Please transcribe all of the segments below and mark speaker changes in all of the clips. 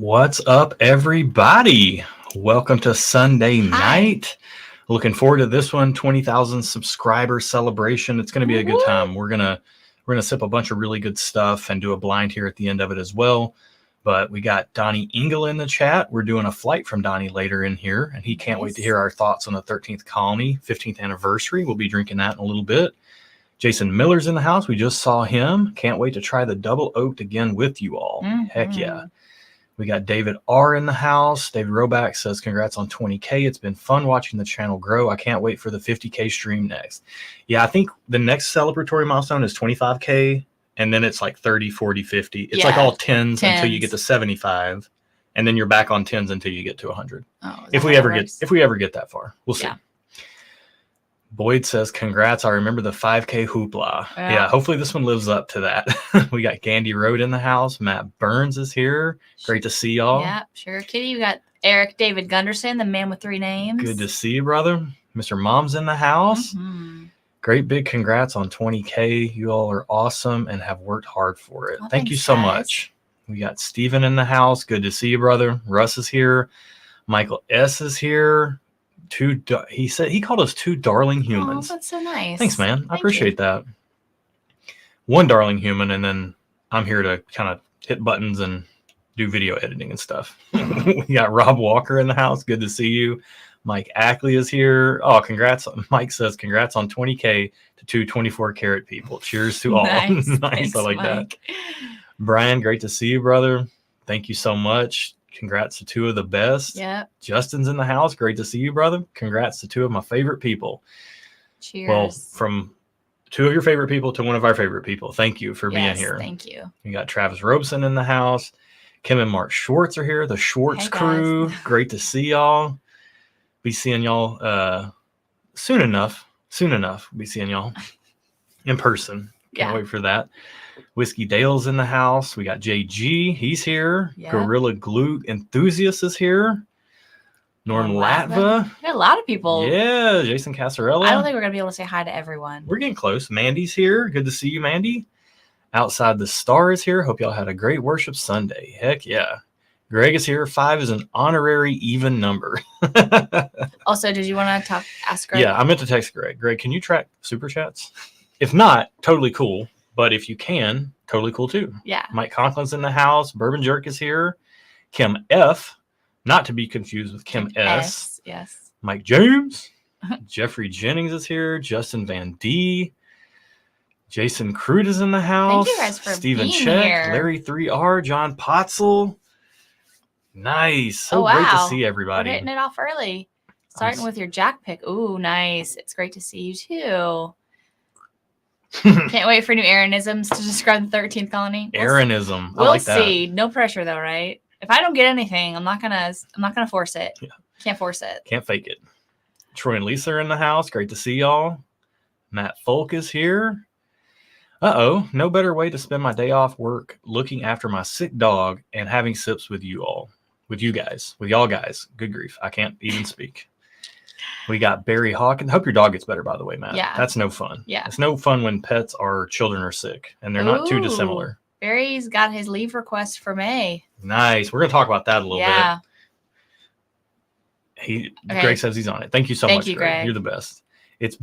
Speaker 1: What's up, everybody? Welcome to Sunday night. Looking forward to this one, 20,000 subscriber celebration. It's going to be a good time. We're gonna sip a bunch of really good stuff and do a blind here at the end of it as well. But we got Donnie Engel in the chat. We're doing a flight from Donnie later in here, and he can't wait to hear our thoughts on the 13th Colony, 15th anniversary. We'll be drinking that in a little bit. Jason Miller's in the house. We just saw him. Can't wait to try the double oaked again with you all. Heck yeah. We got David R. in the house. David Roback says, congrats on 20K. It's been fun watching the channel grow. I can't wait for the 50K stream next. Yeah, I think the next celebratory milestone is 25K, and then it's like 30, 40, 50. It's like all tens until you get to 75, and then you're back on tens until you get to 100. Oh, if we ever get that far. We'll see. Boyd says, congrats. I remember the 5K hoopla. Yeah, hopefully this one lives up to that. We got Gandy Road in the house. Matt Burns is here. Great to see y'all.
Speaker 2: Yeah, sure. Kitty, you got Eric David Gunderson, the man with 3 names.
Speaker 1: Good to see you, brother. Mr. Mom's in the house. Great big congrats on 20K. You all are awesome and have worked hard for it. Thank you so much. We got Steven in the house. Good to see you, brother. Russ is here. Michael S. is here. He said he called us 2 darling humans.
Speaker 2: Oh, that's so nice.
Speaker 1: Thanks, man. I appreciate that. 1 darling human, and then I'm here to kind of hit buttons and do video editing and stuff. We got Rob Walker in the house. Good to see you. Mike Ackley is here. Oh, congrats. Mike says, congrats on 20K to 2 24-karat people. Cheers to all.
Speaker 2: Nice.
Speaker 1: Nice. I like that. Brian, great to see you, brother. Thank you so much. Congrats to 2 of the best.
Speaker 2: Yep.
Speaker 1: Justin's in the house. Great to see you, brother. Congrats to 2 of my favorite people.
Speaker 2: Cheers.
Speaker 1: Well, from 2 of your favorite people to 1 of our favorite people. Thank you for being here.
Speaker 2: Thank you.
Speaker 1: We got Travis Robeson in the house. Kim and Mark Schwartz are here. The Schwartz crew. Great to see y'all. Be seeing y'all soon enough. Soon enough. We'll be seeing y'all in person. Can't wait for that. Whiskey Dale's in the house. We got JG. He's here. Gorilla Glue Enthusiast is here. Norm Latva.
Speaker 2: A lot of people.
Speaker 1: Yeah. Jason Casarella.
Speaker 2: I don't think we're going to be able to say hi to everyone.
Speaker 1: We're getting close. Mandy's here. Good to see you, Mandy. Outside the Star is here. Hope y'all had a great worship Sunday. Heck yeah. Greg is here. 5 is an honorary even number.
Speaker 2: Also, did you want to ask Greg?
Speaker 1: Yeah, I meant to text Greg. Greg, can you track super chats? If not, totally cool. But if you can, totally cool too.
Speaker 2: Yeah.
Speaker 1: Mike Conklin's in the house. Bourbon Jerk is here. Kim F. Not to be confused with Kim S.
Speaker 2: Yes.
Speaker 1: Mike James. Jeffrey Jennings is here. Justin Van D. Jason Crude is in the house.
Speaker 2: Thank you guys for
Speaker 1: Stephen
Speaker 2: being
Speaker 1: Check.
Speaker 2: here.
Speaker 1: Larry 3R. John Potzel. Nice. So great to see everybody.
Speaker 2: We're hitting it off early. Starting with your Jack pick. Ooh, nice. It's great to see you too. Can't wait for new Aaronisms to describe the 13th colony.
Speaker 1: Aaronism.
Speaker 2: We'll
Speaker 1: I like that.
Speaker 2: see. No pressure though, right? If I don't get anything, I'm not gonna force it. Yeah. Can't force it.
Speaker 1: Can't fake it. Troy and Lisa are in the house. Great to see y'all. Matt Folk is here. No better way to spend my day off work looking after my sick dog and having sips with you all. With you guys. With y'all guys. Good grief. I can't even speak. We got Barry Hawkins. Hope your dog gets better, by the way, Matt.
Speaker 2: Yeah.
Speaker 1: That's no fun.
Speaker 2: Yeah.
Speaker 1: It's no fun when pets or children are sick, and they're not too dissimilar.
Speaker 2: Barry's got his leave request for May.
Speaker 1: Nice. We're going to talk about that a little bit. Greg says he's on it. Thank you so much,
Speaker 2: Thank you, Greg.
Speaker 1: You're the best. It's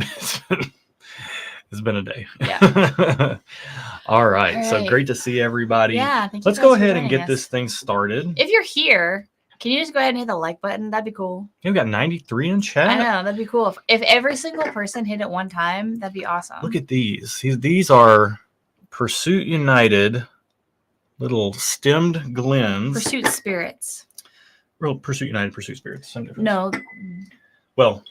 Speaker 1: been a day.
Speaker 2: Yeah.
Speaker 1: All right. So great to see everybody.
Speaker 2: Yeah. Thank you.
Speaker 1: Let's go ahead and get this thing started.
Speaker 2: If you're here, can you just go ahead and hit the like button? That'd be cool.
Speaker 1: We've got 93 in chat.
Speaker 2: I know. That'd be cool. If every single person hit it one time, that'd be awesome.
Speaker 1: Look at these. These are Pursuit United little stemmed Glens.
Speaker 2: Pursuit Spirits.
Speaker 1: Real Pursuit United, Pursuit Spirits. Some difference.
Speaker 2: No.
Speaker 1: Well,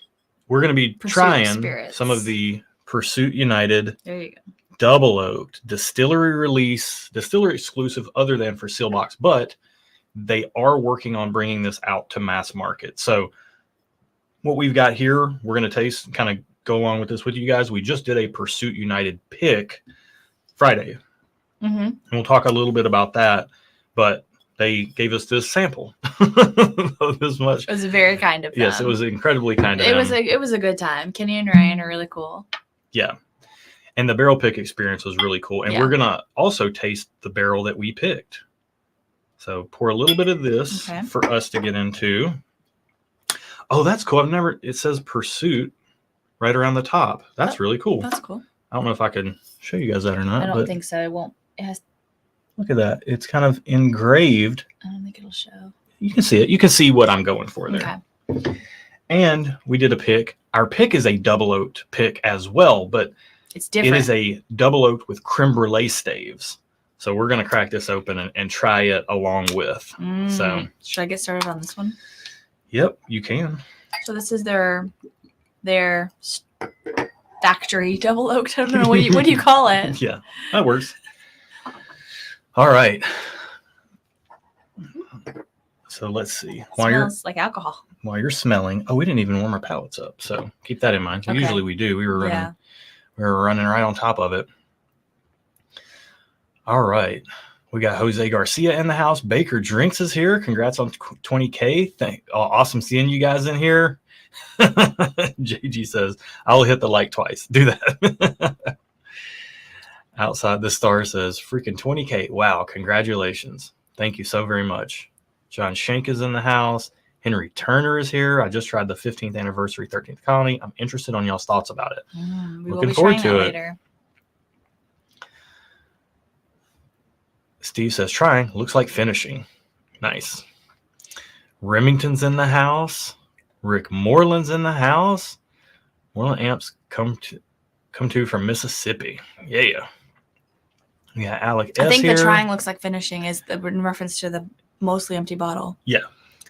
Speaker 1: we're going to be trying
Speaker 2: Spirits.
Speaker 1: Some of the Pursuit United
Speaker 2: there you go.
Speaker 1: Double Oaked distillery release, distillery exclusive other than for Sealbox, but they are working on bringing this out to mass market. So what we've got here, we're going to taste, kind of go along with this with you guys. We just did a Pursuit United pick Friday. And we'll talk a little bit about that, but they gave us this sample of this much.
Speaker 2: It was very kind of them.
Speaker 1: Yes, it was incredibly kind of them.
Speaker 2: It was a good time. Kenny and Ryan are really cool.
Speaker 1: Yeah. And the barrel pick experience was really cool. And we're going to also taste the barrel that we picked. So pour a little bit of this for us to get into. Oh, that's cool. It says Pursuit right around the top. That's really cool.
Speaker 2: That's cool.
Speaker 1: I don't know if I can show you guys that or not.
Speaker 2: I don't think so. It won't. It has.
Speaker 1: Look at that. It's kind of engraved.
Speaker 2: I don't think it'll show.
Speaker 1: You can see it. You can see what I'm going for there. Okay. And we did a pick. Our pick is a double oaked pick as well, but
Speaker 2: it's different.
Speaker 1: It is a double oaked with creme brulee staves. So we're going to crack this open and try it along with. So
Speaker 2: should I get started on this one?
Speaker 1: Yep, you can.
Speaker 2: So this is their factory double oaked. I don't know what do you call it?
Speaker 1: Yeah, that works. All right. So let's see.
Speaker 2: Smells like alcohol.
Speaker 1: While you're smelling, we didn't even warm our palates up. So keep that in mind. Okay. Usually we do. We were running right on top of it. All right. We got Jose Garcia in the house. Baker Drinks is here. Congrats on 20K. Awesome seeing you guys in here. JG says, I'll hit the like twice. Do that. Outside the star says, freaking 20K. Wow. Congratulations. Thank you so very much. John Shank is in the house. Henry Turner is here. I just tried the 15th anniversary 13th colony. I'm interested on y'all's thoughts about it. Looking forward to it. Later. Steve says, trying. Looks like finishing. Nice. Remington's in the house. Rick Moreland's in the house. Moreland amps come to from Mississippi. Yeah. Yeah, Alec S.
Speaker 2: I think
Speaker 1: here.
Speaker 2: the trying looks like finishing is in reference to the mostly empty bottle.
Speaker 1: Yeah.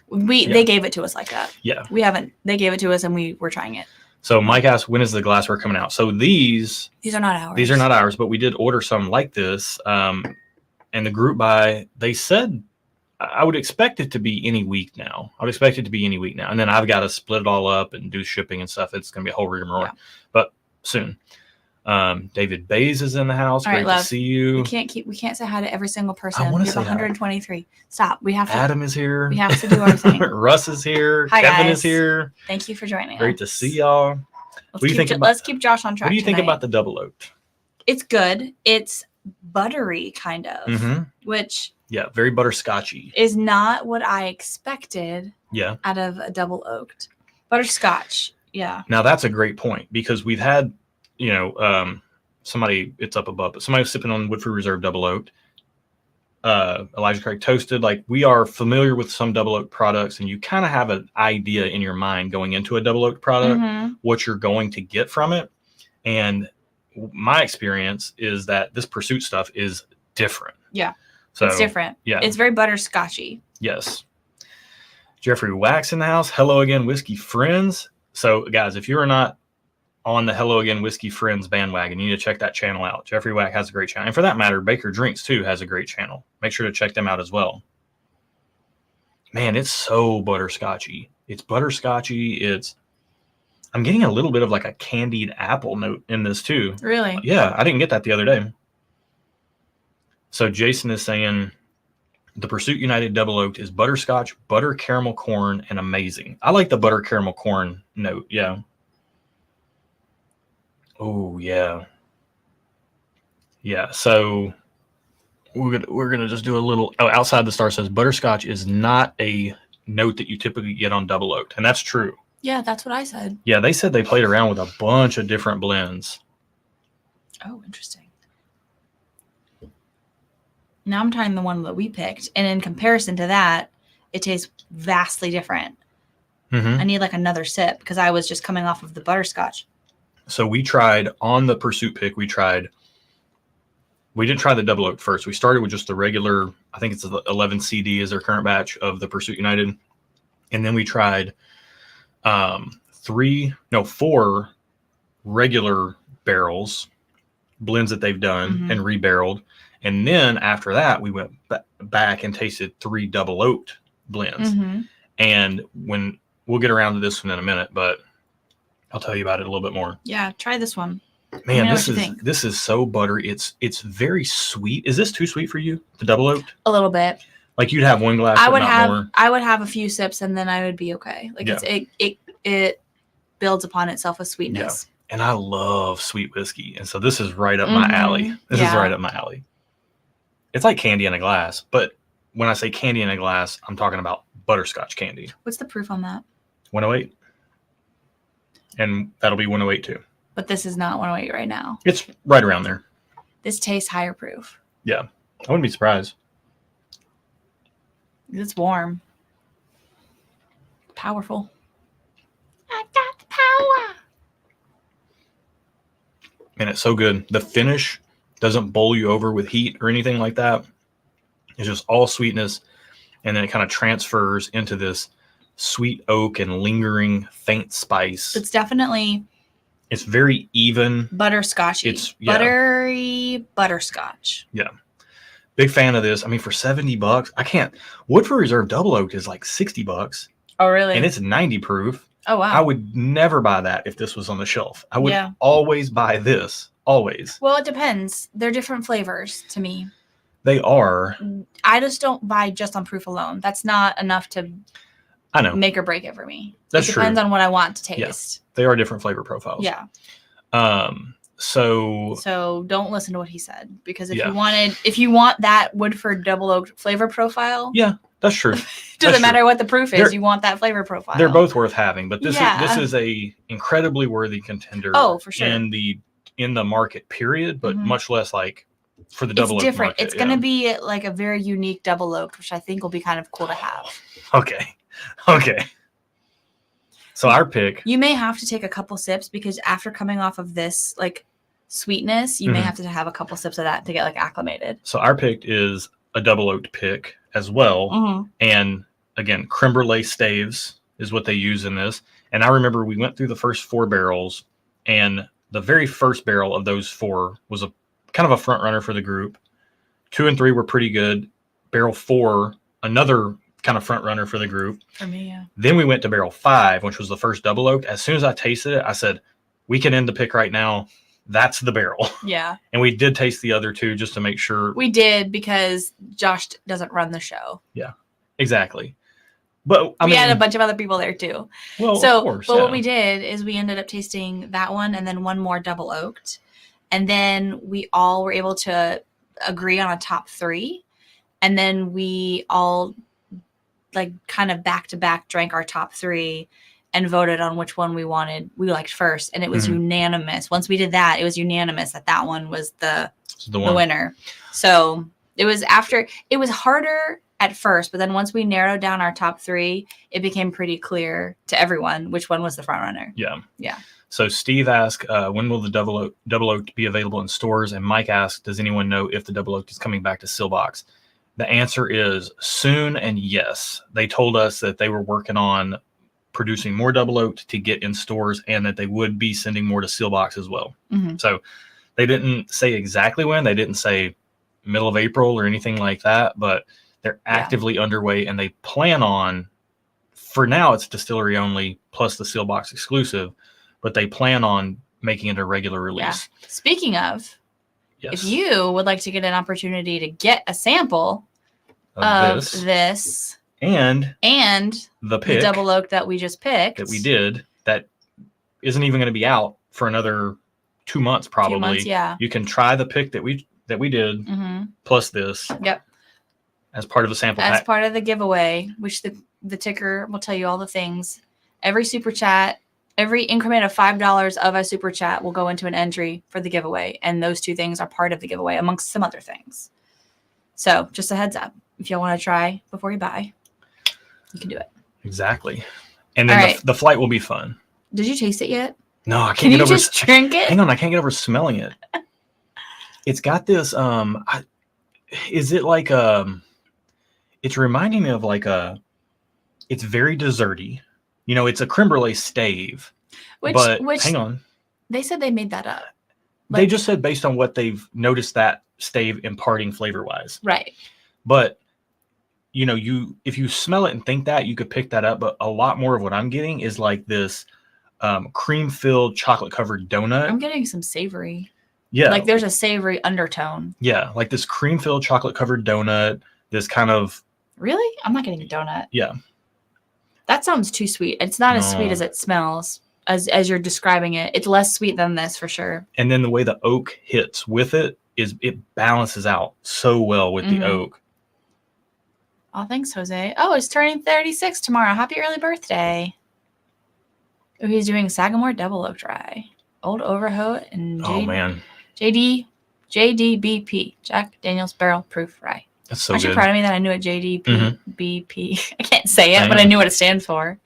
Speaker 2: They gave it to us like that.
Speaker 1: Yeah.
Speaker 2: They gave it to us and we were trying it.
Speaker 1: So Mike asked, when is the glassware coming out? So these
Speaker 2: are not ours.
Speaker 1: These are not ours, but we did order some like this. And the group buy, they said, I would expect it to be any week now. And then I've got to split it all up and do shipping and stuff. It's going to be a whole rigmarole, but soon. David Bays is in the house. Great to see you.
Speaker 2: We can't say hi to every single person.
Speaker 1: I want to
Speaker 2: say 123. Hi. Stop. We have to.
Speaker 1: Adam is here.
Speaker 2: We have to do our thing.
Speaker 1: Russ is here.
Speaker 2: Hi,
Speaker 1: Kevin
Speaker 2: guys.
Speaker 1: is here.
Speaker 2: Thank you for joining us.
Speaker 1: Great to see y'all.
Speaker 2: Let's keep Josh on track.
Speaker 1: What do you think about the double oaked?
Speaker 2: It's good. It's buttery kind of, which
Speaker 1: very butterscotchy
Speaker 2: is not what I expected.
Speaker 1: Yeah,
Speaker 2: out of a double oaked butterscotch. Yeah. Now
Speaker 1: that's a great point because we've had, somebody, it's up above, but somebody was sipping on Woodford Reserve double oaked. Elijah Craig toasted. Like we are familiar with some double oaked products, and you kind of have an idea in your mind going into a double oaked product what you're going to get from it, and my experience is that this Pursuit stuff is different.
Speaker 2: Yeah.
Speaker 1: So
Speaker 2: it's different.
Speaker 1: Yeah.
Speaker 2: It's very butterscotchy.
Speaker 1: Yes. Jeffrey Wax in the house. Hello Again Whiskey Friends. So guys, if you're not on the Hello Again Whiskey Friends bandwagon, you need to check that channel out. Jeffrey Wax has a great channel. And for that matter, Baker Drinks too has a great channel. Make sure to check them out as well. Man, it's so butterscotchy. I'm getting a little bit of like a candied apple note in this too.
Speaker 2: Really?
Speaker 1: Yeah, I didn't get that the other day. So Jason is saying the Pursuit United Double Oaked is butterscotch, butter caramel corn, and amazing. I like the butter caramel corn note. Yeah. Oh yeah. Yeah. So we're gonna just do a little. Oh, Outside the Star says butterscotch is not a note that you typically get on double oaked, and that's true.
Speaker 2: Yeah, that's what I said.
Speaker 1: Yeah, they said they played around with a bunch of different blends.
Speaker 2: Oh, interesting. Now I'm trying the one that we picked, and in comparison to that, it tastes vastly different. I need like another sip because I was just coming off of the butterscotch.
Speaker 1: So we tried on the Pursuit pick. We didn't try the double oak first. We started with just the regular. I think it's the 11 CD is their current batch of the Pursuit United, and then we tried 4 regular barrels blends that they've done and rebarreled. And then after that, we went back and tasted 3 double oaked blends. And when we'll get around to this one in a minute, but I'll tell you about it a little bit more.
Speaker 2: Yeah. Try this one.
Speaker 1: Man, this is so buttery. It's very sweet. Is this too sweet for you? The double oaked?
Speaker 2: A little bit.
Speaker 1: Like you'd have one glass, but not more.
Speaker 2: I would have a few sips and then I would be okay. Like it builds upon itself with sweetness.
Speaker 1: Yeah. And I love sweet whiskey. And so this is right up my alley. This is right up my alley. It's like candy in a glass, but when I say candy in a glass, I'm talking about butterscotch candy.
Speaker 2: What's the proof on that?
Speaker 1: 108. And that'll be 108 too.
Speaker 2: But this is not 108 right now.
Speaker 1: It's right around there.
Speaker 2: This tastes higher proof.
Speaker 1: Yeah. I wouldn't be surprised.
Speaker 2: It's warm. Powerful. I got the power.
Speaker 1: And it's so good. The finish doesn't bowl you over with heat or anything like that. It's just all sweetness. And then it kind of transfers into this sweet oak and lingering faint spice.
Speaker 2: It's definitely...
Speaker 1: It's very even.
Speaker 2: Butterscotchy.
Speaker 1: It's
Speaker 2: buttery butterscotch.
Speaker 1: Yeah. Big fan of this. I mean, for $70, I can't. Woodford Reserve Double Oak is like $60.
Speaker 2: Oh, really?
Speaker 1: And it's 90 proof.
Speaker 2: Oh, wow.
Speaker 1: I would never buy that if this was on the shelf. I would always buy this. Always.
Speaker 2: Well, it depends. They're different flavors to me.
Speaker 1: They are.
Speaker 2: I just don't buy just on proof alone. That's not enough to make or break it for me.
Speaker 1: That's
Speaker 2: true. It depends on what I want to taste.
Speaker 1: Yeah. They are different flavor profiles.
Speaker 2: Yeah.
Speaker 1: So
Speaker 2: don't listen to what he said, because if you want that Woodford Double Oak flavor profile,
Speaker 1: yeah, that's true.
Speaker 2: Doesn't matter what the proof is, you want that flavor profile.
Speaker 1: They're both worth having, but this is a incredibly worthy contender.
Speaker 2: Oh, for sure.
Speaker 1: In the market period, but much less like for the double oak
Speaker 2: different.
Speaker 1: market.
Speaker 2: It's going to be like a very unique double oak, which I think will be kind of cool to have.
Speaker 1: Okay. So our pick.
Speaker 2: You may have to take a couple sips, because after coming off of this like sweetness, you may have to have a couple sips of that to get like acclimated.
Speaker 1: So our pick is a double oaked pick as well. And again, creme brulee staves is what they use in this. And I remember we went through the first 4 barrels, and the very first barrel of those 4 was a kind of a front runner for the group. 2 and 3 were pretty good. Barrel 4, another kind of front runner for the group.
Speaker 2: For me, yeah.
Speaker 1: Then we went to barrel 5, which was the first double oak. As soon as I tasted it, I said, we can end the pick right now. That's the barrel.
Speaker 2: Yeah.
Speaker 1: And we did taste the other 2 just to make sure.
Speaker 2: We did, because Josh doesn't run the show.
Speaker 1: Yeah, exactly. But
Speaker 2: we had a bunch of other people there too.
Speaker 1: Well, of course,
Speaker 2: what we did is we ended up tasting that one and then one more double oaked. And then we all were able to agree on a top 3. And then we all like kind of back to back drank our top 3 and voted on which one we liked first. And it was unanimous. Once we did that, it was unanimous that one was the winner. So it was harder at first, but then once we narrowed down our top 3, it became pretty clear to everyone which one was the front runner.
Speaker 1: Yeah.
Speaker 2: Yeah.
Speaker 1: So Steve asked, when will the double oak be available in stores? And Mike asked, does anyone know if the double oak is coming back to Sealbox? The answer is soon, and yes. They told us that they were working on producing more double oaked to get in stores, and that they would be sending more to Sealbox as well. So they didn't say exactly when. They didn't say middle of April or anything like that, but they're actively underway, and they plan on, for now it's distillery only plus the Sealbox exclusive, but they plan on making it a regular release.
Speaker 2: Yeah. Speaking of, if you would like to get an opportunity to get a sample of this
Speaker 1: and the
Speaker 2: double oak that we just picked,
Speaker 1: that isn't even going to be out for another 2 months probably.
Speaker 2: 2 months, yeah.
Speaker 1: You can try the pick that we did plus this.
Speaker 2: Yep.
Speaker 1: As part of the sample pack.
Speaker 2: As part of the giveaway, which the ticker will tell you all the things. Every super chat, every increment of $5 of a super chat will go into an entry for the giveaway. And those 2 things are part of the giveaway, amongst some other things. So just a heads up. If you want to try before you buy, you can do it.
Speaker 1: Exactly. And then the flight will be fun.
Speaker 2: Did you taste it yet?
Speaker 1: No, I can't get over.
Speaker 2: Can you just drink it?
Speaker 1: Hang on, I can't get over smelling it. It's got this. Is it like It's reminding me of like it's very desserty. You know, it's a creme brulee stave. Which hang on.
Speaker 2: They said they made that up.
Speaker 1: They just said based on what they've noticed that stave imparting flavor-wise.
Speaker 2: Right.
Speaker 1: But, you know, if you smell it and think that, you could pick that up. But a lot more of what I'm getting is like this cream-filled, chocolate-covered donut.
Speaker 2: I'm getting some savory.
Speaker 1: Yeah.
Speaker 2: Like there's a savory undertone.
Speaker 1: Yeah, like this cream-filled, chocolate-covered donut, this kind of...
Speaker 2: Really? I'm not getting a donut.
Speaker 1: Yeah.
Speaker 2: That sounds too sweet. It's not as sweet as it smells, as you're describing it. It's less sweet than this for sure.
Speaker 1: And then the way the oak hits with it balances out so well with the oak.
Speaker 2: Oh, thanks, Jose. Oh, he's turning 36 tomorrow. Happy early birthday. Oh, he's doing Sagamore Double Oak Rye. Old Overhoat and
Speaker 1: Oh man,
Speaker 2: JDBP, Jack Daniel's Barrel Proof Rye.
Speaker 1: that's so
Speaker 2: Aren't you
Speaker 1: good.
Speaker 2: proud of me that I knew what JDBP?
Speaker 1: Mhm.
Speaker 2: I can't say it, but I knew what it stands for.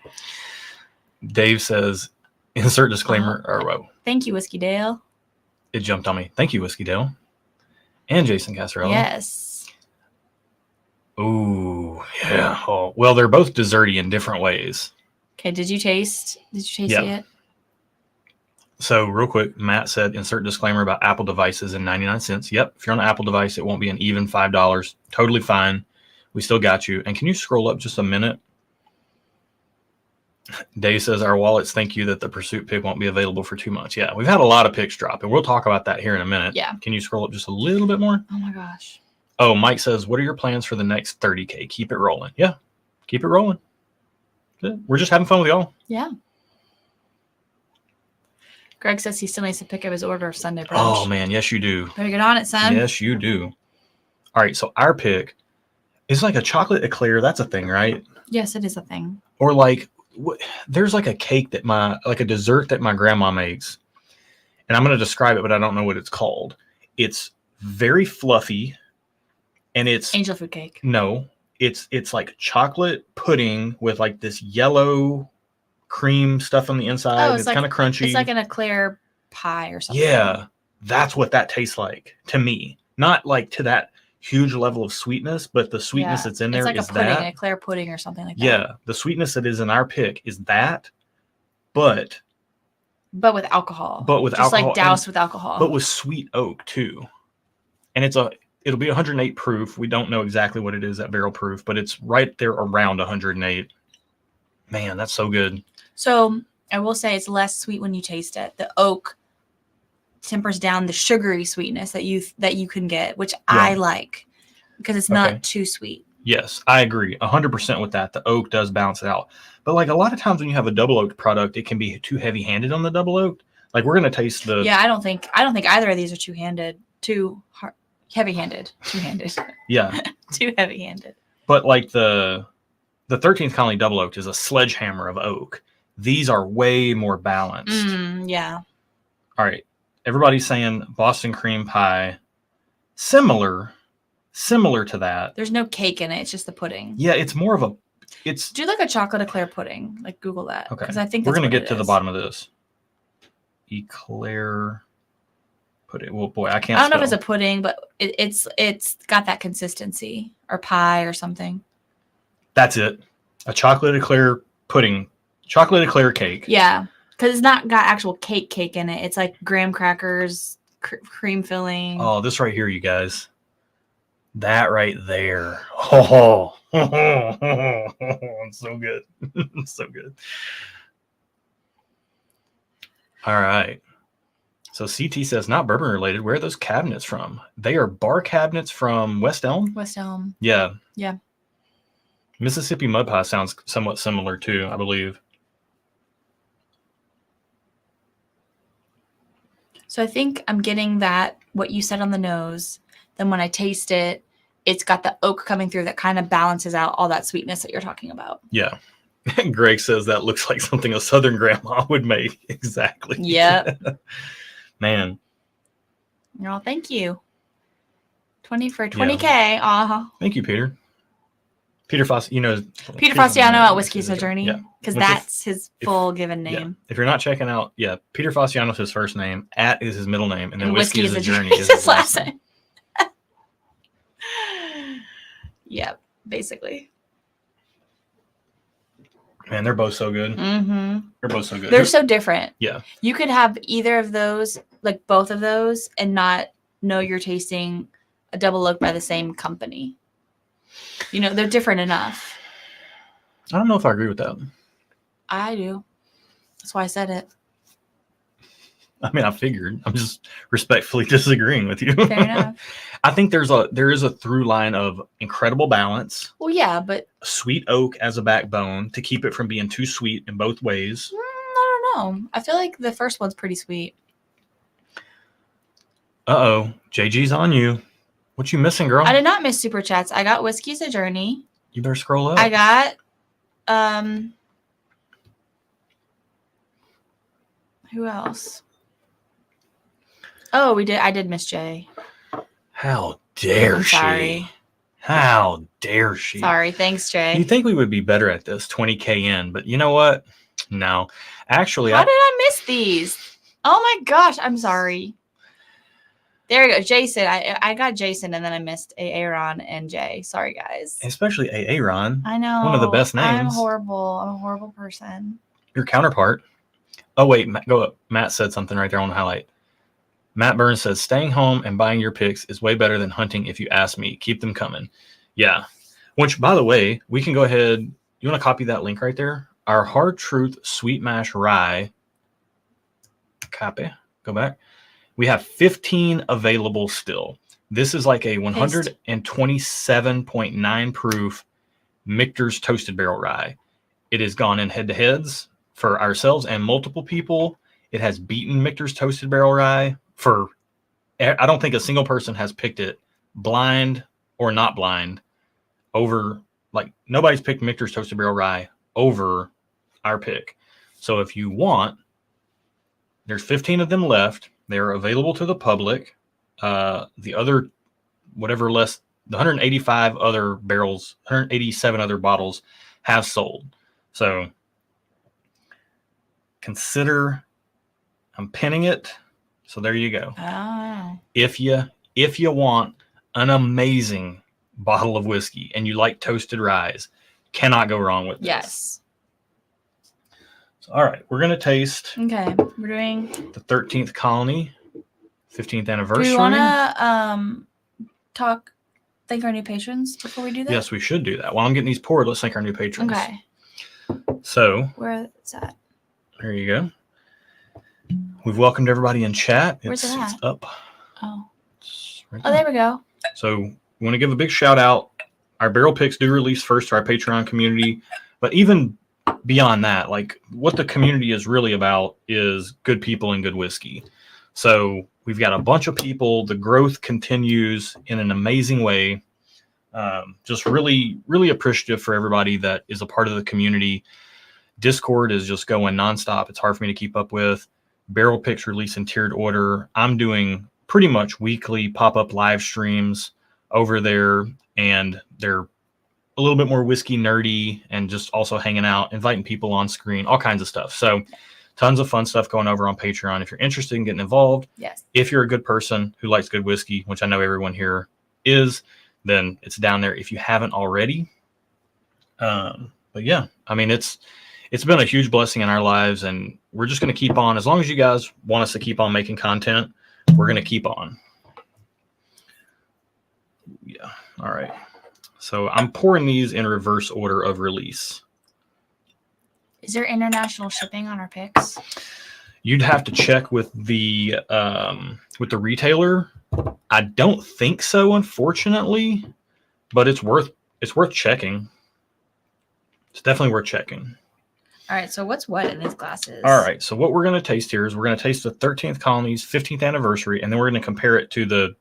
Speaker 1: Dave says, insert disclaimer. Or whoa,
Speaker 2: Thank you, Whiskey Dale.
Speaker 1: it jumped on me. Thank you, Whiskey Dale. And Jason Casarelli.
Speaker 2: Yes.
Speaker 1: Ooh, yeah. Oh, well, they're both desserty in different ways.
Speaker 2: Okay, did you taste it yet?
Speaker 1: So real quick, Matt said, insert disclaimer about Apple devices and 99 cents. Yep. If you're on an Apple device, it won't be an even $5. Totally fine. We still got you. And can you scroll up just a minute? Dave says, our wallets thank you that the Pursuit pick won't be available for 2 months. Yeah, we've had a lot of picks drop, and we'll talk about that here in a minute.
Speaker 2: Yeah.
Speaker 1: Can you scroll up just a little bit more?
Speaker 2: Oh my gosh.
Speaker 1: Oh, Mike says, what are your plans for the next 30K? Keep it rolling. Yeah, keep it rolling. Good. We're just having fun with y'all.
Speaker 2: Yeah. Greg says he still needs to pick up his order of Sunday brunch.
Speaker 1: Oh, man. Yes, you do.
Speaker 2: Better get on it, son.
Speaker 1: Yes, you do. All right. So our pick is like a chocolate eclair. That's a thing, right?
Speaker 2: Yes, it is a thing.
Speaker 1: Or like, there's like a cake like a dessert that my grandma makes. And I'm going to describe it, but I don't know what it's called. It's very fluffy. And it's
Speaker 2: Angel food cake.
Speaker 1: No, it's like chocolate pudding with like this yellow cream stuff on the inside. It's like, kind of crunchy.
Speaker 2: It's like an eclair pie or something.
Speaker 1: Yeah, that's what that tastes like to me. Not like to that huge level of sweetness, but the sweetness that's in there
Speaker 2: it's like
Speaker 1: is
Speaker 2: a pudding,
Speaker 1: that.
Speaker 2: an eclair pudding or something like that.
Speaker 1: Yeah, the sweetness that is in our pick is that, but
Speaker 2: with alcohol.
Speaker 1: Just
Speaker 2: alcohol, like doused with alcohol.
Speaker 1: But with sweet oak too. And it'll be 108 proof. We don't know exactly what it is at barrel proof, but it's right there around 108. Man, that's so good.
Speaker 2: So I will say it's less sweet when you taste it. The oak tempers down the sugary sweetness that you can get, which I like because it's not too sweet.
Speaker 1: Yes, I agree 100% with that. The oak does balance it out. But like a lot of times when you have a double oaked product, it can be too heavy handed on the double oaked. Like we're gonna taste the.
Speaker 2: Yeah, I don't think either of these are heavy-handed. Two-handed.
Speaker 1: Yeah.
Speaker 2: Too heavy-handed.
Speaker 1: But like the 13th Colony Double Oaked is a sledgehammer of oak. These are way more balanced.
Speaker 2: Yeah.
Speaker 1: All right. Everybody's saying Boston cream pie. Similar to that.
Speaker 2: There's no cake in it. It's just the pudding.
Speaker 1: Yeah, it's more of
Speaker 2: do like a chocolate eclair pudding. Like Google that.
Speaker 1: Okay.
Speaker 2: Because I think
Speaker 1: we're going to get to the bottom of this. Eclair pudding. Well, boy, I can't.
Speaker 2: I don't know if it's a pudding, but it's got that consistency or pie or something.
Speaker 1: That's it. A chocolate eclair pudding. Chocolate eclair cake.
Speaker 2: Yeah, because it's not got actual cake in it. It's like graham crackers, cream filling.
Speaker 1: Oh, this right here, you guys. That right there. Oh, it's so good. It's so good. All right. So CT says, not bourbon related. Where are those cabinets from? They are bar cabinets from West Elm.
Speaker 2: West Elm.
Speaker 1: Yeah.
Speaker 2: Yeah.
Speaker 1: Mississippi mud pie sounds somewhat similar too, I believe.
Speaker 2: So I think I'm getting that, what you said on the nose. Then when I taste it, it's got the oak coming through that kind of balances out all that sweetness that you're talking about.
Speaker 1: Yeah. Greg says that looks like something a Southern grandma would make. Exactly.
Speaker 2: Yep.
Speaker 1: Man.
Speaker 2: Oh, thank you. 20 for 20K. Yeah.
Speaker 1: Thank you, Peter. Peter Foss,
Speaker 2: Peter Fossiano at Whiskey's a Journey. Because that's his full given name.
Speaker 1: Yeah. If you're not checking out, Peter Fossiano is his first name. At is his middle name. And then Whiskey is a Journey is his last name.
Speaker 2: Yep, basically.
Speaker 1: Man, they're both so good.
Speaker 2: Mm-hmm.
Speaker 1: They're both so good.
Speaker 2: They're so different.
Speaker 1: Yeah.
Speaker 2: You could have either of those, like both of those, and not know you're tasting a double oak by the same company. They're different enough.
Speaker 1: I don't know if I agree with that.
Speaker 2: I do. That's why I said it.
Speaker 1: I mean, I figured. I'm just respectfully disagreeing with you.
Speaker 2: Fair enough.
Speaker 1: I think there is a through line of incredible balance.
Speaker 2: Well, yeah, but
Speaker 1: sweet oak as a backbone to keep it from being too sweet in both ways.
Speaker 2: I don't know. I feel like the first one's pretty sweet.
Speaker 1: JG's on you. What you missing, girl?
Speaker 2: I did not miss Super Chats. I got Whiskey's a Journey.
Speaker 1: You better scroll up.
Speaker 2: I got who else? Oh, I did miss Jay.
Speaker 1: How dare she?
Speaker 2: Sorry.
Speaker 1: How dare she?
Speaker 2: Sorry. Thanks, Jay.
Speaker 1: You'd think we would be better at this, 20K in, but you know what? No. Actually,
Speaker 2: how did I miss these? Oh my gosh, I'm sorry. There we go. Jason. I got Jason and then I missed Aaron and Jay. Sorry, guys.
Speaker 1: Especially Aaron.
Speaker 2: I know.
Speaker 1: One of the best names.
Speaker 2: I'm horrible. I'm a horrible person.
Speaker 1: Your counterpart. Oh, wait. Go up. Matt said something right there on the highlight. Matt Burns says, staying home and buying your picks is way better than hunting if you ask me. Keep them coming. Yeah. Which, by the way, we can go ahead. You want to copy that link right there? Our Hard Truth Sweet Mash Rye. Copy. Go back. We have 15 available still. This is like a 127.9 proof Michter's Toasted Barrel Rye. It has gone in head-to-heads for ourselves and multiple people. It has beaten Michter's Toasted Barrel Rye for, I don't think a single person has picked it blind or not blind over, like nobody's picked Michter's Toasted Barrel Rye over our pick. So if you want, there's 15 of them left. They're available to the public. The other, whatever less, the 185 other barrels, 187 other bottles have sold. So consider, I'm pinning it. So there you go.
Speaker 2: Oh.
Speaker 1: If you want an amazing bottle of whiskey and you like toasted ryes, cannot go wrong with this.
Speaker 2: Yes.
Speaker 1: So, all right, we're going to taste.
Speaker 2: Okay, we're doing
Speaker 1: the 13th Colony, 15th anniversary.
Speaker 2: Do we want to thank our new patrons before we do that?
Speaker 1: Yes, we should do that. While I'm getting these poured, let's thank our new patrons.
Speaker 2: Okay.
Speaker 1: So
Speaker 2: where is that?
Speaker 1: There you go. We've welcomed everybody in chat.
Speaker 2: Where's it at?
Speaker 1: It's up.
Speaker 2: Oh.
Speaker 1: It's right
Speaker 2: Oh, there we go.
Speaker 1: So we want to give a big shout out. Our barrel picks do release first to our Patreon community, but even beyond that, like what the community is really about is good people and good whiskey. So we've got a bunch of people. The growth continues in an amazing way. Just really, really appreciative for everybody that is a part of the community. Discord is just going nonstop. It's hard for me to keep up with. Barrel picks release in tiered order. I'm doing pretty much weekly pop-up live streams over there, and they're a little bit more whiskey nerdy and just also hanging out, inviting people on screen, all kinds of stuff. So tons of fun stuff going over on Patreon. If you're interested in getting involved,
Speaker 2: yes. If
Speaker 1: you're a good person who likes good whiskey, which I know everyone here is, then it's down there if you haven't already. But yeah, I mean, it's been a huge blessing in our lives, and we're just going to keep on. As long as you guys want us to keep on making content, we're going to keep on. Yeah. All right. So I'm pouring these in reverse order of release.
Speaker 2: Is there international shipping on our picks?
Speaker 1: You'd have to check with the retailer. I don't think so, unfortunately, but it's worth checking. It's definitely worth checking.
Speaker 2: All right, so what's what in these glasses?
Speaker 1: All right, so what we're going to taste here is we're going to taste the 13th Colony's 15th anniversary, and then we're going to compare it to the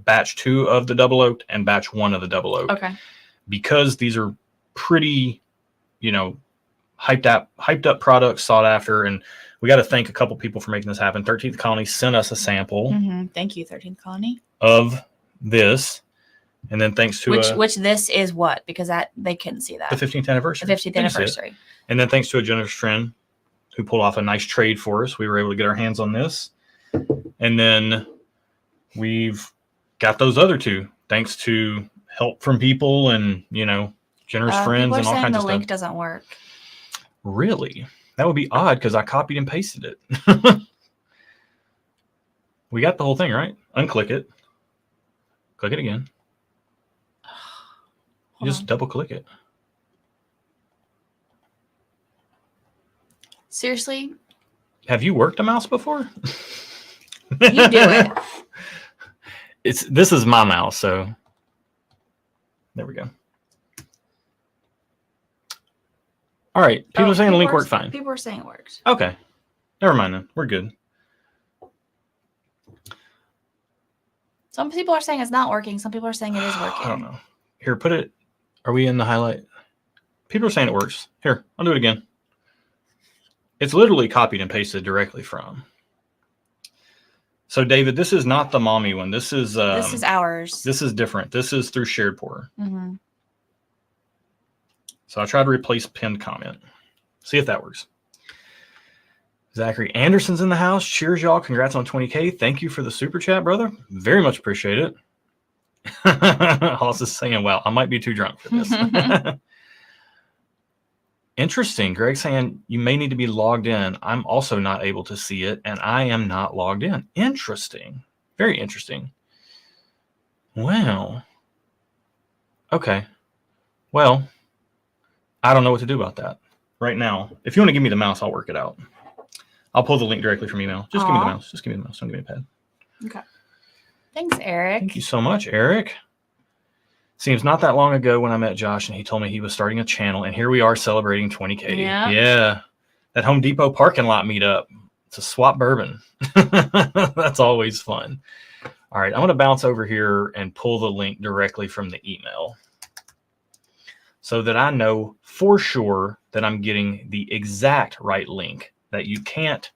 Speaker 1: batch 2 of the double oaked and batch 1 of the double oaked.
Speaker 2: Okay.
Speaker 1: Because these are pretty, hyped up products, sought after, and we got to thank a couple people for making this happen. 13th Colony sent us a sample.
Speaker 2: Mm-hmm. Thank you, 13th Colony.
Speaker 1: Of this. And then thanks to
Speaker 2: which this is what? Because that they couldn't see that.
Speaker 1: The 15th anniversary.
Speaker 2: The 15th anniversary.
Speaker 1: And then thanks to a generous friend who pulled off a nice trade for us, we were able to get our hands on this. And then we've got those other two, thanks to help from people and, generous friends and all kinds of stuff.
Speaker 2: The link doesn't work.
Speaker 1: Really? That would be odd because I copied and pasted it. We got the whole thing, right? Unclick it. Click it again. Just double click it.
Speaker 2: Seriously?
Speaker 1: Have you worked a mouse before?
Speaker 2: You do it.
Speaker 1: This is my mouse, so there we go. All right. People are saying the link worked fine.
Speaker 2: People are saying it worked.
Speaker 1: Okay. Never mind then. We're good.
Speaker 2: Some people are saying it's not working. Some people are saying it is working.
Speaker 1: I don't know. Here, put it. Are we in the highlight? People are saying it works. Here, I'll do it again. It's literally copied and pasted directly from. So, David, this is not the mommy one. This is
Speaker 2: ours.
Speaker 1: This is different. This is through shared pour.
Speaker 2: Mm-hmm.
Speaker 1: So I tried to replace pinned comment. See if that works. Zachary Anderson's in the house. Cheers, y'all. Congrats on 20K. Thank you for the super chat, brother. Very much appreciate it. Hoss is saying, wow, I might be too drunk for this. Interesting. Greg saying you may need to be logged in. I'm also not able to see it, and I am not logged in. Interesting. Very interesting. Wow. Okay. Well, I don't know what to do about that right now. If you want to give me the mouse, I'll work it out. I'll pull the link directly from email. Just give me the mouse. Just give me the mouse. Don't give me a pad.
Speaker 2: Okay. Thanks, Eric.
Speaker 1: Thank you so much, Eric. Seems not that long ago when I met Josh and he told me he was starting a channel, and here we are celebrating 20K. Yeah. That Home Depot parking lot meetup. It's a swap bourbon. That's always fun. All right, I'm going to bounce over here and pull the link directly from the email so that I know for sure that I'm getting the exact right link, that you can't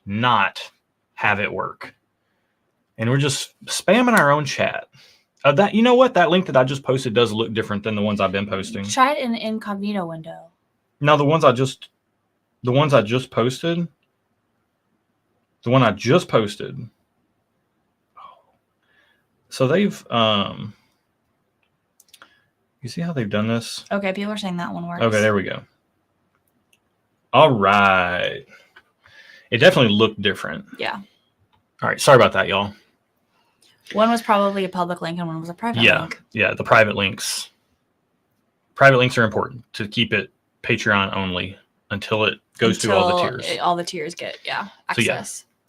Speaker 1: not have it work. And we're just spamming our own chat. You know what? That link that I just posted does look different than the ones I've been posting.
Speaker 2: Try it in an incognito window.
Speaker 1: No, the ones I just posted. The one I just posted. So they've you see how they've done this?
Speaker 2: Okay, people are saying that one works.
Speaker 1: Okay, there we go. All right. It definitely looked different.
Speaker 2: Yeah.
Speaker 1: All right, sorry about that, y'all.
Speaker 2: One was probably a public link and one was a private link.
Speaker 1: Yeah, the private links. Private links are important to keep it Patreon only until it goes through all the tiers.
Speaker 2: All the tiers get, access.
Speaker 1: So, yeah.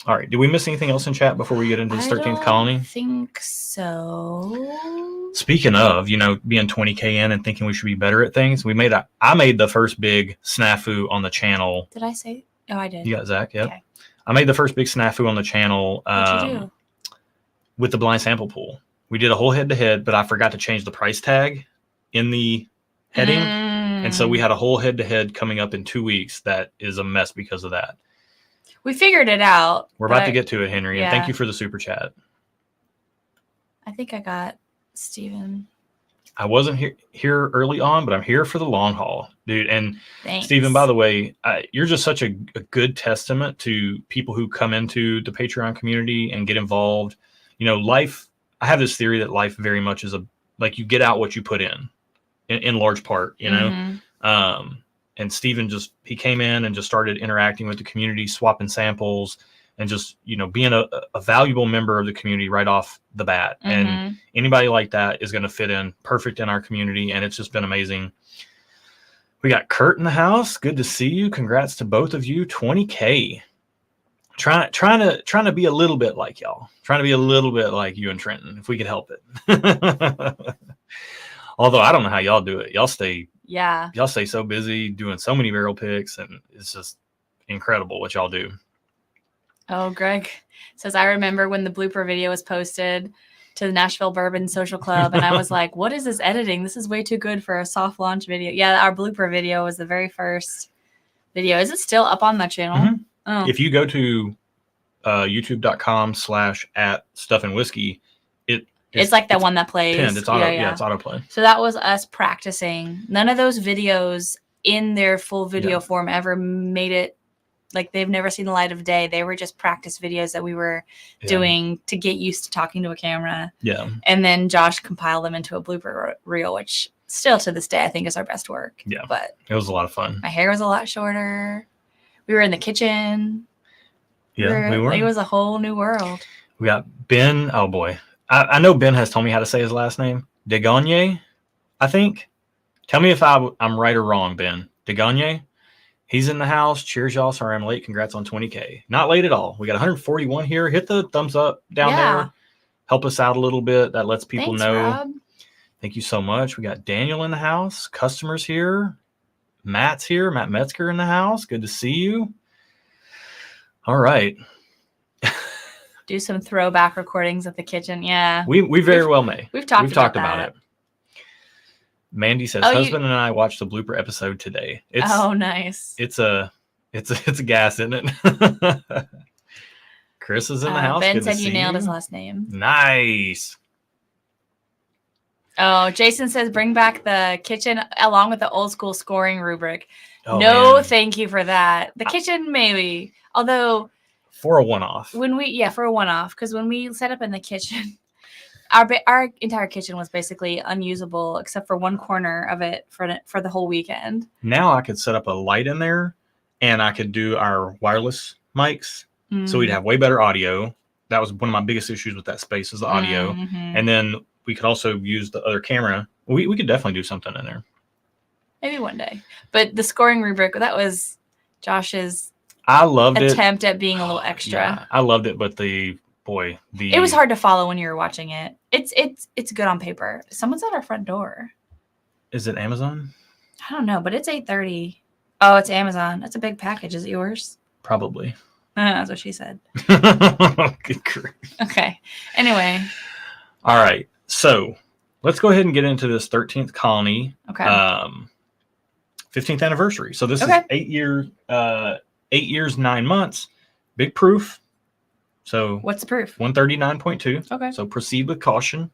Speaker 1: All right, did we miss anything else in chat before we get into this 13th colony?
Speaker 2: I think so.
Speaker 1: Speaking of, being 20K in and thinking we should be better at things, I made the first big snafu on the channel.
Speaker 2: Did I say? Oh, I did.
Speaker 1: You got Zach, yep.
Speaker 2: Okay.
Speaker 1: I made the first big snafu on the channel.
Speaker 2: What'd you do?
Speaker 1: With the blind sample pool. We did a whole head-to-head, but I forgot to change the price tag in the heading. And so we had a whole head-to-head coming up in 2 weeks that is a mess because of that.
Speaker 2: We figured it out.
Speaker 1: We're about to get to it, Henry,
Speaker 2: yeah.
Speaker 1: and thank you for the super chat.
Speaker 2: I think I got Steven.
Speaker 1: I wasn't here early on, but I'm here for the long haul, dude. And
Speaker 2: Thanks.
Speaker 1: Steven, by the way, you're just such a good testament to people who come into the Patreon community and get involved. Life, I have this theory that life very much is you get out what you put in large part,
Speaker 2: Mm-hmm.
Speaker 1: And Steven he came in and just started interacting with the community, swapping samples, and just, being a valuable member of the community right off the bat.
Speaker 2: Mm-hmm.
Speaker 1: And anybody like that is going to fit in perfect in our community. And it's just been amazing. We got Kurt in the house. Good to see you. Congrats to both of you. 20K. Trying to be a little bit like y'all. Trying to be a little bit like you and Trenton, if we could help it. Although I don't know how y'all do it. Y'all stay so busy doing so many barrel picks, and it's just incredible what y'all do.
Speaker 2: Oh, Greg says, I remember when the blooper video was posted to the Nashville Bourbon Social Club, and I was like, what is this editing? This is way too good for a soft launch video. Yeah, our blooper video was the very first video. Is it still up on the channel?
Speaker 1: Mm-hmm.
Speaker 2: Oh.
Speaker 1: If you go to youtube.com/@stuffandwhiskey, it's like
Speaker 2: that one that plays.
Speaker 1: Pinned. It's auto. Yeah, it's autoplay.
Speaker 2: So that was us practicing. None of those videos in their full video form ever made it. Like, they've never seen the light of day. They were just practice videos that we were doing to get used to talking to a camera. Yeah. And then Josh compiled them into a blooper reel, which still to this day I think is our best work.
Speaker 1: Yeah.
Speaker 2: But
Speaker 1: it was a lot of fun.
Speaker 2: My hair was a lot shorter. We were in the kitchen.
Speaker 1: Yeah, we were.
Speaker 2: It was a whole new world.
Speaker 1: We got Ben. Oh boy. I know Ben has told me how to say his last name. Degagne, I think. Tell me if I'm right or wrong, Ben. Degagne. He's in the house. Cheers, y'all. Sorry I'm late. Congrats on 20K. Not late at all. We got 141 here. Hit the thumbs up down there. Help us out a little bit. That lets people know.
Speaker 2: Rob.
Speaker 1: Thank you so much. We got Daniel in the house. Customers here. Matt's here. Matt Metzger in the house. Good to see you. All right.
Speaker 2: Do some throwback recordings at the kitchen. Yeah.
Speaker 1: We very well may.
Speaker 2: We've talked about
Speaker 1: it. Mandy says,
Speaker 2: Oh,
Speaker 1: husband and I watched the blooper episode today. It's
Speaker 2: nice.
Speaker 1: it's a gas, isn't it? Chris is in the house.
Speaker 2: Ben
Speaker 1: Good to
Speaker 2: said you
Speaker 1: see
Speaker 2: nailed his last name.
Speaker 1: Nice.
Speaker 2: Oh, Jason says bring back the kitchen along with the old school scoring rubric.
Speaker 1: Oh,
Speaker 2: no,
Speaker 1: man.
Speaker 2: thank you for that. The kitchen, maybe. Although
Speaker 1: For a one-off.
Speaker 2: for a one-off, because when we set up in the kitchen, our entire kitchen was basically unusable except for one corner of it for the whole weekend.
Speaker 1: Now I could set up a light in there, and I could do our wireless mics, so we'd have way better audio. That was one of my biggest issues with that space, is the audio.
Speaker 2: Mm-hmm.
Speaker 1: And then we could also use the other camera. We could definitely do something in there.
Speaker 2: Maybe one day. But the scoring rubric, that was Josh's
Speaker 1: I loved
Speaker 2: attempt at being a little extra.
Speaker 1: Yeah, I loved it, but it
Speaker 2: was hard to follow when you were watching it. It's good on paper. Someone's at our front door.
Speaker 1: Is it Amazon?
Speaker 2: I don't know, but it's 8:30. Oh, it's Amazon. That's a big package. Is it yours?
Speaker 1: Probably.
Speaker 2: That's what she said.
Speaker 1: Good grief.
Speaker 2: Okay. Anyway.
Speaker 1: All right. So let's go ahead and get into this 13th colony.
Speaker 2: Okay.
Speaker 1: 15th anniversary. So this is 8 years, 9 months. Big proof. So
Speaker 2: what's the proof?
Speaker 1: 139.2.
Speaker 2: Okay.
Speaker 1: So proceed with caution.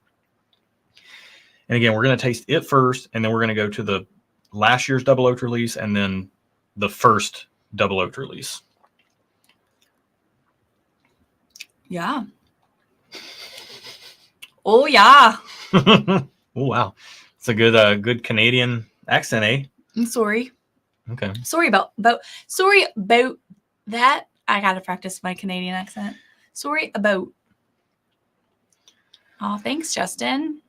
Speaker 1: And again, we're going to taste it first, and then we're going to go to the last year's double oaked release and then the first double oaked release.
Speaker 2: Yeah. Oh yeah.
Speaker 1: Oh wow. It's a good Canadian accent, eh?
Speaker 2: I'm sorry.
Speaker 1: Okay.
Speaker 2: Sorry about that. I gotta practice my Canadian accent. Sorry about. Oh, thanks, Justin.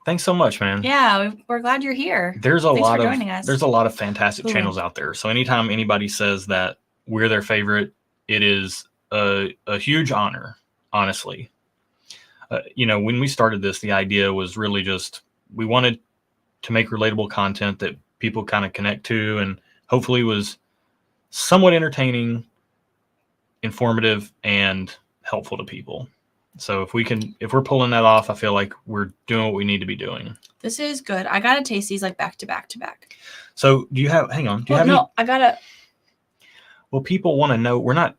Speaker 1: Thanks so much, man.
Speaker 2: Yeah, we're glad you're here.
Speaker 1: There's a lot of fantastic
Speaker 2: Cool.
Speaker 1: channels out there. So anytime anybody says that we're their favorite, it is a huge honor, honestly. When we started this, the idea was really just we wanted to make relatable content that people kind of connect to, and hopefully was somewhat entertaining, informative, and helpful to people. So if we're pulling that off, I feel like we're doing what we need to be doing.
Speaker 2: This is good. I gotta taste these like back to back to back.
Speaker 1: So hang on. Well, people want to know, we're not.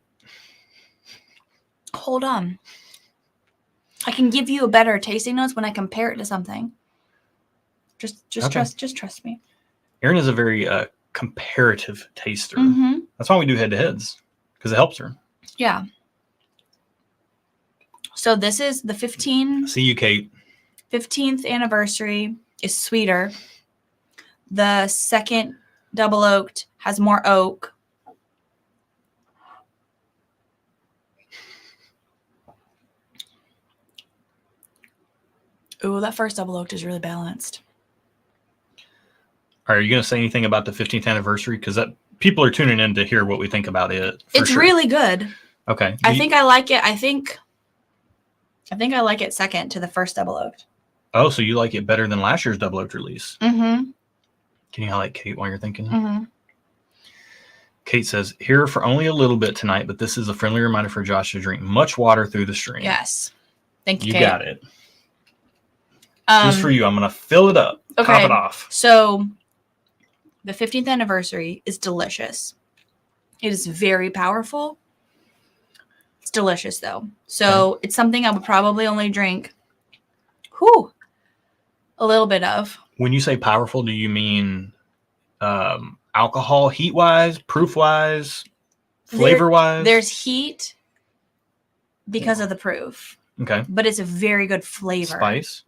Speaker 2: Hold on. I can give you a better tasting notes when I compare it to something. Just trust me.
Speaker 1: Erin is a very comparative taster.
Speaker 2: Mm-hmm.
Speaker 1: That's why we do head-to-heads, because it helps her.
Speaker 2: Yeah. So this is the
Speaker 1: See you, Kate.
Speaker 2: 15th anniversary is sweeter. The second double oaked has more oak. Ooh, that first double oaked is really balanced.
Speaker 1: Are you going to say anything about the 15th anniversary? Because people are tuning in to hear what we think about it.
Speaker 2: It's really good.
Speaker 1: Okay.
Speaker 2: I think I like it. I think I like it second to the first double oaked.
Speaker 1: Oh, so you like it better than last year's double oaked release?
Speaker 2: Mm-hmm.
Speaker 1: Can you highlight Kate while you're thinking?
Speaker 2: Mm-hmm.
Speaker 1: Kate says, here for only a little bit tonight, but this is a friendly reminder for Josh to drink much water through the stream.
Speaker 2: Yes. Thank you,
Speaker 1: You
Speaker 2: Kate.
Speaker 1: got it. Just for you, I'm going to fill it up.
Speaker 2: Okay.
Speaker 1: Top it off.
Speaker 2: So the 15th anniversary is delicious. It is very powerful. It's delicious, though. So It's something I would probably only drink a little bit of.
Speaker 1: When you say powerful, do you mean alcohol, heat-wise, proof-wise, flavor-wise?
Speaker 2: There's heat because of the proof.
Speaker 1: Okay.
Speaker 2: But it's a very good flavor.
Speaker 1: Spice?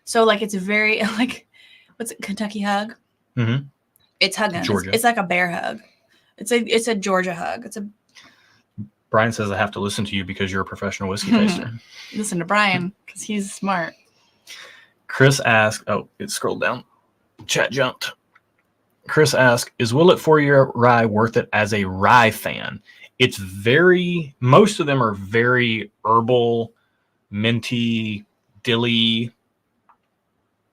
Speaker 2: So, it's very, what's it, Kentucky hug?
Speaker 1: Mm-hmm.
Speaker 2: It's hugging.
Speaker 1: Georgia.
Speaker 2: It's like a bear hug. It's a Georgia hug.
Speaker 1: Brian says I have to listen to you because you're a professional whiskey taster.
Speaker 2: Listen to Brian because he's smart.
Speaker 1: Chris asked, it scrolled down. Chat jumped. Chris asked, is Willet 4-year rye worth it as a rye fan? It's most of them are very herbal, minty, dilly,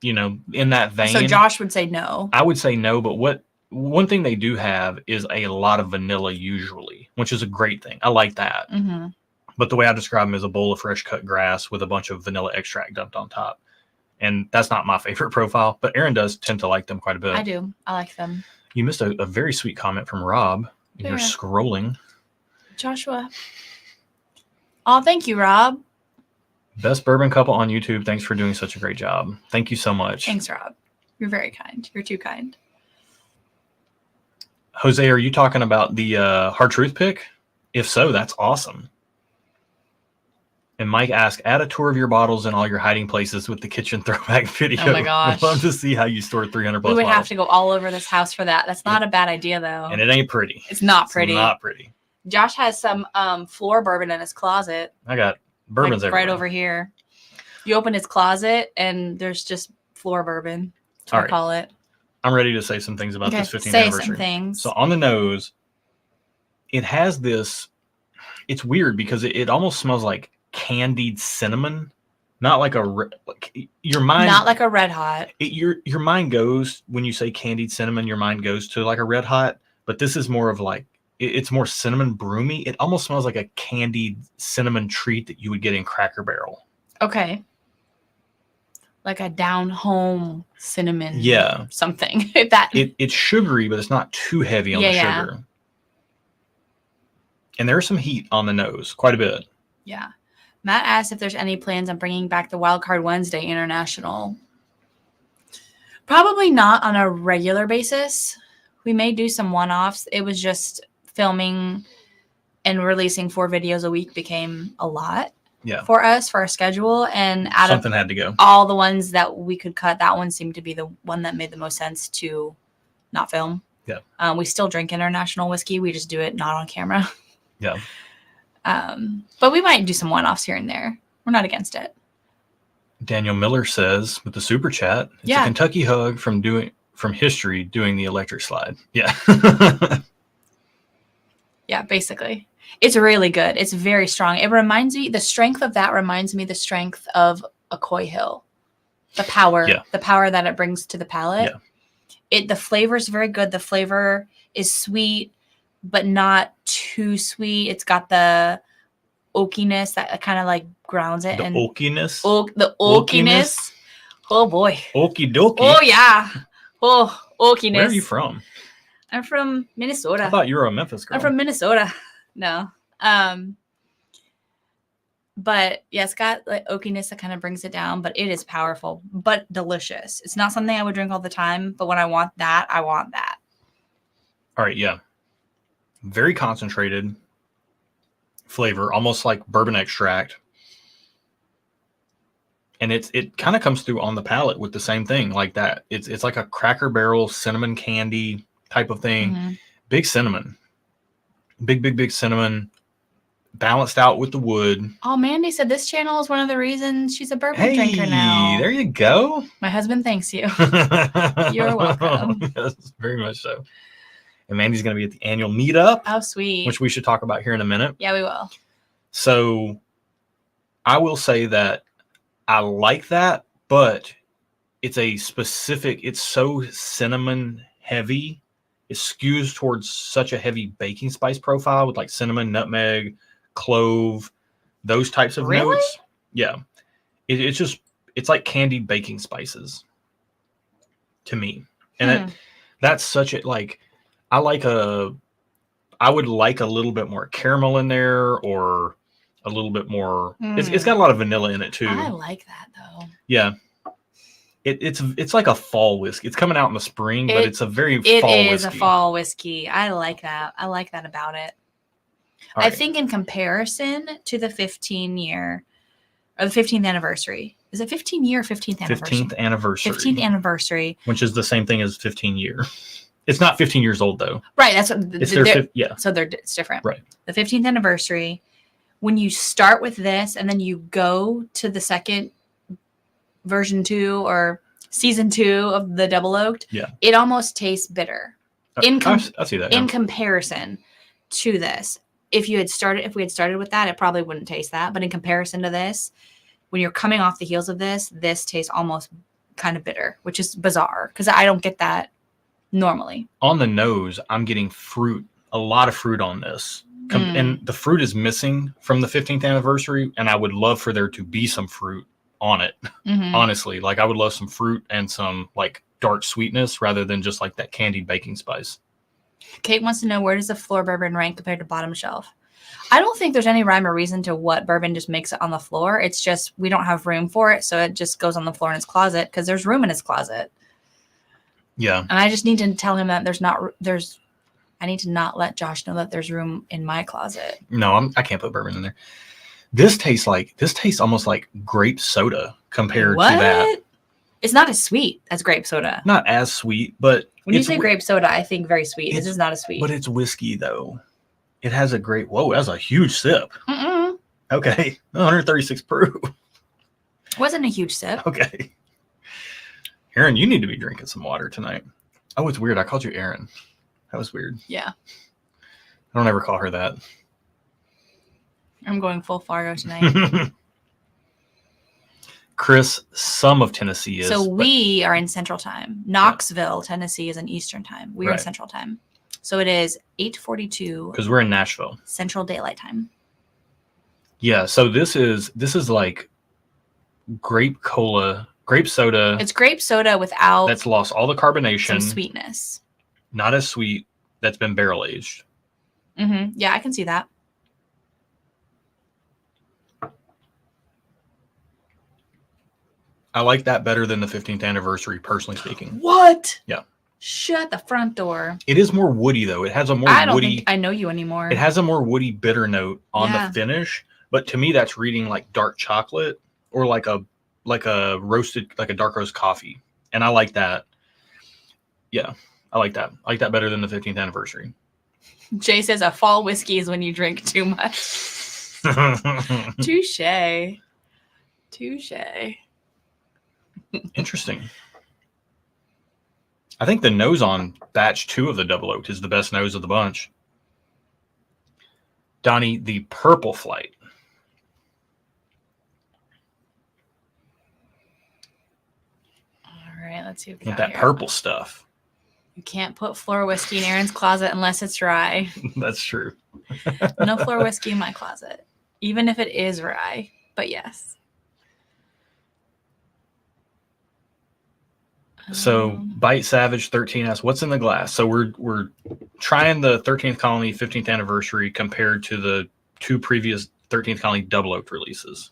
Speaker 1: in that vein.
Speaker 2: So Josh would say no.
Speaker 1: I would say no, but one thing they do have is a lot of vanilla usually, which is a great thing. I like that.
Speaker 2: Mm-hmm.
Speaker 1: But the way I describe them is a bowl of fresh cut grass with a bunch of vanilla extract dumped on top. And that's not my favorite profile, but Aaron does tend to like them quite a bit.
Speaker 2: I do. I like them.
Speaker 1: You missed a very sweet comment from Rob. You're scrolling.
Speaker 2: Joshua. Oh, thank you, Rob.
Speaker 1: Best bourbon couple on YouTube. Thanks for doing such a great job. Thank you so much.
Speaker 2: Thanks, Rob. You're very kind. You're too kind.
Speaker 1: Jose, are you talking about the Hard Truth pick? If so, that's awesome. And Mike asked, add a tour of your bottles and all your hiding places with the kitchen throwback video.
Speaker 2: Oh my gosh.
Speaker 1: I'd love to see how you store 300 plus
Speaker 2: We would
Speaker 1: bottles.
Speaker 2: have to go all over this house for that. That's not a bad idea, though.
Speaker 1: And it ain't pretty.
Speaker 2: It's not pretty.
Speaker 1: It's not pretty.
Speaker 2: Josh has some floor bourbon in his closet.
Speaker 1: I got bourbons
Speaker 2: like right over here. You open his closet, and there's just floor bourbon. That's what I call it.
Speaker 1: I'm ready to say some things about this 15th
Speaker 2: say
Speaker 1: anniversary.
Speaker 2: Some things.
Speaker 1: So on the nose, it has this. It's weird because it almost smells like candied cinnamon, not like your mind.
Speaker 2: Not like a Red Hot.
Speaker 1: Your mind goes when you say candied cinnamon. Your mind goes to like a Red Hot, but this is more of like it's more cinnamon broomy. It almost smells like a candied cinnamon treat that you would get in Cracker Barrel.
Speaker 2: Okay. Like a down home cinnamon.
Speaker 1: Yeah.
Speaker 2: Something. It's
Speaker 1: sugary, but it's not too heavy on the sugar. And there's some heat on the nose, quite a bit.
Speaker 2: Yeah. Matt asked if there's any plans on bringing back the Wildcard Wednesday International. Probably not on a regular basis. We may do some one-offs. It was just filming and releasing 4 videos a week became a lot.
Speaker 1: Yeah.
Speaker 2: For us, for our schedule, and
Speaker 1: something had to go.
Speaker 2: All the ones that we could cut, that one seemed to be the one that made the most sense to not film.
Speaker 1: Yeah.
Speaker 2: We still drink international whiskey. We just do it not on camera.
Speaker 1: Yeah.
Speaker 2: But we might do some one-offs here and there. We're not against it.
Speaker 1: Daniel Miller says with the super chat, it's a Kentucky hug from history doing the electric slide. Yeah.
Speaker 2: Yeah, basically. It's really good. It's very strong. It reminds me, the strength of that reminds me the strength of a Coy Hill. The power that it brings to the palate. Yeah. The flavor is very good. The flavor is sweet, but not too sweet. It's got the oakiness that kind of like grounds it.
Speaker 1: The oakiness?
Speaker 2: The oakiness. Oh, boy.
Speaker 1: Okie dokie.
Speaker 2: Oh, yeah. Oh, oakiness.
Speaker 1: Where are you from?
Speaker 2: I'm from Minnesota.
Speaker 1: I thought you were a Memphis girl.
Speaker 2: I'm from Minnesota. No. But yeah, it's got like oakiness that kind of brings it down, but it is powerful, but delicious. It's not something I would drink all the time, but when I want that, I want that.
Speaker 1: All right. Yeah. Very concentrated flavor, almost like bourbon extract. And it kind of comes through on the palate with the same thing like that. It's like a Cracker Barrel cinnamon candy type of thing. Mm-hmm. Big cinnamon. Big cinnamon, balanced out with the wood.
Speaker 2: Oh, Mandy said this channel is one of the reasons she's a bourbon drinker now.
Speaker 1: There you go.
Speaker 2: My husband thanks you. You're welcome.
Speaker 1: Yes, very much so. And Mandy's going to be at the annual meetup.
Speaker 2: Oh, sweet.
Speaker 1: Which we should talk about here in a minute.
Speaker 2: Yeah, we will.
Speaker 1: So I will say that I like that, but it's so cinnamon heavy. It skews towards such a heavy baking spice profile with like cinnamon, nutmeg, clove, those types of notes. Yeah. It's like candied baking spices to me. And that's such a, like, I would like a little bit more caramel in there or a little bit more. It's got a lot of vanilla in it too.
Speaker 2: I like that though.
Speaker 1: Yeah. It's like a fall whiskey. It's coming out in the spring, but it's a very fall whiskey.
Speaker 2: It is a fall whiskey. I like that. I like that about it. I think in comparison to the 15-year or the 15th anniversary. Is it 15-year or 15th anniversary?
Speaker 1: 15th anniversary.
Speaker 2: 15th anniversary.
Speaker 1: Which is the same thing as 15-year. It's not 15 years old though.
Speaker 2: Right. That's what
Speaker 1: it's
Speaker 2: So it's different.
Speaker 1: Right.
Speaker 2: The 15th anniversary. When you start with this and then you go to the second version 2 or season 2 of the double oaked, it almost tastes bitter.
Speaker 1: I see that.
Speaker 2: In comparison to this. If we had started with that, it probably wouldn't taste that. But in comparison to this, when you're coming off the heels of this tastes almost kind of bitter, which is bizarre because I don't get that normally.
Speaker 1: On the nose, I'm getting fruit, a lot of fruit on this. And the fruit is missing from the 15th anniversary, and I would love for there to be some fruit on it.
Speaker 2: Mhm.
Speaker 1: Honestly, like I would love some fruit and some like dark sweetness rather than just like that candied baking spice.
Speaker 2: Kate wants to know, where does the floor bourbon rank compared to bottom shelf? I don't think there's any rhyme or reason to what bourbon just makes it on the floor. It's just we don't have room for it, so it just goes on the floor in his closet because there's room in his closet.
Speaker 1: Yeah.
Speaker 2: And I just need to tell him that I need to not let Josh know that there's room in my closet.
Speaker 1: No, I can't put bourbon in there. This tastes almost like grape soda compared to that.
Speaker 2: It's not as sweet as grape soda.
Speaker 1: Not as sweet, but
Speaker 2: When you say grape soda, I think very sweet. This is not as sweet.
Speaker 1: But it's whiskey though. It has a great. Whoa, that's a huge sip.
Speaker 2: Mm-mm.
Speaker 1: Okay, 136 proof.
Speaker 2: Wasn't a huge sip.
Speaker 1: Okay. Aaron, you need to be drinking some water tonight. Oh, it's weird. I called you Aaron. That was weird.
Speaker 2: Yeah.
Speaker 1: I don't ever call her that.
Speaker 2: I'm going full Fargo tonight.
Speaker 1: Chris, some of Tennessee is.
Speaker 2: So we are in Central Time. Knoxville, Tennessee is in Eastern Time. We are in Central Time. So it is 8:42.
Speaker 1: Because we're in Nashville.
Speaker 2: Central Daylight Time.
Speaker 1: Yeah. So this is like grape soda.
Speaker 2: It's grape soda without.
Speaker 1: That's lost all the carbonation.
Speaker 2: Some sweetness.
Speaker 1: Not as sweet. That's been barrel aged.
Speaker 2: Mm-hmm. Yeah, I can see that.
Speaker 1: I like that better than the 15th anniversary, personally speaking.
Speaker 2: What?
Speaker 1: Yeah.
Speaker 2: Shut the front door.
Speaker 1: It is more woody though. It has a more
Speaker 2: I don't
Speaker 1: woody.
Speaker 2: think I know you anymore.
Speaker 1: It has a more woody bitter note on the finish, but to me that's reading like dark chocolate or like a roasted, like a dark roast coffee. And I like that. Yeah, I like that. I like that better than the 15th anniversary.
Speaker 2: Jay says a fall whiskey is when you drink too much. Touche.
Speaker 1: Interesting. I think the nose on batch 2 of the double oaked is the best nose of the bunch. Donnie, the purple flight.
Speaker 2: All right, let's see what we
Speaker 1: With
Speaker 2: got
Speaker 1: that
Speaker 2: here.
Speaker 1: purple stuff.
Speaker 2: You can't put floor whiskey in Aaron's closet unless it's rye.
Speaker 1: That's true.
Speaker 2: No floor whiskey in my closet, even if it is rye. But yes.
Speaker 1: So Bite Savage 13 asks, what's in the glass? So we're trying the 13th Colony 15th anniversary compared to the 2 previous 13th Colony double oaked releases.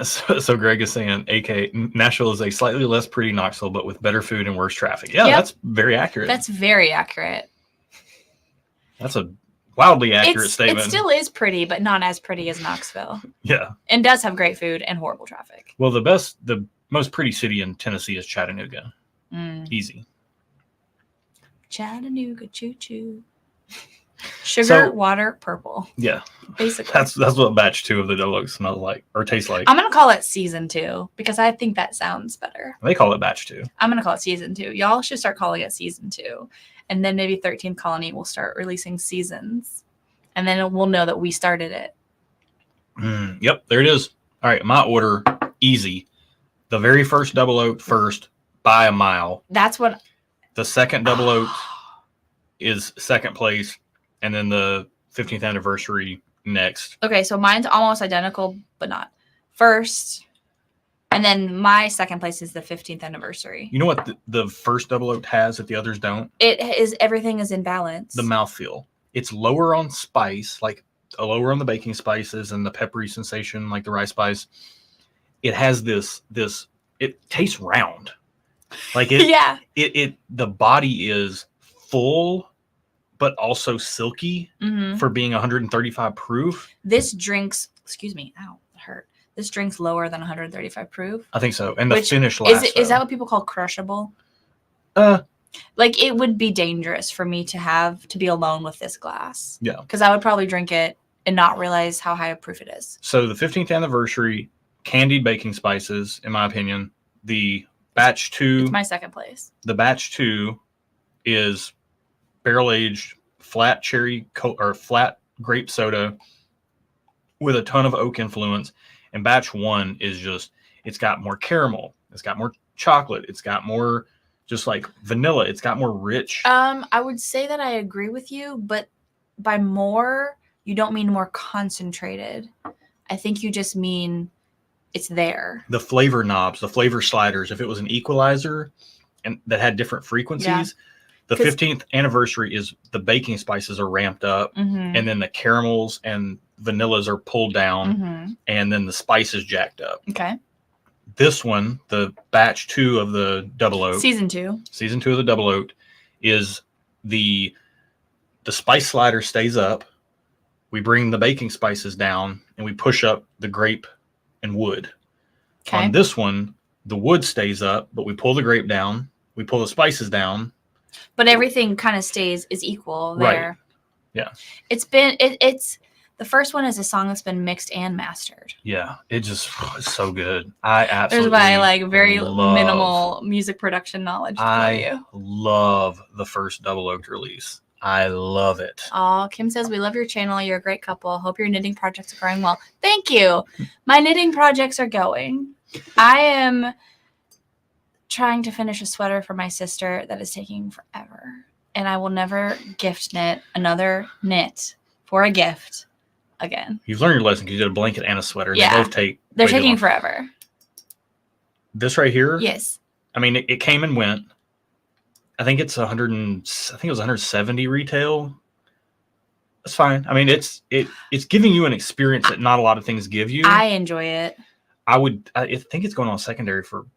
Speaker 1: So Greg is saying, AK Nashville is a slightly less pretty Knoxville, but with better food and worse traffic. Yeah, That's very accurate.
Speaker 2: That's very accurate.
Speaker 1: That's a wildly accurate statement.
Speaker 2: It still is pretty, but not as pretty as Knoxville.
Speaker 1: Yeah.
Speaker 2: And does have great food and horrible traffic.
Speaker 1: Well, the most pretty city in Tennessee is Chattanooga. Easy.
Speaker 2: Chattanooga, choo-choo. Sugar, water, purple.
Speaker 1: Yeah.
Speaker 2: Basically.
Speaker 1: That's what batch 2 of the double oak smells like or tastes like.
Speaker 2: I'm going to call it season 2 because I think that sounds better.
Speaker 1: They call it batch 2.
Speaker 2: I'm going to call it season 2. Y'all should start calling it season 2. And then maybe 13th Colony will start releasing seasons. And then we'll know that we started it.
Speaker 1: Yep, there it is. All right, my order, easy. The very first double oak first by a mile.
Speaker 2: That's what.
Speaker 1: The second double oak is second place. And then the 15th anniversary next.
Speaker 2: Okay, so mine's almost identical, but not. First, and then my second place is the 15th anniversary.
Speaker 1: You know what the first double oak has that the others don't?
Speaker 2: Everything is in balance.
Speaker 1: The mouthfeel. It's lower on spice, like lower on the baking spices and the peppery sensation, like the rye spice. It has this. It tastes round, like it.
Speaker 2: Yeah.
Speaker 1: The body is full, but also silky for being 135 proof.
Speaker 2: This drinks. Excuse me. Ow, it hurt. This drink's lower than 135 proof.
Speaker 1: I think so, and the finish lasts.
Speaker 2: Is that what people call crushable? Like it would be dangerous for me to be alone with this glass.
Speaker 1: Yeah.
Speaker 2: Because I would probably drink it and not realize how high a proof it is.
Speaker 1: So the 15th anniversary candied baking spices, in my opinion, the batch 2.
Speaker 2: It's my second place.
Speaker 1: The batch 2 is barrel aged flat cherry or flat grape soda with a ton of oak influence. And batch 1 is just, it's got more caramel. It's got more chocolate. It's got more just like vanilla. It's got more rich.
Speaker 2: I would say that I agree with you, but by more, you don't mean more concentrated. I think you just mean it's there.
Speaker 1: The flavor knobs, the flavor sliders, if it was an equalizer and that had different frequencies, the 15th anniversary is the baking spices are ramped up, and then the caramels and vanillas are pulled down, and then the spices jacked up.
Speaker 2: Okay.
Speaker 1: This one, the batch 2 of the double oak,
Speaker 2: season 2
Speaker 1: of the double oak, is the spice slider stays up. We bring the baking spices down, and we push up the grape and wood. Okay. On this one, the wood stays up, but we pull the grape down. We pull the spices down.
Speaker 2: But everything kind of is equal there.
Speaker 1: Right. Yeah.
Speaker 2: It's the first one is a song that's been mixed and mastered.
Speaker 1: Yeah. It's so good. I absolutely
Speaker 2: There's my very minimal music production knowledge for you.
Speaker 1: Love the first double oaked release. I love it.
Speaker 2: Oh, Kim says, we love your channel. You're a great couple. Hope your knitting projects are going well. Thank you. My knitting projects are going. I am trying to finish a sweater for my sister that is taking forever. And I will never gift knit another knit for a gift again.
Speaker 1: You've learned your lesson because you did a blanket and a sweater.
Speaker 2: Yeah.
Speaker 1: They both take.
Speaker 2: They're taking forever.
Speaker 1: This right here?
Speaker 2: Yes.
Speaker 1: I mean, it came and went. I think it's 170 retail. That's fine. I mean, it's giving you an experience that not a lot of things give you.
Speaker 2: I enjoy it.
Speaker 1: I think it's going on secondary for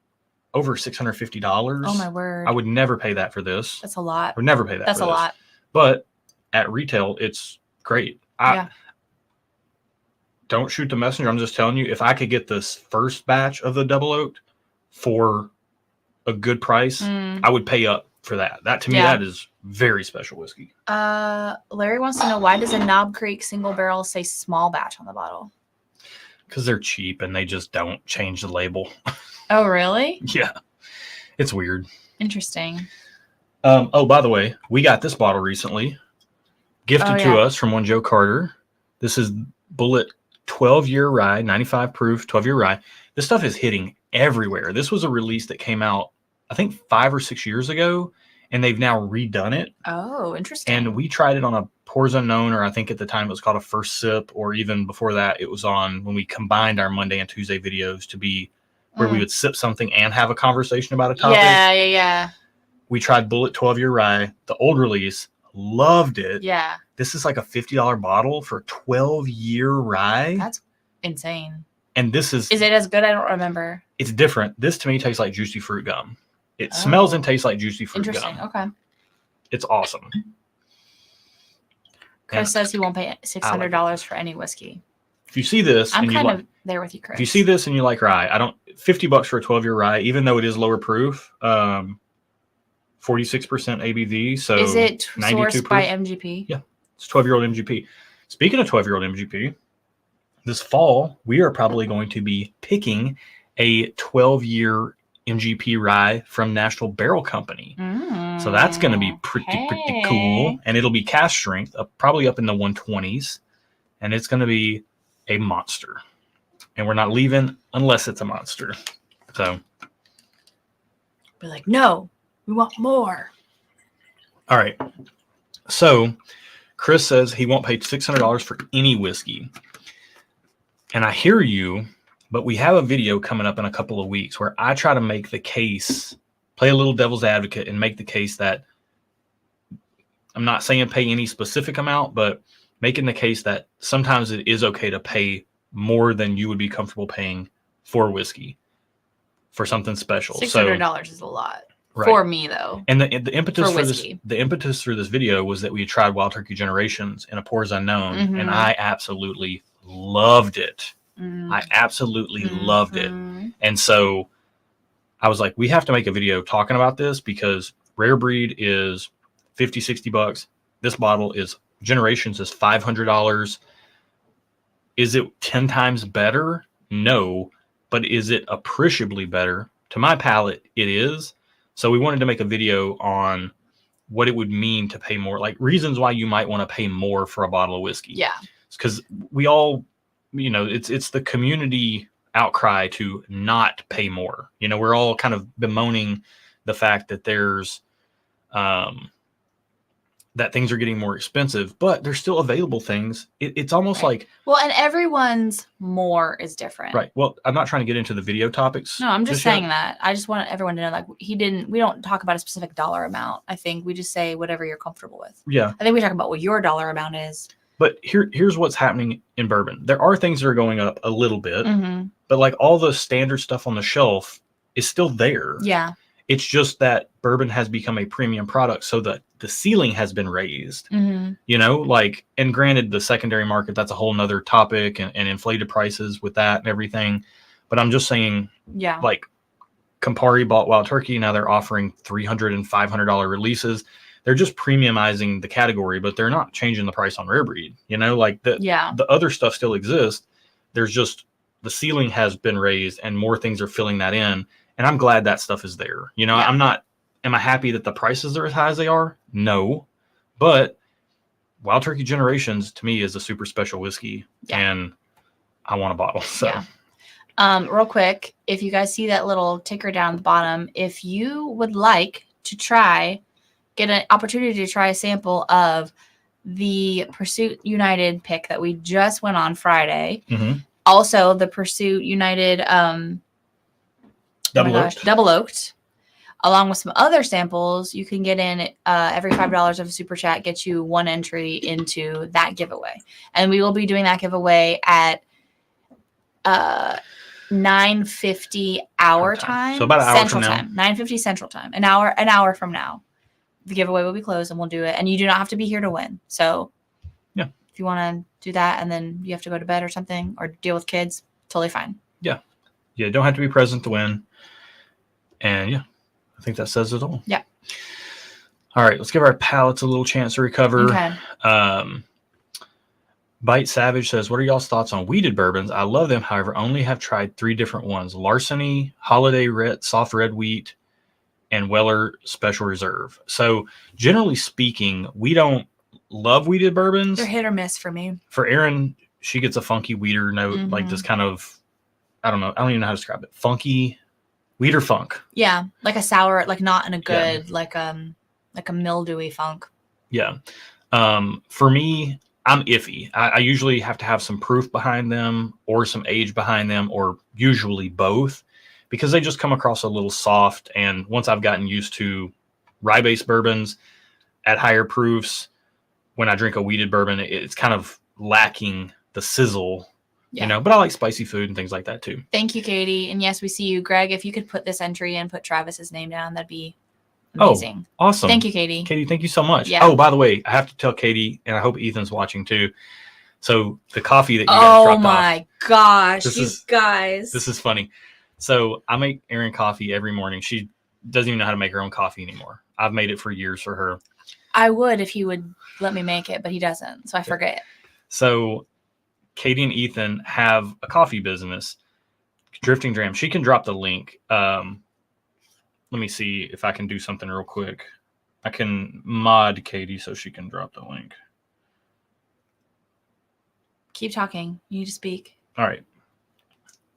Speaker 1: over $650.
Speaker 2: Oh my word.
Speaker 1: I would never pay that for this.
Speaker 2: That's a lot.
Speaker 1: I would never pay that.
Speaker 2: That's
Speaker 1: for
Speaker 2: a
Speaker 1: this.
Speaker 2: lot.
Speaker 1: But at retail, it's great. Don't shoot the messenger. I'm just telling you, if I could get this first batch of the double oaked for a good price, I would pay up for that. That to me, that is very special whiskey.
Speaker 2: Larry wants to know, why does a Knob Creek single barrel say small batch on the bottle?
Speaker 1: Because they're cheap and they just don't change the label.
Speaker 2: Oh, really?
Speaker 1: Yeah. It's weird.
Speaker 2: Interesting.
Speaker 1: Oh, by the way, we got this bottle recently. Gifted to us from one Joe Carter. This is Bullet 12-year rye, 95 proof, 12-year rye. This stuff is hitting everywhere. This was a release that came out, I think, 5 or 6 years ago, and they've now redone it.
Speaker 2: Oh, interesting.
Speaker 1: And we tried it on a Pours Unknown, or I think at the time it was called a First Sip, or even before that, it was on when we combined our Monday and Tuesday videos to be where we would sip something and have a conversation about a topic.
Speaker 2: Yeah.
Speaker 1: We tried Bullet 12-year rye, the old release, loved it.
Speaker 2: Yeah.
Speaker 1: This is like a $50 bottle for 12-year rye.
Speaker 2: That's insane.
Speaker 1: And this is...
Speaker 2: Is it as good? I don't remember.
Speaker 1: It's different. This to me tastes like juicy fruit gum. It smells and tastes like juicy fruit gum.
Speaker 2: Interesting. Okay.
Speaker 1: It's awesome.
Speaker 2: Chris says he won't pay $600 for any whiskey.
Speaker 1: If you see this...
Speaker 2: I'm kind of there with you, Chris.
Speaker 1: If you see this and you like rye, $50 for a 12-year rye, even though it is lower proof, 46% ABV, so
Speaker 2: is it
Speaker 1: 92
Speaker 2: sourced
Speaker 1: proof.
Speaker 2: by MGP?
Speaker 1: Yeah, it's 12-year-old MGP. Speaking of 12-year-old MGP, this fall we are probably going to be picking a 12-year MGP rye from National Barrel Company. So that's going to be pretty cool, and it'll be cask strength, probably up in the 120s, and it's going to be a monster. And we're not leaving unless it's a monster. So
Speaker 2: we're like, no, we want more.
Speaker 1: All right. So Chris says he won't pay $600 for any whiskey. And I hear you, but we have a video coming up in a couple of weeks where I try to make the case, play a little devil's advocate and make the case that I'm not saying pay any specific amount, but making the case that sometimes it is okay to pay more than you would be comfortable paying for whiskey for something special.
Speaker 2: $600 is a lot for me, though.
Speaker 1: And the impetus for this video was that we had tried Wild Turkey Generations in a Pours Unknown, and I absolutely loved it. I absolutely loved it. And so I was like, we have to make a video talking about this because Rare Breed is $50-$60. This bottle is Generations is $500. Is it 10 times better? No. But is it appreciably better? To my palate, it is. So we wanted to make a video on what it would mean to pay more, like reasons why you might want to pay more for a bottle of whiskey.
Speaker 2: Yeah.
Speaker 1: Because we all, it's the community outcry to not pay more. We're all kind of bemoaning the fact that there's that things are getting more expensive, but there's still available things. It's almost like,
Speaker 2: well, and everyone's more is different.
Speaker 1: right. Well, I'm not trying to get into the video topics.
Speaker 2: No, I'm just saying that. I just want everyone to know, like, we don't talk about a specific dollar amount. I think we just say whatever you're comfortable with.
Speaker 1: Yeah.
Speaker 2: I think we talk about what your dollar amount is.
Speaker 1: But here's what's happening in bourbon. There are things that are going up a little bit,
Speaker 2: Mm-hmm.
Speaker 1: but like all the standard stuff on the shelf is still there.
Speaker 2: Yeah.
Speaker 1: It's just that bourbon has become a premium product, so that the ceiling has been raised.
Speaker 2: Mm-hmm.
Speaker 1: You know, like, and granted, the secondary market, that's a whole nother topic, and inflated prices with that and everything. But I'm just saying,
Speaker 2: Yeah.
Speaker 1: like, Campari bought Wild Turkey. Now they're offering $300 and $500 releases. They're just premiumizing the category, but they're not changing the price on rare breed. You know, like the other stuff still exists. There's just the ceiling has been raised and more things are filling that in. And I'm glad that stuff is there. You know,
Speaker 2: Yeah.
Speaker 1: Am I happy that the prices are as high as they are? No. But Wild Turkey Generations to me is a super special whiskey. Yeah. And I want a bottle. So.
Speaker 2: Yeah. Real quick, if you guys see that little ticker down the bottom, if you would like to get an opportunity to try a sample of the Pursuit United pick that we just went on Friday.
Speaker 1: Mm-hmm.
Speaker 2: Also, the Pursuit United double oaked, along with some other samples, you can get in every $5 of a super chat gets you one entry into that giveaway, and we will be doing that giveaway at 9:50 our time,
Speaker 1: so about an hour
Speaker 2: Central
Speaker 1: from now.
Speaker 2: Time, 9:50 Central Time, an hour from now. The giveaway will be closed and we'll do it. And you do not have to be here to win. So
Speaker 1: yeah,
Speaker 2: if you want to do that and then you have to go to bed or something or deal with kids, totally fine.
Speaker 1: Yeah. Yeah. Don't have to be present to win. And yeah, I think that says it all.
Speaker 2: Yeah.
Speaker 1: All right. Let's give our palates a little chance to recover.
Speaker 2: Okay.
Speaker 1: Bite Savage says, what are y'all's thoughts on wheated bourbons? I love them. However, only have tried 3 different ones: Larceny, Holiday Red, Soft Red Wheat, and Weller Special Reserve. So generally speaking, we don't love wheated bourbons.
Speaker 2: They're hit or miss for me.
Speaker 1: For Erin, she gets a funky wheater note, like this kind of, I don't even know how to describe it. Funky wheater funk.
Speaker 2: Yeah. Like a sour, like not in a good, like a mildewy funk.
Speaker 1: Yeah. For me, I'm iffy. I usually have to have some proof behind them or some age behind them, or usually both, because they just come across a little soft. And once I've gotten used to rye-based bourbons at higher proofs, when I drink a wheated bourbon, it's kind of lacking the sizzle, you know, but I like spicy food and things like that too.
Speaker 2: Thank you, Katie. And yes, we see you. Greg, if you could put this entry in, put Travis's name down, that'd be amazing.
Speaker 1: Oh, awesome.
Speaker 2: Thank you, Katie.
Speaker 1: Katie, thank you so much.
Speaker 2: Yeah.
Speaker 1: Oh, by the way, I have to tell Katie, and I hope Ethan's watching too. So the coffee that you guys dropped off.
Speaker 2: Oh my gosh, you guys.
Speaker 1: This is funny. So I make Erin coffee every morning. She doesn't even know how to make her own coffee anymore. I've made it for years for her.
Speaker 2: I would if he would let me make it, but he doesn't. So I forget.
Speaker 1: So Katie and Ethan have a coffee business, Drifting Dram. She can drop the link. Let me see if I can do something real quick. I can mod Katie so she can drop the link.
Speaker 2: Keep talking. You need to speak.
Speaker 1: All right.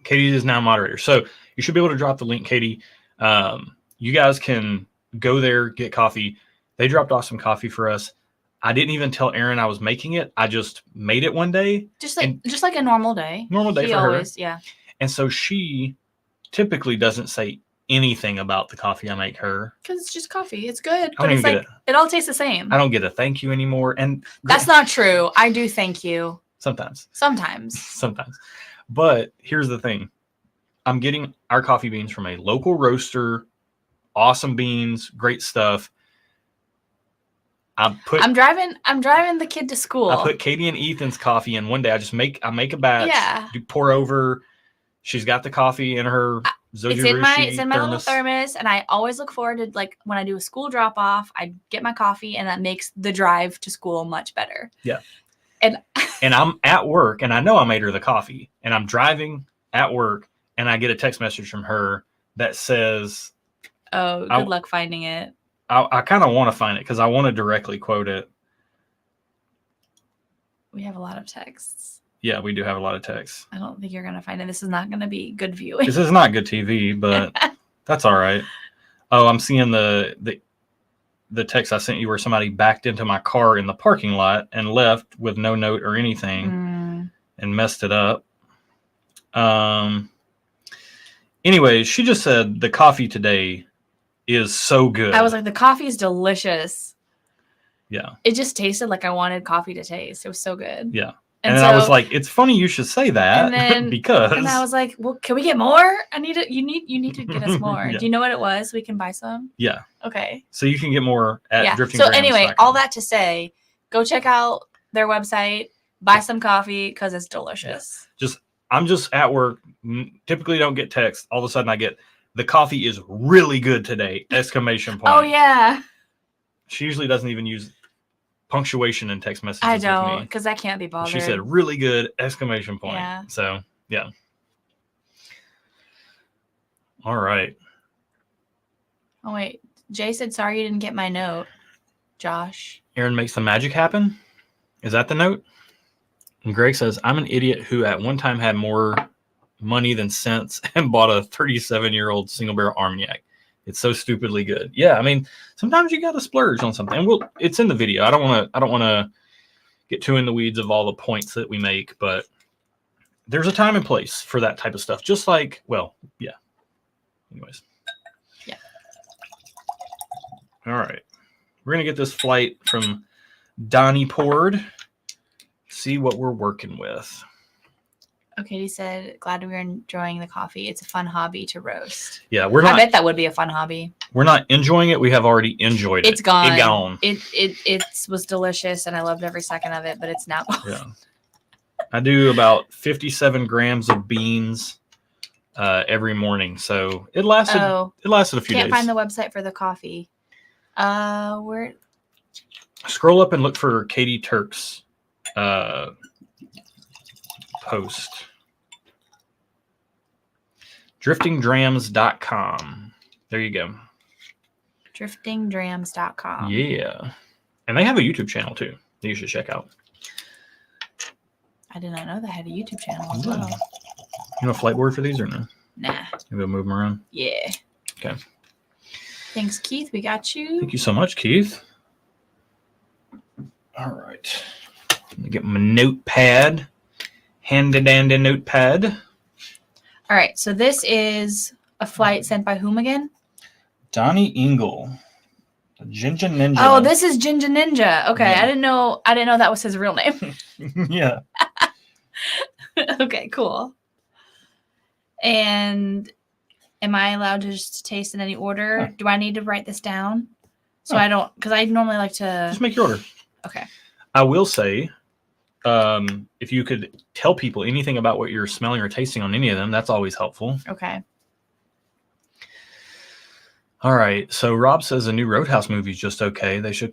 Speaker 1: Katie is now moderator. So you should be able to drop the link, Katie. You guys can go there, get coffee. They dropped off some coffee for us. I didn't even tell Erin I was making it. I just made it one day.
Speaker 2: Just like a normal day.
Speaker 1: Normal day for her.
Speaker 2: Yeah.
Speaker 1: And so she typically doesn't say anything about the coffee I make her.
Speaker 2: Because it's just coffee. It's good.
Speaker 1: I don't even get it.
Speaker 2: It all tastes the same.
Speaker 1: I don't get a thank you anymore. And
Speaker 2: that's not true. I do thank you.
Speaker 1: Sometimes. But here's the thing. I'm getting our coffee beans from a local roaster. Awesome beans, great stuff. I'm
Speaker 2: driving the kid to school.
Speaker 1: I put Katie and Ethan's coffee in one day. I make a batch.
Speaker 2: Yeah.
Speaker 1: Pour over. She's got the coffee in her Zojirushi
Speaker 2: it's in my little thermos, and I always look forward to, like, when I do a school drop off, I get my coffee, and that makes the drive to school much better.
Speaker 1: Yeah.
Speaker 2: And
Speaker 1: I'm at work, and I know I made her the coffee, and I'm driving at work, and I get a text message from her that says,
Speaker 2: "Oh, good luck finding it."
Speaker 1: I kind of want to find it because I want to directly quote it.
Speaker 2: We have a lot of texts.
Speaker 1: Yeah, we do have a lot of texts.
Speaker 2: I don't think you're going to find it. This is not going to be good viewing.
Speaker 1: This is not good TV, but that's all right. Oh, I'm seeing the the text I sent you where somebody backed into my car in the parking lot and left with no note or anything and messed it up. Anyways, she just said the coffee today is so good.
Speaker 2: I was like, the coffee is delicious.
Speaker 1: Yeah.
Speaker 2: It just tasted like I wanted coffee to taste. It was so good.
Speaker 1: Yeah. And so, I was like, it's funny you should say that because.
Speaker 2: And I was like, well, can we get more? You need to get us more.
Speaker 1: Yeah.
Speaker 2: Do you know what it was? We can buy some.
Speaker 1: Yeah.
Speaker 2: Okay.
Speaker 1: So you can get more at Drifting
Speaker 2: So
Speaker 1: Grams.
Speaker 2: anyway, all that to say, go check out their website, buy some coffee because it's delicious.
Speaker 1: Yeah. I'm just at work. Typically don't get text. All of a sudden I get, the coffee is really good today! !
Speaker 2: Oh yeah.
Speaker 1: She usually doesn't even use punctuation in text messages.
Speaker 2: I don't, because I can't be bothered.
Speaker 1: She said really good! !
Speaker 2: Yeah.
Speaker 1: So yeah. All right.
Speaker 2: Oh wait, Jay said sorry you didn't get my note. Josh.
Speaker 1: Aaron makes the magic happen. Is that the note? And Greg says, I'm an idiot who at one time had more money than sense and bought a 37-year-old single barrel Armagnac. It's so stupidly good. Yeah, I mean, sometimes you got to splurge on something. And it's in the video. I don't want to get too in the weeds of all the points that we make, but there's a time and place for that type of stuff. Just like, well, yeah. Anyways.
Speaker 2: Yeah.
Speaker 1: All right. We're going to get this flight from Donnie poured. See what we're working with.
Speaker 2: Okay, he said, glad we were enjoying the coffee. It's a fun hobby to roast.
Speaker 1: Yeah, we're not.
Speaker 2: I bet that would be a fun hobby.
Speaker 1: We're not enjoying it. We have already enjoyed it.
Speaker 2: It's gone.
Speaker 1: It's gone.
Speaker 2: It was delicious, and I loved every second of it. But it's now gone.
Speaker 1: Yeah. I do about 57 grams of beans every morning, so it lasted. It lasted a few days.
Speaker 2: Can't find the website for the coffee. Where?
Speaker 1: Scroll up and look for Katie Turk's post. driftingdrams.com. There you go.
Speaker 2: driftingdrams.com.
Speaker 1: Yeah. And they have a YouTube channel too that you should check out.
Speaker 2: I did not know they had a YouTube channel as well.
Speaker 1: You know a flight board for these or no?
Speaker 2: Nah.
Speaker 1: Maybe we'll move them around.
Speaker 2: Yeah.
Speaker 1: Okay.
Speaker 2: Thanks, Keith. We got you.
Speaker 1: Thank you so much, Keith. All right. Let me get my notepad. Handy-dandy notepad.
Speaker 2: All right. So this is a flight sent by whom again?
Speaker 1: Donnie Engel. The Ginger Ninja.
Speaker 2: Oh, this is Ginger Ninja. Okay.
Speaker 1: Yeah.
Speaker 2: I didn't know that was his real name.
Speaker 1: Yeah.
Speaker 2: Okay, cool. And am I allowed to just taste in any order?
Speaker 1: Yeah.
Speaker 2: Do I need to write this down? So I don't, because I normally like to.
Speaker 1: Just make your order.
Speaker 2: Okay.
Speaker 1: I will say, if you could tell people anything about what you're smelling or tasting on any of them, that's always helpful.
Speaker 2: Okay.
Speaker 1: All right. So Rob says a new Roadhouse movie is just okay. They should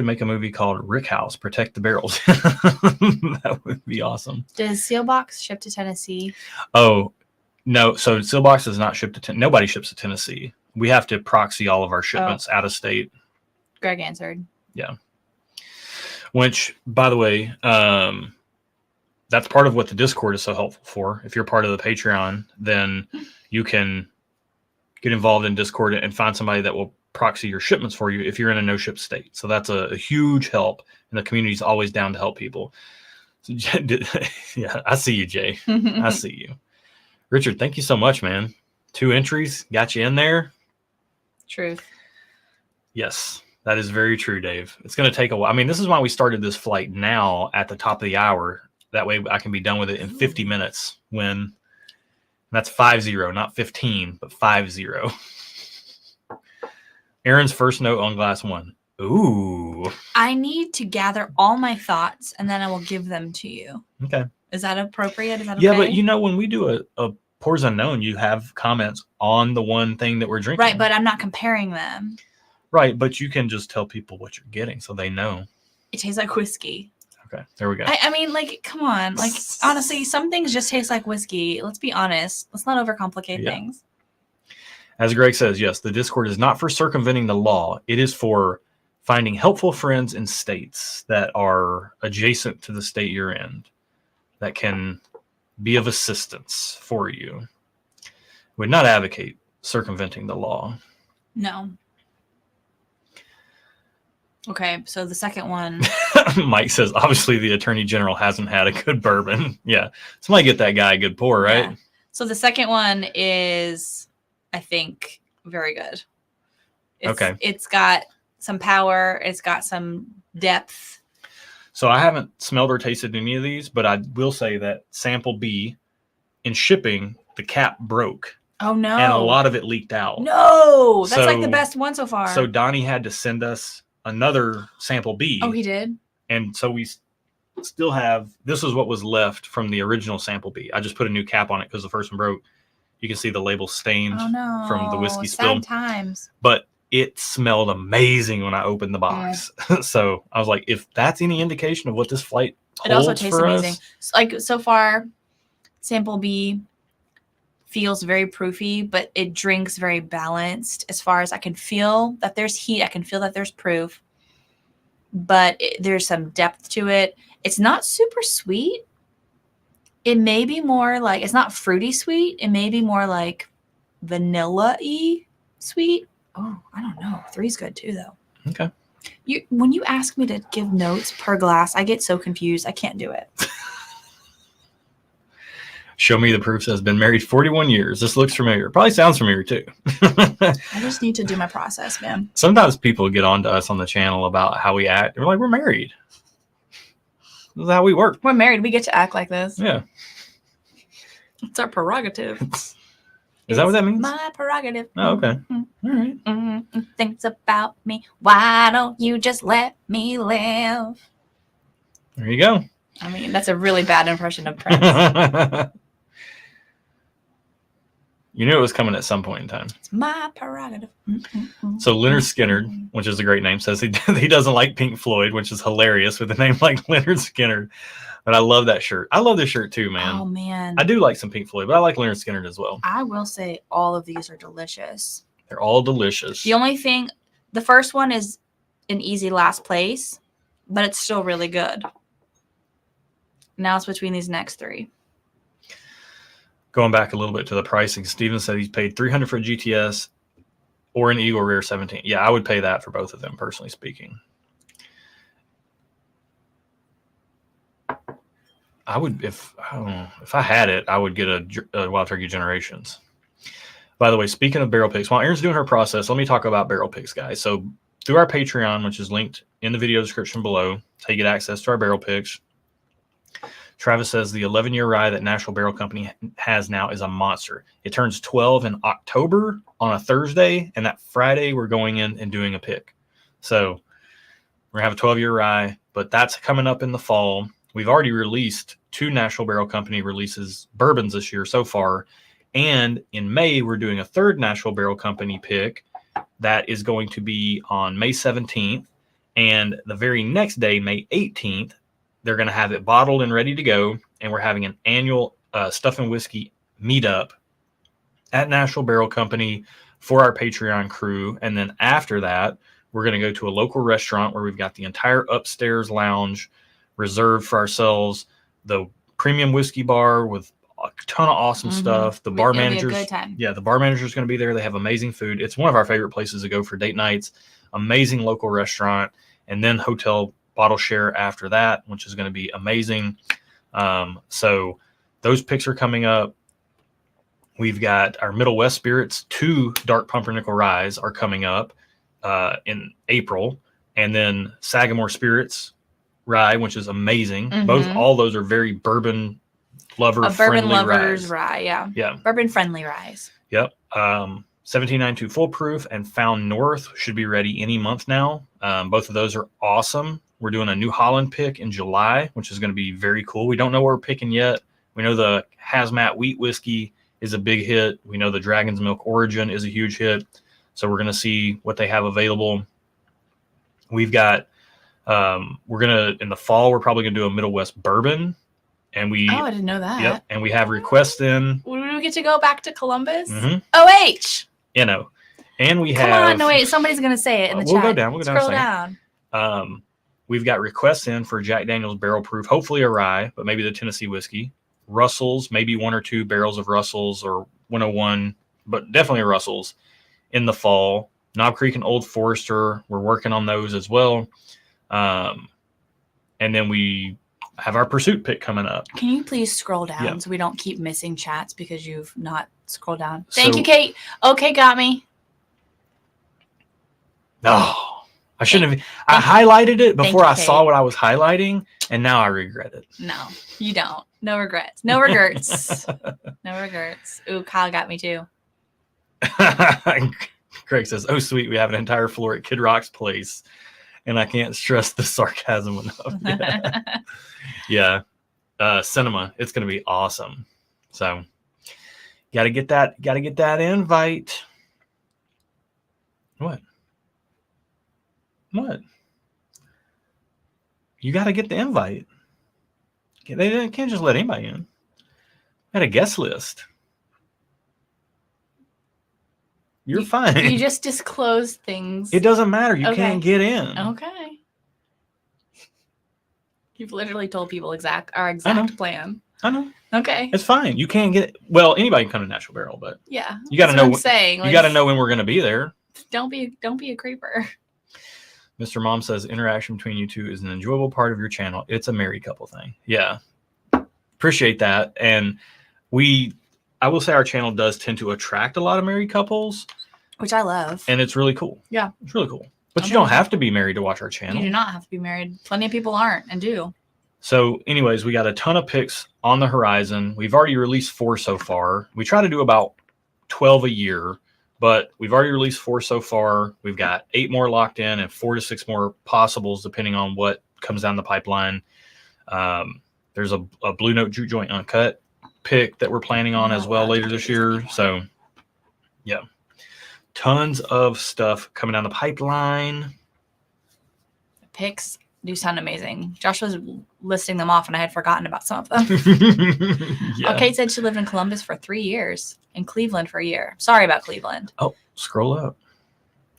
Speaker 1: make a movie called Rick House, Protect the Barrels. That would be awesome.
Speaker 2: Does Sealbox ship to Tennessee?
Speaker 1: Oh, no. So Sealbox does not ship to Nobody ships to Tennessee. We have to proxy all of our shipments out of state.
Speaker 2: Greg answered.
Speaker 1: Yeah. Which, by the way, that's part of what the Discord is so helpful for. If you're part of the Patreon, then you can get involved in Discord and find somebody that will proxy your shipments for you if you're in a no-ship state. So that's a huge help, and the community is always down to help people. So, yeah, I see you, Jay. I see you. Richard, thank you so much, man. 2 entries, got you in there.
Speaker 2: Truth.
Speaker 1: Yes. That is very true, Dave. It's going to take a while. I mean, this is why we started this flight now at the top of the hour. That way I can be done with it in 50 minutes when that's 50, not 15, but 50. Aaron's first note on glass 1. Ooh.
Speaker 2: I need to gather all my thoughts and then I will give them to you.
Speaker 1: Okay.
Speaker 2: Is that appropriate? Is that okay?
Speaker 1: Yeah, but when we do a Pours Unknown, you have comments on the one thing that we're drinking.
Speaker 2: Right, but I'm not comparing them.
Speaker 1: Right, but you can just tell people what you're getting so they know.
Speaker 2: It tastes like whiskey.
Speaker 1: Okay, there we go.
Speaker 2: I mean, like, come on. Like, honestly, some things just taste like whiskey. Let's be honest. Let's not overcomplicate things.
Speaker 1: As Greg says, yes, the Discord is not for circumventing the law. It is for finding helpful friends in states that are adjacent to the state you're in that can be of assistance for you. Would not advocate circumventing the law.
Speaker 2: No. Okay, so the second one.
Speaker 1: Mike says, obviously the Attorney General hasn't had a good bourbon. Yeah. Somebody get that guy a good pour, right?
Speaker 2: Yeah. So the second one is, I think, very good.
Speaker 1: Okay.
Speaker 2: It's got some power. It's got some depth.
Speaker 1: So I haven't smelled or tasted any of these, but I will say that sample B, in shipping, the cap broke.
Speaker 2: Oh, no.
Speaker 1: And a lot of it leaked out.
Speaker 2: No, that's like the best one so far.
Speaker 1: So Donnie had to send us another sample B.
Speaker 2: Oh, he did?
Speaker 1: And so we still have, this is what was left from the original sample B. I just put a new cap on it because the first one broke. You can see the label stained from the whiskey spill.
Speaker 2: Sad times.
Speaker 1: But it smelled amazing when I opened the box. Yeah. So I was like, if that's any indication of what this flight holds, it also tastes amazing.
Speaker 2: Like so far, sample B feels very proofy, but it drinks very balanced. As far as I can feel that there's heat, I can feel that there's proof, but there's some depth to it. It's not super sweet. It may be more like, it's not fruity sweet. It may be more like vanilla-y sweet. Oh, I don't know. 3's good too, though.
Speaker 1: Okay.
Speaker 2: When you ask me to give notes per glass, I get so confused. I can't do it.
Speaker 1: Show me the proof says been married 41 years. This looks familiar. Probably sounds familiar too.
Speaker 2: I just need to do my process, man.
Speaker 1: Sometimes people get on to us on the channel about how we act. We're like, we're married. This is how we work.
Speaker 2: We're married. We get to act like this.
Speaker 1: Yeah.
Speaker 2: It's our prerogative.
Speaker 1: Is that what that means?
Speaker 2: My prerogative.
Speaker 1: Oh, okay. All right.
Speaker 2: Mm-hmm. Thinks about me. Why don't you just let me live?
Speaker 1: There you go.
Speaker 2: I mean, that's a really bad impression of Prince.
Speaker 1: You knew it was coming at some point in time.
Speaker 2: It's my prerogative.
Speaker 1: So Leonard Skinner, which is a great name, says he doesn't like Pink Floyd, which is hilarious with a name like Leonard Skinner. But I love that shirt. I love this shirt too, man.
Speaker 2: Oh, man.
Speaker 1: I do like some Pink Floyd, but I like Leonard Skinner as well.
Speaker 2: I will say all of these are delicious.
Speaker 1: They're all delicious.
Speaker 2: The only thing, the first one is an easy last place, but it's still really good. Now it's between these next 3.
Speaker 1: Going back a little bit to the pricing, Steven said he's paid $300 for a GTS or an Eagle Rare 17. Yeah, I would pay that for both of them, personally speaking. I would, if I had it, I would get a Wild Turkey Generations. By the way, speaking of barrel picks, while Erin's doing her process, let me talk about barrel picks, guys. So through our Patreon, which is linked in the video description below, so you get access to our barrel picks. Travis says the 11-year rye that National Barrel Company has now is a monster. It turns 12 in October on a Thursday, and that Friday we're going in and doing a pick. So we're going to have a 12-year rye, but that's coming up in the fall. We've already released 2 National Barrel Company releases bourbons this year so far, and in May we're doing a 3rd National Barrel Company pick that is going to be on May 17th, and the very next day, May 18th, they're going to have it bottled and ready to go, and we're having an annual Stuff and Whiskey meetup at National Barrel Company for our Patreon crew. And then after that, we're going to go to a local restaurant where we've got the entire upstairs lounge reserved for ourselves, the premium whiskey bar with a ton of awesome stuff. The bar managers, the bar manager is going to be there. They have amazing food. It's one of our favorite places to go for date nights. Amazing local restaurant, and then hotel bottle share after that, which is going to be amazing. So those picks are coming up. We've got our Middle West Spirits 2 Dark Pumpernickel Ryes are coming up in April, and then Sagamore Spirits Rye, which is amazing. All those are very bourbon
Speaker 2: bourbon lovers
Speaker 1: ryes.
Speaker 2: Rye, yeah. Bourbon friendly ryes.
Speaker 1: Yep. 1792 Full Proof and Found North should be ready any month now. Both of those are awesome. We're doing a New Holland pick in July, which is going to be very cool. We don't know what we're picking yet. We know the Hazmat Wheat Whiskey is a big hit. We know the Dragon's Milk Origin is a huge hit. So we're going to see what they have available. We've got, we're going to, in the fall, we're probably going to do a Middle West Bourbon. And
Speaker 2: I didn't know that.
Speaker 1: Yep. And we have requests in.
Speaker 2: We get to go back to Columbus?
Speaker 1: OH! You know. And we have.
Speaker 2: Come on, no, wait. Somebody's going to say it in the chat.
Speaker 1: We'll go down. We'll go
Speaker 2: down.
Speaker 1: Scroll down. We've got requests in for Jack Daniel's Barrel Proof, hopefully a rye, but maybe the Tennessee whiskey. Russell's, maybe 1 or 2 barrels of Russell's or 101, but definitely Russell's in the fall. Knob Creek and Old Forester. We're working on those as well. And then we have our pursuit pick coming up.
Speaker 2: Can you please scroll down
Speaker 1: Yeah.
Speaker 2: so we don't keep missing chats because you've not scrolled down?
Speaker 1: So-
Speaker 2: Thank you, Kate. Okay, got me.
Speaker 1: Oh, I shouldn't have. I highlighted it before
Speaker 2: you,
Speaker 1: I saw
Speaker 2: Kate.
Speaker 1: what I was highlighting, and now I regret it.
Speaker 2: No, you don't. No regrets. No regrets. No regrets. Ooh, Kyle got me too.
Speaker 1: Craig says, "Oh, sweet, we have an entire floor at Kid Rock's place, and I can't stress the sarcasm enough." Yeah. Cinema. It's gonna be awesome. So, gotta get that invite. What? You got to get the invite. They can't just let anybody in. Had a guest list. You're fine.
Speaker 2: You just disclosed things.
Speaker 1: It doesn't matter. You
Speaker 2: Okay.
Speaker 1: can't get in.
Speaker 2: Okay. You've literally told people our
Speaker 1: know.
Speaker 2: exact plan.
Speaker 1: I know.
Speaker 2: Okay.
Speaker 1: It's fine. You can't get. Well, anybody can come to Natural Barrel, but
Speaker 2: Yeah.
Speaker 1: you got to
Speaker 2: that's
Speaker 1: know.
Speaker 2: what I'm saying.
Speaker 1: You got to know when we're going to be there.
Speaker 2: Don't be a creeper.
Speaker 1: Mr. Mom says interaction between you two is an enjoyable part of your channel. It's a married couple thing. Yeah. Appreciate that. And I will say our channel does tend to attract a lot of married couples.
Speaker 2: Which I love.
Speaker 1: And it's really cool.
Speaker 2: Yeah.
Speaker 1: It's really cool. But
Speaker 2: Okay.
Speaker 1: you don't have to be married to watch our channel.
Speaker 2: You do not have to be married. Plenty of people aren't and do.
Speaker 1: So anyways, we got a ton of picks on the horizon. We've already released 4 so far. We try to do about 12 a year, but we've already released 4 so far. We've got 8 more locked in and 4 to 6 more possibles depending on what comes down the pipeline. There's a Blue Note Juke Joint Uncut pick that we're planning on as well later this year. So yeah, tons of stuff coming down the pipeline.
Speaker 2: Picks do sound amazing. Josh was listing them off and I had forgotten about some of them.
Speaker 1: Yeah.
Speaker 2: Kate said she lived in Columbus for 3 years and Cleveland for a year. Sorry about Cleveland.
Speaker 1: Oh, scroll up.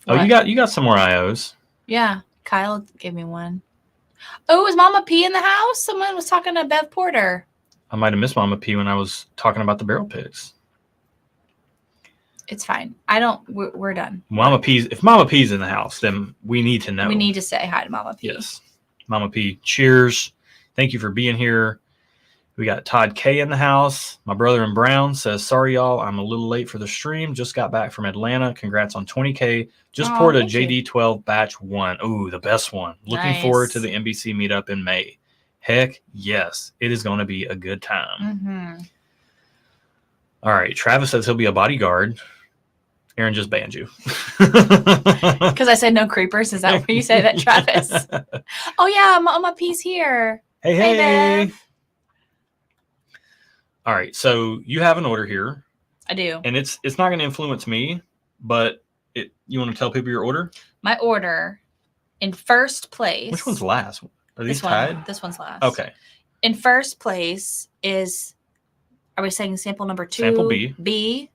Speaker 2: What?
Speaker 1: Oh, you got some more IOs.
Speaker 2: Yeah. Kyle gave me one. Oh, is Mama P in the house? Someone was talking to Bev Porter.
Speaker 1: I might have missed Mama P when I was talking about the barrel picks.
Speaker 2: It's fine. We're done.
Speaker 1: If Mama P's in the house, then we need to know.
Speaker 2: We need to say hi to Mama P.
Speaker 1: Yes. Mama P, cheers. Thank you for being here. We got Todd K in the house. My brother in Brown says, sorry, y'all. I'm a little late for the stream. Just got back from Atlanta. Congrats on 20K. Just poured a JD12 batch 1. Ooh, the best one. Looking
Speaker 2: Nice.
Speaker 1: forward to the NBC meetup in May. Heck, yes. It is going to be a good time.
Speaker 2: Mm-hmm.
Speaker 1: All right. Travis says he'll be a bodyguard. Aaron just banned you.
Speaker 2: Because I said no creepers. Is that what you say that, Travis? Oh, yeah. Mama P's here.
Speaker 1: Hey,
Speaker 2: Hey,
Speaker 1: hey.
Speaker 2: Bev.
Speaker 1: All right. So you have an order here.
Speaker 2: I do.
Speaker 1: And it's not going to influence me, but you want to tell people your order?
Speaker 2: My order in first place.
Speaker 1: Which one's last? Are these
Speaker 2: This one.
Speaker 1: tied?
Speaker 2: This one's last.
Speaker 1: Okay.
Speaker 2: In first place is, are we saying sample number 2?
Speaker 1: Sample B.
Speaker 2: B.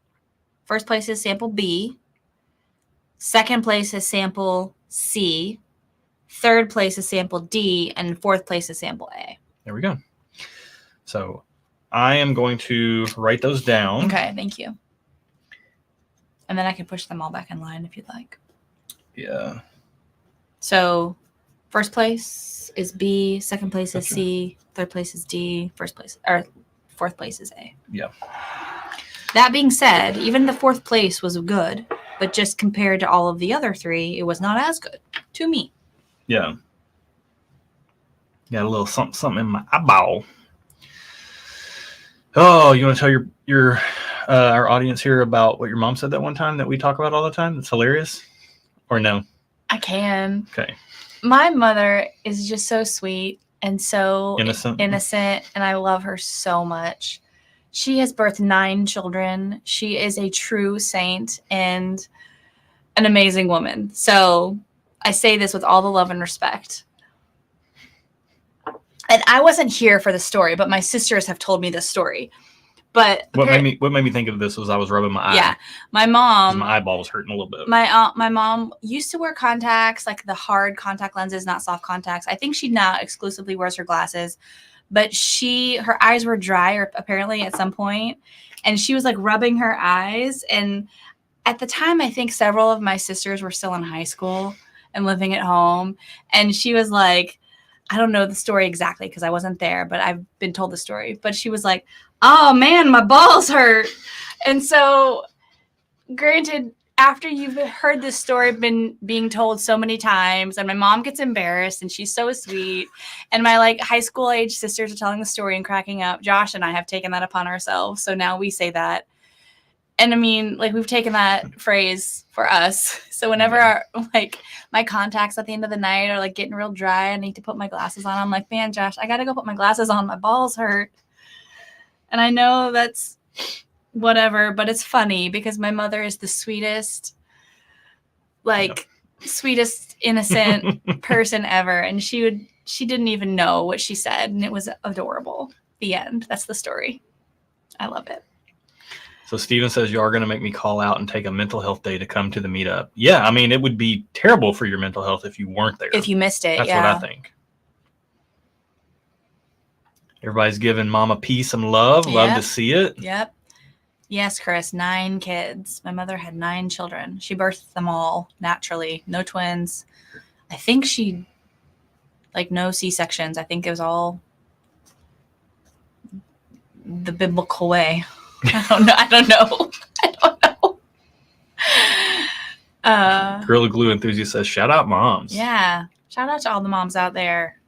Speaker 2: First place is sample B. Second place is sample C. Third place is sample D. And fourth place is sample A.
Speaker 1: There we go. So I am going to write those down.
Speaker 2: Okay, thank you. And then I can push them all back in line if you'd like.
Speaker 1: Yeah.
Speaker 2: So first place is B. Second place is C. Third place is D. Fourth place is A.
Speaker 1: Yeah.
Speaker 2: That being said, even the fourth place was good, but just compared to all of the other 3, it was not as good to me.
Speaker 1: Yeah. Got a little something in my eyeball. Oh, you want to tell your our audience here about what your mom said that one time that we talk about all the time? That's hilarious. Or no?
Speaker 2: I can.
Speaker 1: Okay.
Speaker 2: My mother is just so sweet and so
Speaker 1: Innocent,
Speaker 2: and I love her so much. She has birthed 9 children. She is a true saint and an amazing woman. So I say this with all the love and respect. And I wasn't here for the story, but my sisters have told me this story. But
Speaker 1: what made me think of this was I was rubbing my eye.
Speaker 2: Yeah, my
Speaker 1: 'Cause
Speaker 2: mom.
Speaker 1: my eyeball was hurting a little bit.
Speaker 2: My mom used to wear contacts, like the hard contact lenses, not soft contacts. I think she now exclusively wears her glasses, but her eyes were dry, or apparently at some point, and she was like rubbing her eyes, and at the time, I think several of my sisters were still in high school and living at home. And she was like, I don't know the story exactly because I wasn't there, but I've been told the story. But she was like, oh man, my balls hurt. And so, granted, after you've heard this story being told so many times, and my mom gets embarrassed and she's so sweet, and my like high school age sisters are telling the story and cracking up, Josh and I have taken that upon ourselves. So now we say that. And I mean, like, we've taken that phrase for us. So whenever my contacts at the end of the night are like getting real dry, I need to put my glasses on. I'm like, man, Josh, I got to go put my glasses on. My balls hurt. And I know that's whatever, but it's funny because my mother is the sweetest, sweetest, innocent person ever. And she didn't even know what she said. And it was adorable. The end. That's the story. I love it.
Speaker 1: So Steven says you are going to make me call out and take a mental health day to come to the meetup. Yeah, I mean, it would be terrible for your mental health if you weren't there.
Speaker 2: If you missed it,
Speaker 1: That's what I think. Everybody's giving Mama P some love. Yep. Love to see it.
Speaker 2: Yep. Yes, Chris, 9 kids. My mother had 9 children. She birthed them all naturally. No twins. I think no C-sections. I think it was all the biblical way. I don't know.
Speaker 1: Gorilla Glue enthusiast says, shout out moms.
Speaker 2: Yeah. Shout out to all the moms out there.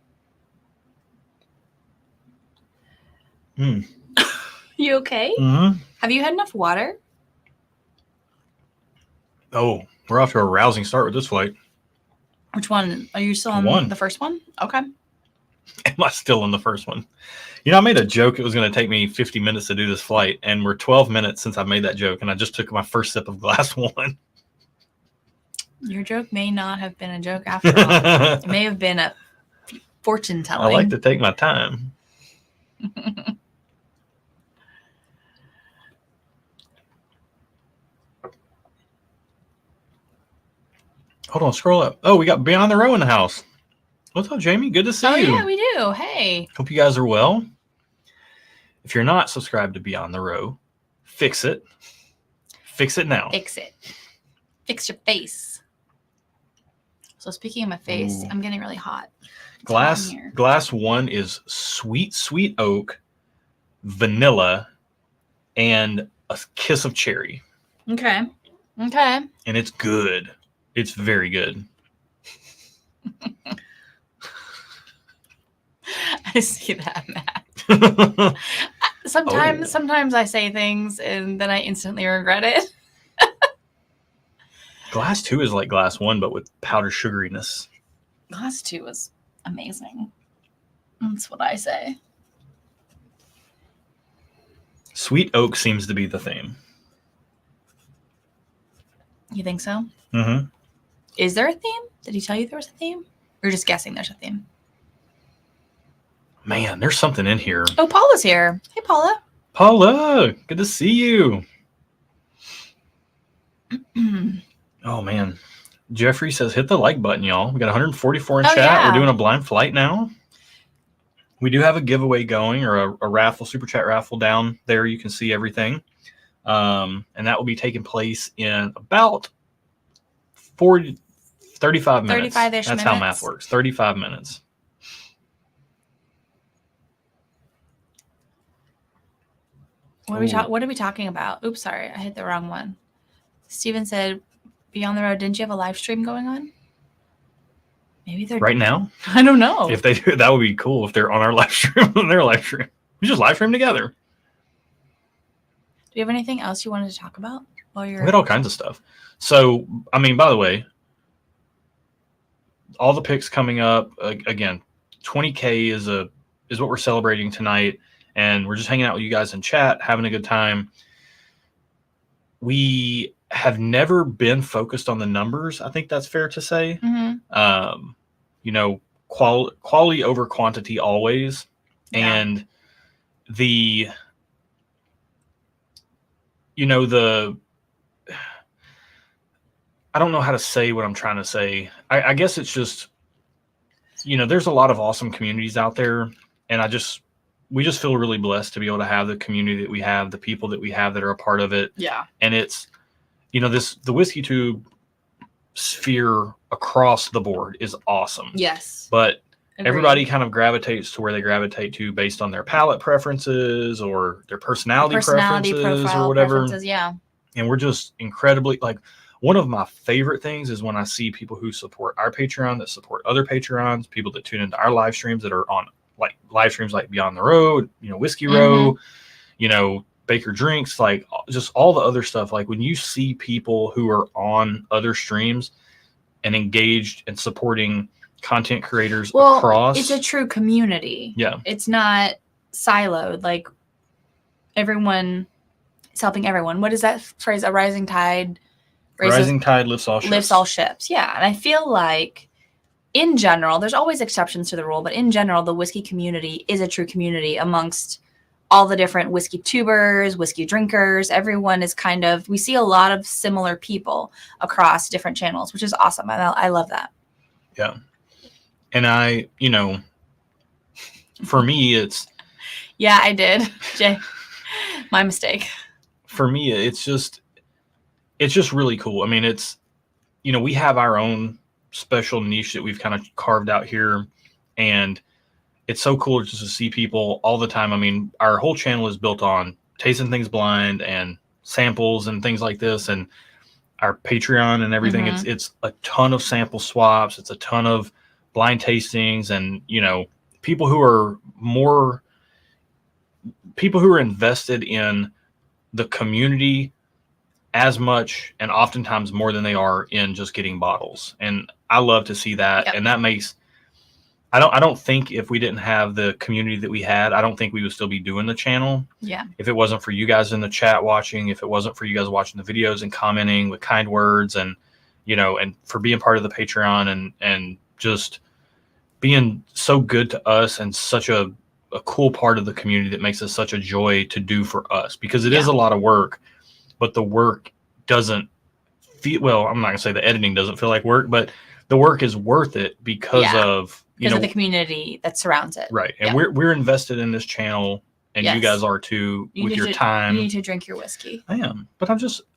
Speaker 2: You okay?
Speaker 1: Mm-hmm.
Speaker 2: Have you had enough water?
Speaker 1: Oh, we're off to a rousing start with this flight.
Speaker 2: Which one? Are you still on the first one? Okay.
Speaker 1: Am I still on the first one? You know, I made a joke it was going to take me 50 minutes to do this flight, and we're 12 minutes since I made that joke, and I just took my first sip of glass 1.
Speaker 2: Your joke may not have been a joke after all. It may have been a fortune telling.
Speaker 1: I like to take my time. Hold on, scroll up. Oh, we got Beyond the Row in the house. What's up, Jamie? Good to see you.
Speaker 2: Oh, yeah, we do. Hey.
Speaker 1: Hope you guys are well. If you're not subscribed to Beyond the Row, fix it. Fix it now.
Speaker 2: Fix it. Fix your face. So speaking of my face, I'm getting really hot.
Speaker 1: Glass 1 is sweet oak, vanilla, and a kiss of cherry.
Speaker 2: Okay.
Speaker 1: And it's good. It's very good.
Speaker 2: I see that, Matt. Sometimes I say things and then I instantly regret it.
Speaker 1: Glass 2 is like glass 1, but with powdered sugariness.
Speaker 2: Glass 2 is amazing. That's what I say.
Speaker 1: Sweet oak seems to be the theme.
Speaker 2: You think so?
Speaker 1: Mm-hmm.
Speaker 2: Is there a theme? Did he tell you there was a theme? Or you're just guessing there's a theme?
Speaker 1: Man, there's something in here.
Speaker 2: Oh, Paula's here. Hey, Paula.
Speaker 1: Paula, good to see you. Oh, man. Jeffrey says, hit the like button, y'all. We got 144 in chat. Yeah. We're doing a blind flight now. We do have a giveaway going, or a raffle, super chat raffle down there. You can see everything. And that will be taking place in about 35 minutes.
Speaker 2: 35-ish
Speaker 1: That's
Speaker 2: minutes.
Speaker 1: how math works. 35 minutes.
Speaker 2: What are we talking about? Oops, sorry. I hit the wrong one. Steven said, Beyond the Road, didn't you have a live stream going on? Maybe they're...
Speaker 1: Right now?
Speaker 2: I don't know.
Speaker 1: If they do, that would be cool if they're on our live stream, on their live stream. We just live stream together.
Speaker 2: Do you have anything else you wanted to talk about while you're...
Speaker 1: We had all kinds of stuff. So, I mean, by the way, all the picks coming up, again, 20K is what we're celebrating tonight. And we're just hanging out with you guys in chat, having a good time. We have never been focused on the numbers. I think that's fair to say.
Speaker 2: Mm-hmm.
Speaker 1: You know, quality over quantity always. Yeah. And I don't know how to say what I'm trying to say. I guess it's just, there's a lot of awesome communities out there. And we just feel really blessed to be able to have the community that we have, the people that we have that are a part of it.
Speaker 2: Yeah.
Speaker 1: And it's the whiskey tube sphere across the board is awesome.
Speaker 2: Yes.
Speaker 1: But
Speaker 2: Agreed.
Speaker 1: everybody kind of gravitates to where they gravitate to based on their palate preferences or their personality preferences
Speaker 2: profile
Speaker 1: or whatever.
Speaker 2: Preferences, yeah.
Speaker 1: And we're just incredibly, like, one of my favorite things is when I see people who support our Patreon, that support other Patreons, people that tune into our live streams that are on like live streams like Beyond the Road, Whiskey Row, Baker Drinks, like just all the other stuff. Like when you see people who are on other streams and engaged and supporting content creators across.
Speaker 2: It's a true community.
Speaker 1: Yeah.
Speaker 2: It's not siloed. Like everyone is helping everyone. What is that phrase? A rising tide.
Speaker 1: Rising tide lifts all ships.
Speaker 2: Lifts all ships. Yeah. And I feel like in general, there's always exceptions to the rule, but in general, the whiskey community is a true community amongst all the different whiskey tubers, whiskey drinkers. Everyone is we see a lot of similar people across different channels, which is awesome. I love that.
Speaker 1: Yeah. And for me, it's.
Speaker 2: Yeah, I did. Jay, my mistake.
Speaker 1: For me, it's just really cool. I mean, it's, we have our own special niche that we've kind of carved out here, and it's so cool just to see people all the time. I mean, our whole channel is built on tasting things blind and samples and things like this, and our Patreon and everything.
Speaker 2: Mm-hmm.
Speaker 1: It's a ton of sample swaps. It's a ton of blind tastings, and people who are invested in the community as much and oftentimes more than they are in just getting bottles. And I love to see that. Yep. And that makes, I don't think if we didn't have the community that we had, I don't think we would still be doing the channel.
Speaker 2: Yeah.
Speaker 1: If it wasn't for you guys in the chat watching, if it wasn't for you guys watching the videos and commenting with kind words and, and for being part of the Patreon and just being so good to us and such a cool part of the community that makes us such a joy to do for us, because it is a lot of work, but the work doesn't feel, well, I'm not gonna say the editing doesn't feel like work, but the work is worth it because of
Speaker 2: the community that surrounds it.
Speaker 1: Right. And we're invested in this channel, and you guys are too, with your time.
Speaker 2: You need to drink your whiskey.
Speaker 1: I am. But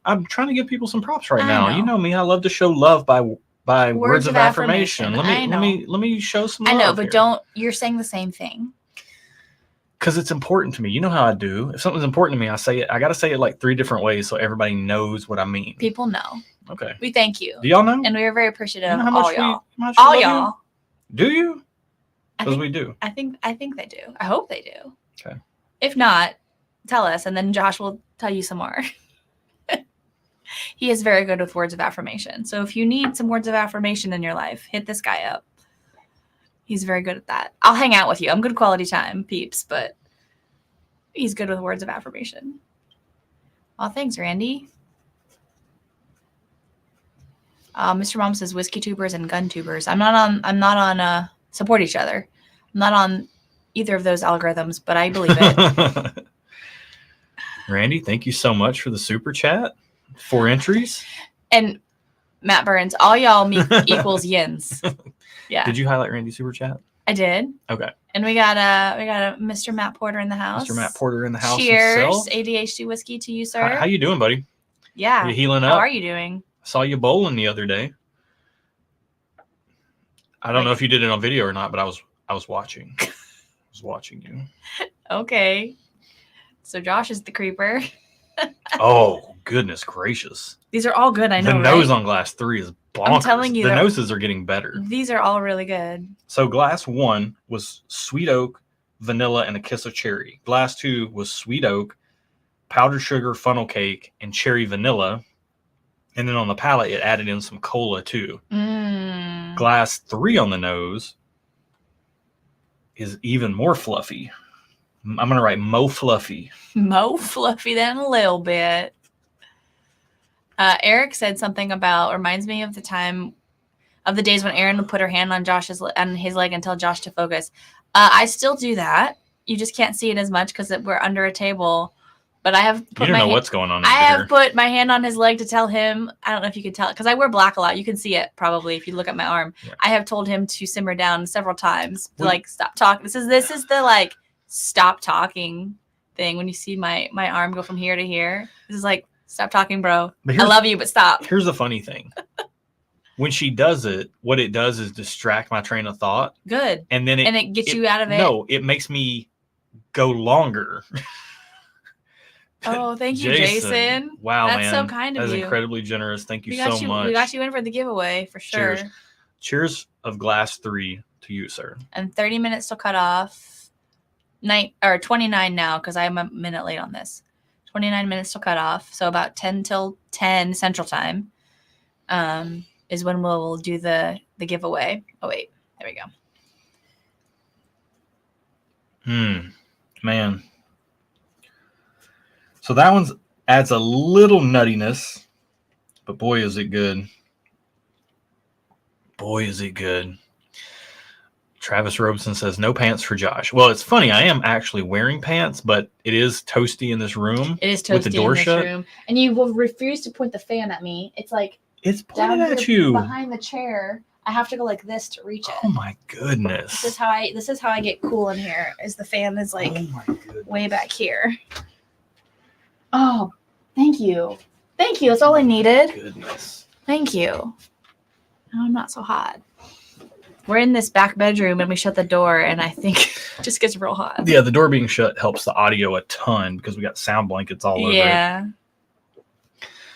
Speaker 1: I'm trying to give people some props right now. You know me, I love to show love by words of affirmation. Let me show some love.
Speaker 2: I know, but you're saying the same thing.
Speaker 1: Because it's important to me. You know how I do. If something's important to me, I say it. I got to say it like 3 different ways so everybody knows what I mean.
Speaker 2: People know.
Speaker 1: Okay.
Speaker 2: We thank you.
Speaker 1: Do y'all know?
Speaker 2: And we are very appreciative of
Speaker 1: all
Speaker 2: y'all.
Speaker 1: All y'all. Do you? Because we do.
Speaker 2: I think they do. I hope they do.
Speaker 1: Okay.
Speaker 2: If not, tell us, and then Josh will tell you some more. He is very good with words of affirmation. So if you need some words of affirmation in your life, hit this guy up. He's very good at that. I'll hang out with you. I'm good quality time, peeps, but he's good with words of affirmation. Oh, thanks, Randy. Mr. Mom says whiskey tubers and gun tubers. I'm not on support each other. I'm not on either of those algorithms, but I believe it.
Speaker 1: Randy, thank you so much for the super chat. 4 entries.
Speaker 2: And Matt Burns, all y'all equals yins. Yeah.
Speaker 1: Did you highlight Randy's super chat?
Speaker 2: I did.
Speaker 1: Okay.
Speaker 2: And we got a Mr. Matt Porter in the house.
Speaker 1: Mr. Matt Porter in the house.
Speaker 2: Cheers,
Speaker 1: himself.
Speaker 2: ADHD whiskey to you, sir.
Speaker 1: How you doing, buddy?
Speaker 2: Yeah.
Speaker 1: You healing up?
Speaker 2: How are you doing?
Speaker 1: I saw you bowling the other day. I don't know if you did it on video or not, but I was watching. I was watching you.
Speaker 2: Okay. So Josh is the creeper.
Speaker 1: Oh, goodness gracious.
Speaker 2: These are all good, I know.
Speaker 1: The nose on glass 3 is bonkers.
Speaker 2: I'm telling you.
Speaker 1: The noses are getting better.
Speaker 2: These are all really good.
Speaker 1: So glass 1 was sweet oak, vanilla, and a kiss of cherry. Glass 2 was sweet oak, powdered sugar, funnel cake, and cherry vanilla. And then on the palate, it added in some cola too. Glass 3 on the nose is even more fluffy. I'm going to write Mo Fluffy.
Speaker 2: Mo Fluffy than a little bit. Eric said something reminds me of the days when Erin would put her hand on his leg and tell Josh to focus. I still do that. You just can't see it as much because we're under a table. But I have put
Speaker 1: what's going on.
Speaker 2: I have put my hand on his leg to tell him. I don't know if you can tell it because I wear black a lot. You can see it probably if you look at my arm. Yeah. I have told him to simmer down several times. Stop talking. This is the stop talking thing when you see my arm go from here to here. This is Stop talking, bro.
Speaker 1: But
Speaker 2: I love you, but stop.
Speaker 1: Here's the funny thing. When she does it, what it does is distract my train of thought.
Speaker 2: Good.
Speaker 1: And then
Speaker 2: it gets you out of it.
Speaker 1: No, it makes me go longer.
Speaker 2: Oh, thank you, Jason.
Speaker 1: Wow,
Speaker 2: that's
Speaker 1: man.
Speaker 2: so kind of
Speaker 1: you. That's
Speaker 2: you.
Speaker 1: Incredibly generous. Thank you so much.
Speaker 2: We got you in for the giveaway for sure.
Speaker 1: Cheers. Cheers of glass 3 to you, sir.
Speaker 2: And 30 minutes till cut off. 29 now because I'm a minute late on this. 29 minutes till cut off. So about 10 till 10 Central Time is when we'll do the giveaway. Oh, wait. There we go.
Speaker 1: Man. So that one adds a little nuttiness, but boy, is it good. Boy, is it good. Travis Robeson says, no pants for Josh. Well, it's funny. I am actually wearing pants, but it is toasty in this room.
Speaker 2: It is toasty
Speaker 1: with the door
Speaker 2: in this
Speaker 1: shut.
Speaker 2: room. And you will refuse to point the fan at me. It's like
Speaker 1: it's pointed at you
Speaker 2: behind the chair. I have to go like this to reach it.
Speaker 1: Oh my goodness.
Speaker 2: This is how I get cool in here. Is the fan is like way back here. Oh, thank you. Thank you. That's all I needed.
Speaker 1: Goodness.
Speaker 2: Thank you. Oh, I'm not so hot. We're in this back bedroom and we shut the door and I think it just gets real hot.
Speaker 1: Yeah, the door being shut helps the audio a ton because we got sound blankets all over it.
Speaker 2: Yeah.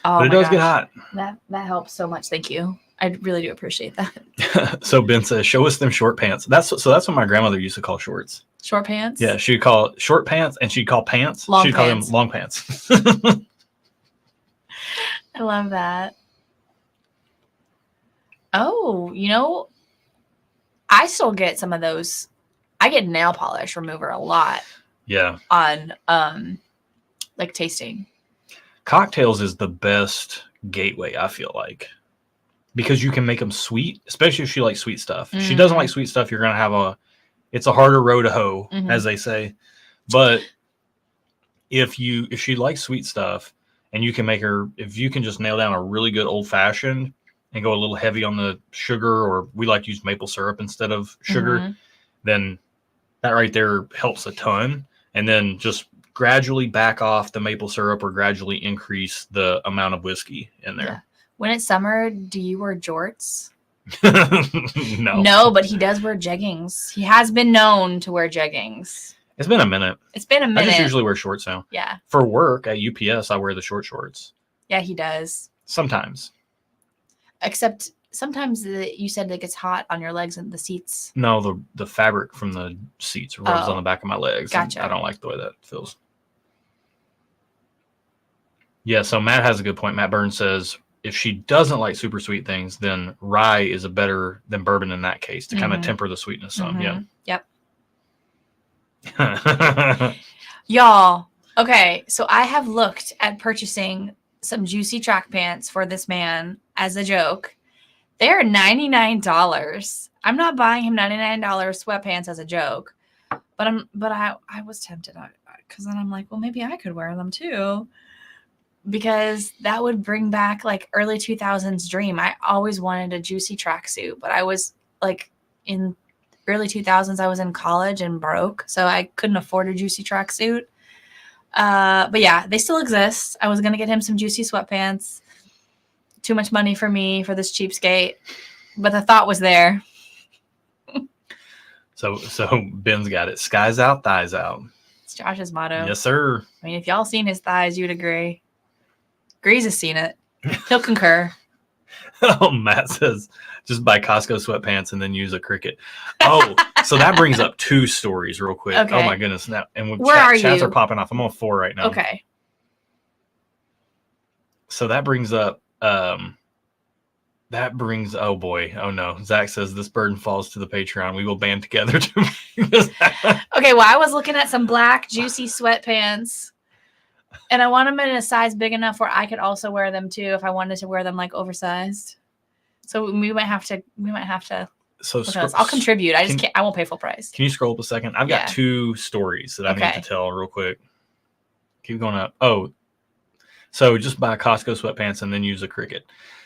Speaker 2: Oh,
Speaker 1: but it does get hot.
Speaker 2: That helps so much. Thank you. I really do appreciate that.
Speaker 1: So Ben says, show us them short pants. That's what my grandmother used to call shorts.
Speaker 2: Short pants?
Speaker 1: Yeah, she'd call it short pants and she'd call pants. She'd call them long pants.
Speaker 2: I love that. Oh, I still get some of those. I get nail polish remover a lot.
Speaker 1: Yeah.
Speaker 2: On like tasting.
Speaker 1: Cocktails is the best gateway, I feel like. Because you can make them sweet, especially if she likes sweet stuff. If she doesn't like sweet stuff, you're going to have it's a harder row to hoe, as they say. But if she likes sweet stuff and if you can just nail down a really good old fashioned and go a little heavy on the sugar, or we like to use maple syrup instead of sugar, then that right there helps a ton. And then just gradually back off the maple syrup or gradually increase the amount of whiskey in there. Yeah.
Speaker 2: When it's summer, do you wear jorts?
Speaker 1: No.
Speaker 2: No, but he does wear jeggings. He has been known to wear jeggings.
Speaker 1: It's been a minute.
Speaker 2: I
Speaker 1: just usually wear shorts now.
Speaker 2: Yeah.
Speaker 1: For work at UPS, I wear the short shorts.
Speaker 2: Yeah, he does.
Speaker 1: Sometimes.
Speaker 2: Except sometimes you said it gets hot on your legs and the seats.
Speaker 1: No, the fabric from the seats rubs on the back of my legs.
Speaker 2: Gotcha.
Speaker 1: I don't like the way that feels. Yeah, so Matt has a good point. Matt Burns says, if she doesn't like super sweet things, then rye is a better than bourbon in that case to kind of temper the sweetness some. Yeah.
Speaker 2: Yep. Y'all. Okay. So I have looked at purchasing some juicy track pants for this man as a joke. They're $99. I'm not buying him $99 sweatpants as a joke, but I was tempted because then I'm like, well, maybe I could wear them too. Because that would bring back like early 2000s dream. I always wanted a juicy tracksuit, but I was like in early 2000s, I was in college and broke, so I couldn't afford a juicy tracksuit. But yeah, they still exist. I was going to get him some juicy sweatpants. Too much money for me for this cheapskate, but the thought was there.
Speaker 1: So Ben's got it. Skies out, thighs out.
Speaker 2: It's Josh's motto.
Speaker 1: Yes, sir.
Speaker 2: I mean, if y'all seen his thighs, you'd agree. Grease has seen it. He'll concur.
Speaker 1: Oh, Matt says, just buy Costco sweatpants and then use a Cricket. Oh, so that brings up 2 stories real quick. Okay. Oh, my goodness. Now, and chats are popping off. I'm on 4 right now.
Speaker 2: Okay.
Speaker 1: So that brings up, oh boy. Oh, no. Zach says, this burden falls to the Patreon. We will band together to
Speaker 2: Okay, well, I was looking at some black, juicy sweatpants. And I want them in a size big enough where I could also wear them too if I wanted to wear them like oversized. So we might have to. So I'll contribute. I won't pay full price.
Speaker 1: Can you scroll up a second? I've got 2 stories that I need to tell real quick. Keep going up. Oh, so just buy Costco sweatpants and then use a Cricket.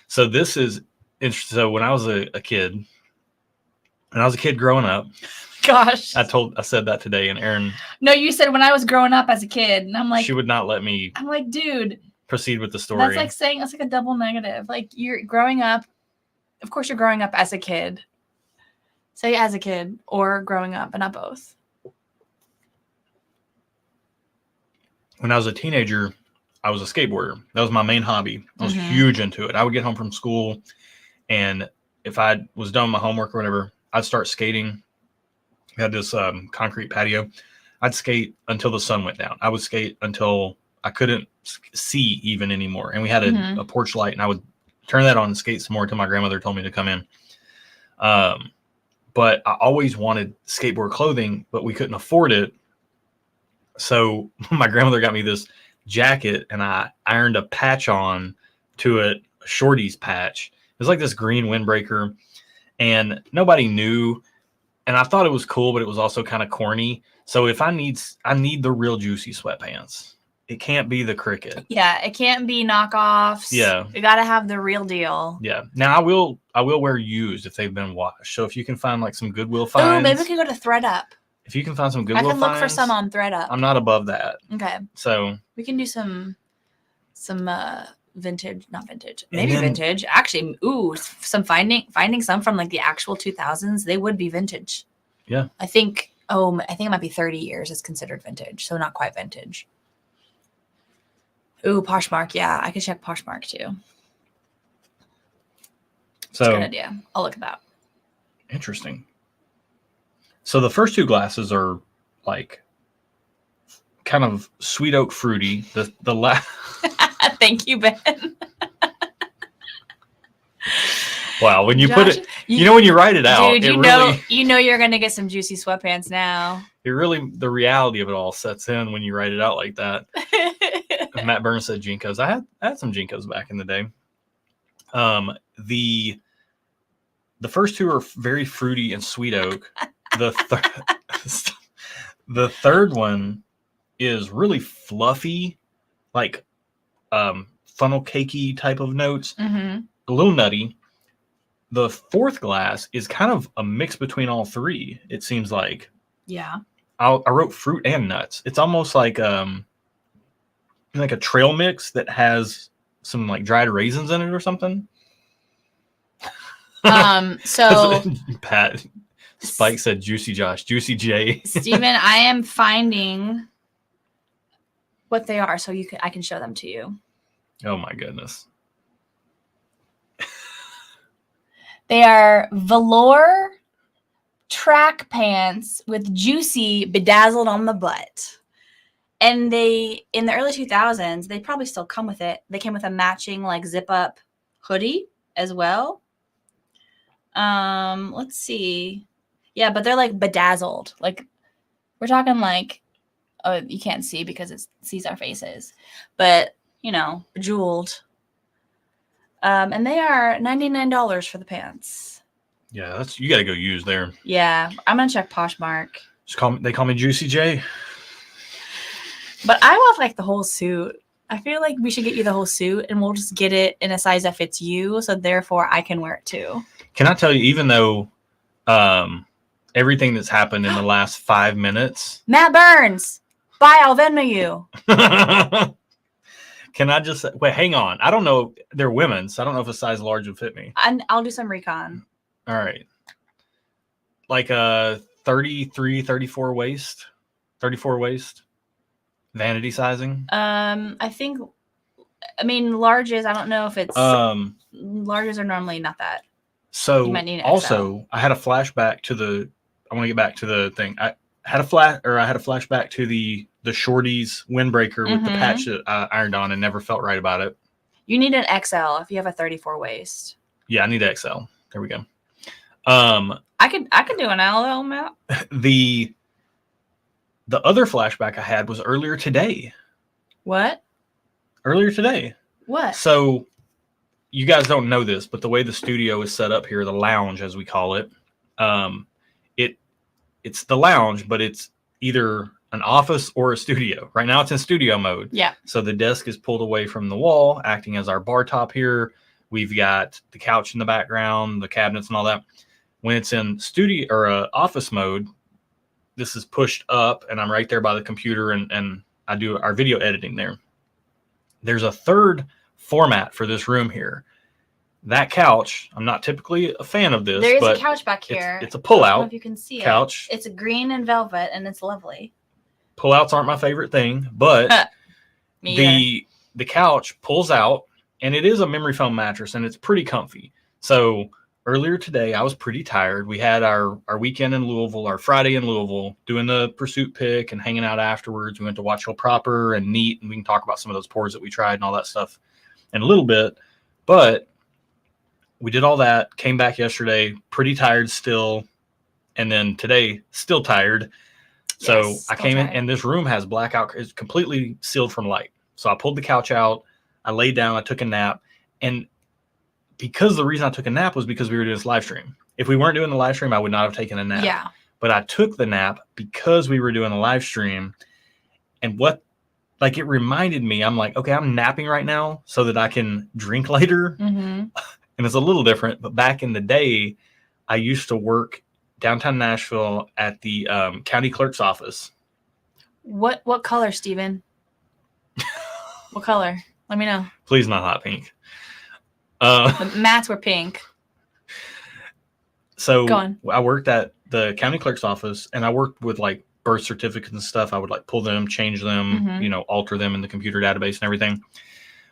Speaker 1: So this is interesting. So when I was a kid growing up.
Speaker 2: Gosh.
Speaker 1: I said that today, and Erin.
Speaker 2: No, you said when I was growing up as a kid, and I'm like,
Speaker 1: she would not let me.
Speaker 2: I'm like, dude,
Speaker 1: proceed with the story.
Speaker 2: That's like saying it's like a double negative. Like you're growing up. Of course, you're growing up as a kid. Say as a kid or growing up, but not both.
Speaker 1: When I was a teenager, I was a skateboarder. That was my main hobby. I was huge into it. I would get home from school, and if I was done with my homework or whatever, I'd start skating. We had this concrete patio. I'd skate until the sun went down. I would skate until I couldn't see even anymore. And we had a porch light, and I would turn that on and skate some more until my grandmother told me to come in. But I always wanted skateboard clothing, but we couldn't afford it. So my grandmother got me this jacket, and I ironed a patch on to it, a shorties patch. It was like this green windbreaker, and nobody knew. And I thought it was cool, but it was also kind of corny. So if I need the real juicy sweatpants. It can't be the Cricket.
Speaker 2: Yeah, it can't be knockoffs.
Speaker 1: Yeah.
Speaker 2: You got to have the real deal.
Speaker 1: Yeah. Now I will wear used if they've been washed. So if you can find like some Goodwill finds.
Speaker 2: Ooh, maybe we could go to ThredUp.
Speaker 1: If you can find some Goodwill finds.
Speaker 2: I can look for some on ThredUp.
Speaker 1: I'm not above that.
Speaker 2: Okay.
Speaker 1: So
Speaker 2: we can do some vintage, not vintage, maybe vintage. Actually, some finding some from like the actual 2000s. They would be vintage.
Speaker 1: Yeah.
Speaker 2: I think it might be 30 years is considered vintage, so not quite vintage. Ooh, Poshmark. Yeah, I could check Poshmark too.
Speaker 1: So
Speaker 2: that's a good idea. I'll look at that.
Speaker 1: Interesting. So the first two glasses are like kind of sweet oak fruity. The last.
Speaker 2: Thank you, Ben.
Speaker 1: Wow, when you
Speaker 2: Josh,
Speaker 1: put it, when you write it out,
Speaker 2: dude, you know you're gonna get some juicy sweatpants now.
Speaker 1: The reality of it all sets in when you write it out like that. Matt Burns said Jinkos. I had some Jinkos back in the day. The first two are very fruity and sweet oak. The third one is really fluffy, like funnel cakey type of notes.
Speaker 2: Mm-hmm.
Speaker 1: A little nutty. The fourth glass is kind of a mix between all three. It seems like.
Speaker 2: Yeah.
Speaker 1: I wrote fruit and nuts. It's almost like a trail mix that has some like dried raisins in it or something.
Speaker 2: So
Speaker 1: Pat Spike said Juicy Josh, Juicy J.
Speaker 2: Steven, I am finding what they are so I can show them to you.
Speaker 1: Oh my goodness.
Speaker 2: They are velour track pants with juicy bedazzled on the butt. And they, in the early 2000s, they probably still come with it. They came with a matching like zip up hoodie as well. Let's see. Yeah, but they're like bedazzled. Like we're talking like, oh, you can't see because it sees our faces, but bejeweled. And they are $99 for the pants.
Speaker 1: Yeah, you got to go use there.
Speaker 2: Yeah, I'm gonna check Poshmark.
Speaker 1: They call me Juicy J.
Speaker 2: But I want like the whole suit. I feel like we should get you the whole suit, and we'll just get it in a size that fits you, so therefore I can wear it too.
Speaker 1: Can I tell you, even though everything that's happened in the last 5 minutes,
Speaker 2: Matt Burns, bye. I'll Venmo you.
Speaker 1: Can I just wait? Hang on. I don't know. They're women, so I don't know if a size large would fit me.
Speaker 2: I'll do some recon.
Speaker 1: All right. Like a 33, 34 waist, vanity sizing.
Speaker 2: Larges. I don't know if it's larges are normally not that.
Speaker 1: So
Speaker 2: you might need an
Speaker 1: also,
Speaker 2: XL.
Speaker 1: I had a flashback to I want to get back to the thing. I had a flashback to the shorties windbreaker with the patch that I ironed on and never felt right about it.
Speaker 2: You need an XL if you have a 34 waist.
Speaker 1: Yeah, I need an XL. There we go.
Speaker 2: I could do an L, Matt.
Speaker 1: The other flashback I had was earlier today.
Speaker 2: What?
Speaker 1: Earlier today.
Speaker 2: What?
Speaker 1: So you guys don't know this, but the way the studio is set up here, the lounge as we call it, it's the lounge, but it's either an office or a studio. Right now it's in studio mode.
Speaker 2: Yeah.
Speaker 1: So the desk is pulled away from the wall, acting as our bar top here. We've got the couch in the background, the cabinets and all that. When it's in studio or office mode, this is pushed up and I'm right there by the computer and I do our video editing there. there's a third format for this room here. That couch, I'm not typically a fan of this.
Speaker 2: There is
Speaker 1: but
Speaker 2: a couch back here.
Speaker 1: It's a
Speaker 2: I don't know
Speaker 1: pull-out
Speaker 2: if you can see
Speaker 1: couch.
Speaker 2: It's a green and velvet, and it's lovely.
Speaker 1: Pull-outs aren't my favorite thing, but the couch pulls out, and it is a memory foam mattress, and it's pretty comfy. So earlier today, I was pretty tired. We had our weekend in Louisville, our Friday in Louisville, doing the pursuit pick and hanging out afterwards. We went to Watch Hill Proper and Neat, and we can talk about some of those pours that we tried and all that stuff in a little bit. But we did all that, came back yesterday, pretty tired still, and then today, still tired. So I came in, and this room has blackout. It's completely sealed from light. So I pulled the couch out, I laid down, I took a nap, and because the reason I took a nap was because we were doing this live stream. If we weren't doing the live stream, I would not have taken a nap.
Speaker 2: Yeah.
Speaker 1: But I took the nap because we were doing the live stream, and it reminded me, I'm like, okay, I'm napping right now so that I can drink later.
Speaker 2: Mm-hmm.
Speaker 1: And it's a little different, but back in the day, I used to work downtown Nashville at the county clerk's office.
Speaker 2: What color, Steven? What color? Let me know.
Speaker 1: Please not hot pink.
Speaker 2: The mats were pink.
Speaker 1: So
Speaker 2: Go on.
Speaker 1: I worked at the county clerk's office, and I worked with like birth certificates and stuff. I would like pull them, change them, alter them in the computer database and everything.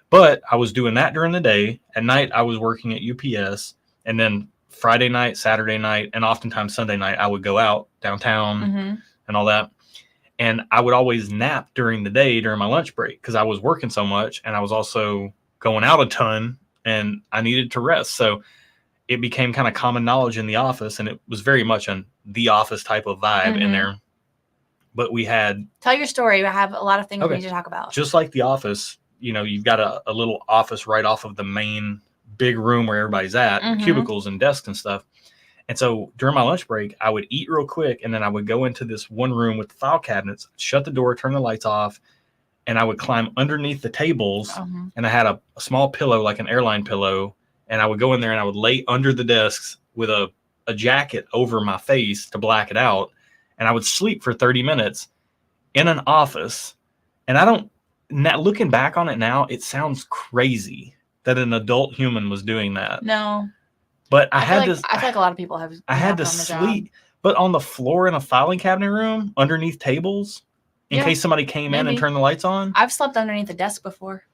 Speaker 1: But I was doing that during the day. At night, I was working at UPS. And then Friday night, Saturday night, and oftentimes Sunday night, I would go out downtown and all that. And I would always nap during the day during my lunch break because I was working so much. And I was also going out a ton, and I needed to rest. So it became kind of common knowledge in the office. And it was very much an the office type of vibe in there. But we had... Tell
Speaker 2: your story. I have a lot of things we need to talk about.
Speaker 1: Just like the office... you've got a little office right off of the main big room where everybody's at, cubicles and desks and stuff. And so during my lunch break, I would eat real quick, and then I would go into this one room with the file cabinets, shut the door, turn the lights off, and I would climb underneath the tables, and I had a small pillow, like an airline pillow, and I would go in there and I would lay under the desks with a jacket over my face to black it out, and I would sleep for 30 minutes in an office. And now, looking back on it now, it sounds crazy that an adult human was doing that.
Speaker 2: No.
Speaker 1: But I
Speaker 2: feel like a lot of people have.
Speaker 1: I had to sleep, but on the floor in a filing cabinet room, underneath tables, in case somebody came in and turned the lights on.
Speaker 2: I've slept underneath the desk before.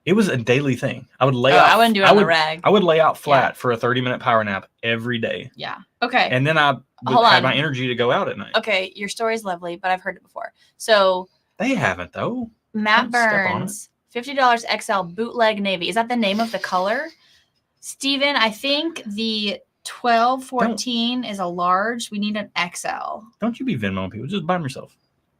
Speaker 1: It was a daily thing. I would lay out.
Speaker 2: I wouldn't do it on the rag.
Speaker 1: I would lay out flat for a 30-minute power nap every day.
Speaker 2: Yeah. Okay.
Speaker 1: And then I would have my energy to go out at night.
Speaker 2: Okay, your story's lovely, but I've heard it before. So
Speaker 1: they haven't though.
Speaker 2: Matt Burns, $50 XL bootleg navy. Is that the name of the color? Steven, I think the 1214 is a large. We need an XL.
Speaker 1: Don't you be Venmoing people. Just buy them yourself.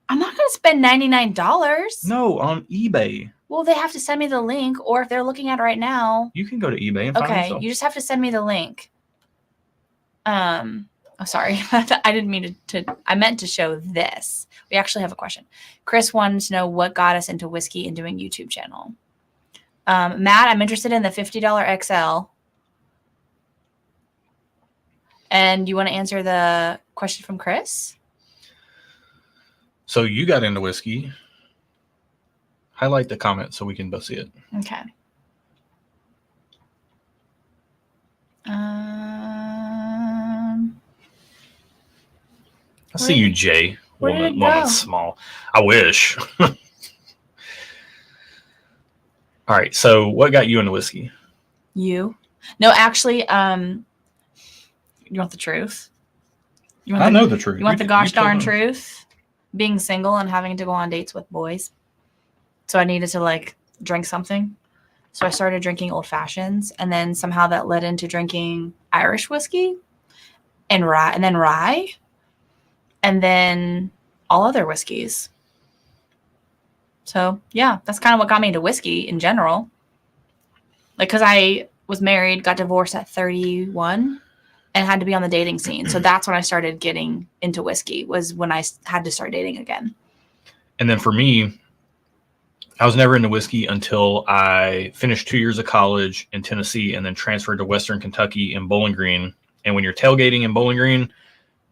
Speaker 2: I'm not going to spend $99.
Speaker 1: No, on eBay.
Speaker 2: Well, they have to send me the link, or if they're looking at it right now.
Speaker 1: You can go to eBay and find them yourself.
Speaker 2: You just have to send me the link. Oh, sorry. I didn't mean to. I meant to show this. We actually have a question. Chris wanted to know what got us into whiskey and doing YouTube channel. Matt, I'm interested in the $50 XL. And you want to answer the question from Chris?
Speaker 1: So you got into whiskey. Highlight the comment so we can both see it.
Speaker 2: Okay.
Speaker 1: I see you, Jay.
Speaker 2: Woman
Speaker 1: small. I wish. All right. So what got you into whiskey?
Speaker 2: You? No, actually, you want the truth?
Speaker 1: I know the truth.
Speaker 2: You want the gosh darn truth? Being single and having to go on dates with boys. So I needed to drink something. So I started drinking old fashions, and then somehow that led into drinking Irish whiskey and rye, and then all other whiskeys. So yeah, that's kind of what got me into whiskey in general. Because I was married, got divorced at 31, and had to be on the dating scene. So that's when I started getting into whiskey, was when I had to start dating again.
Speaker 1: And then for me, I was never into whiskey until I finished 2 years of college in Tennessee and then transferred to Western Kentucky in Bowling Green. And when you're tailgating in Bowling Green,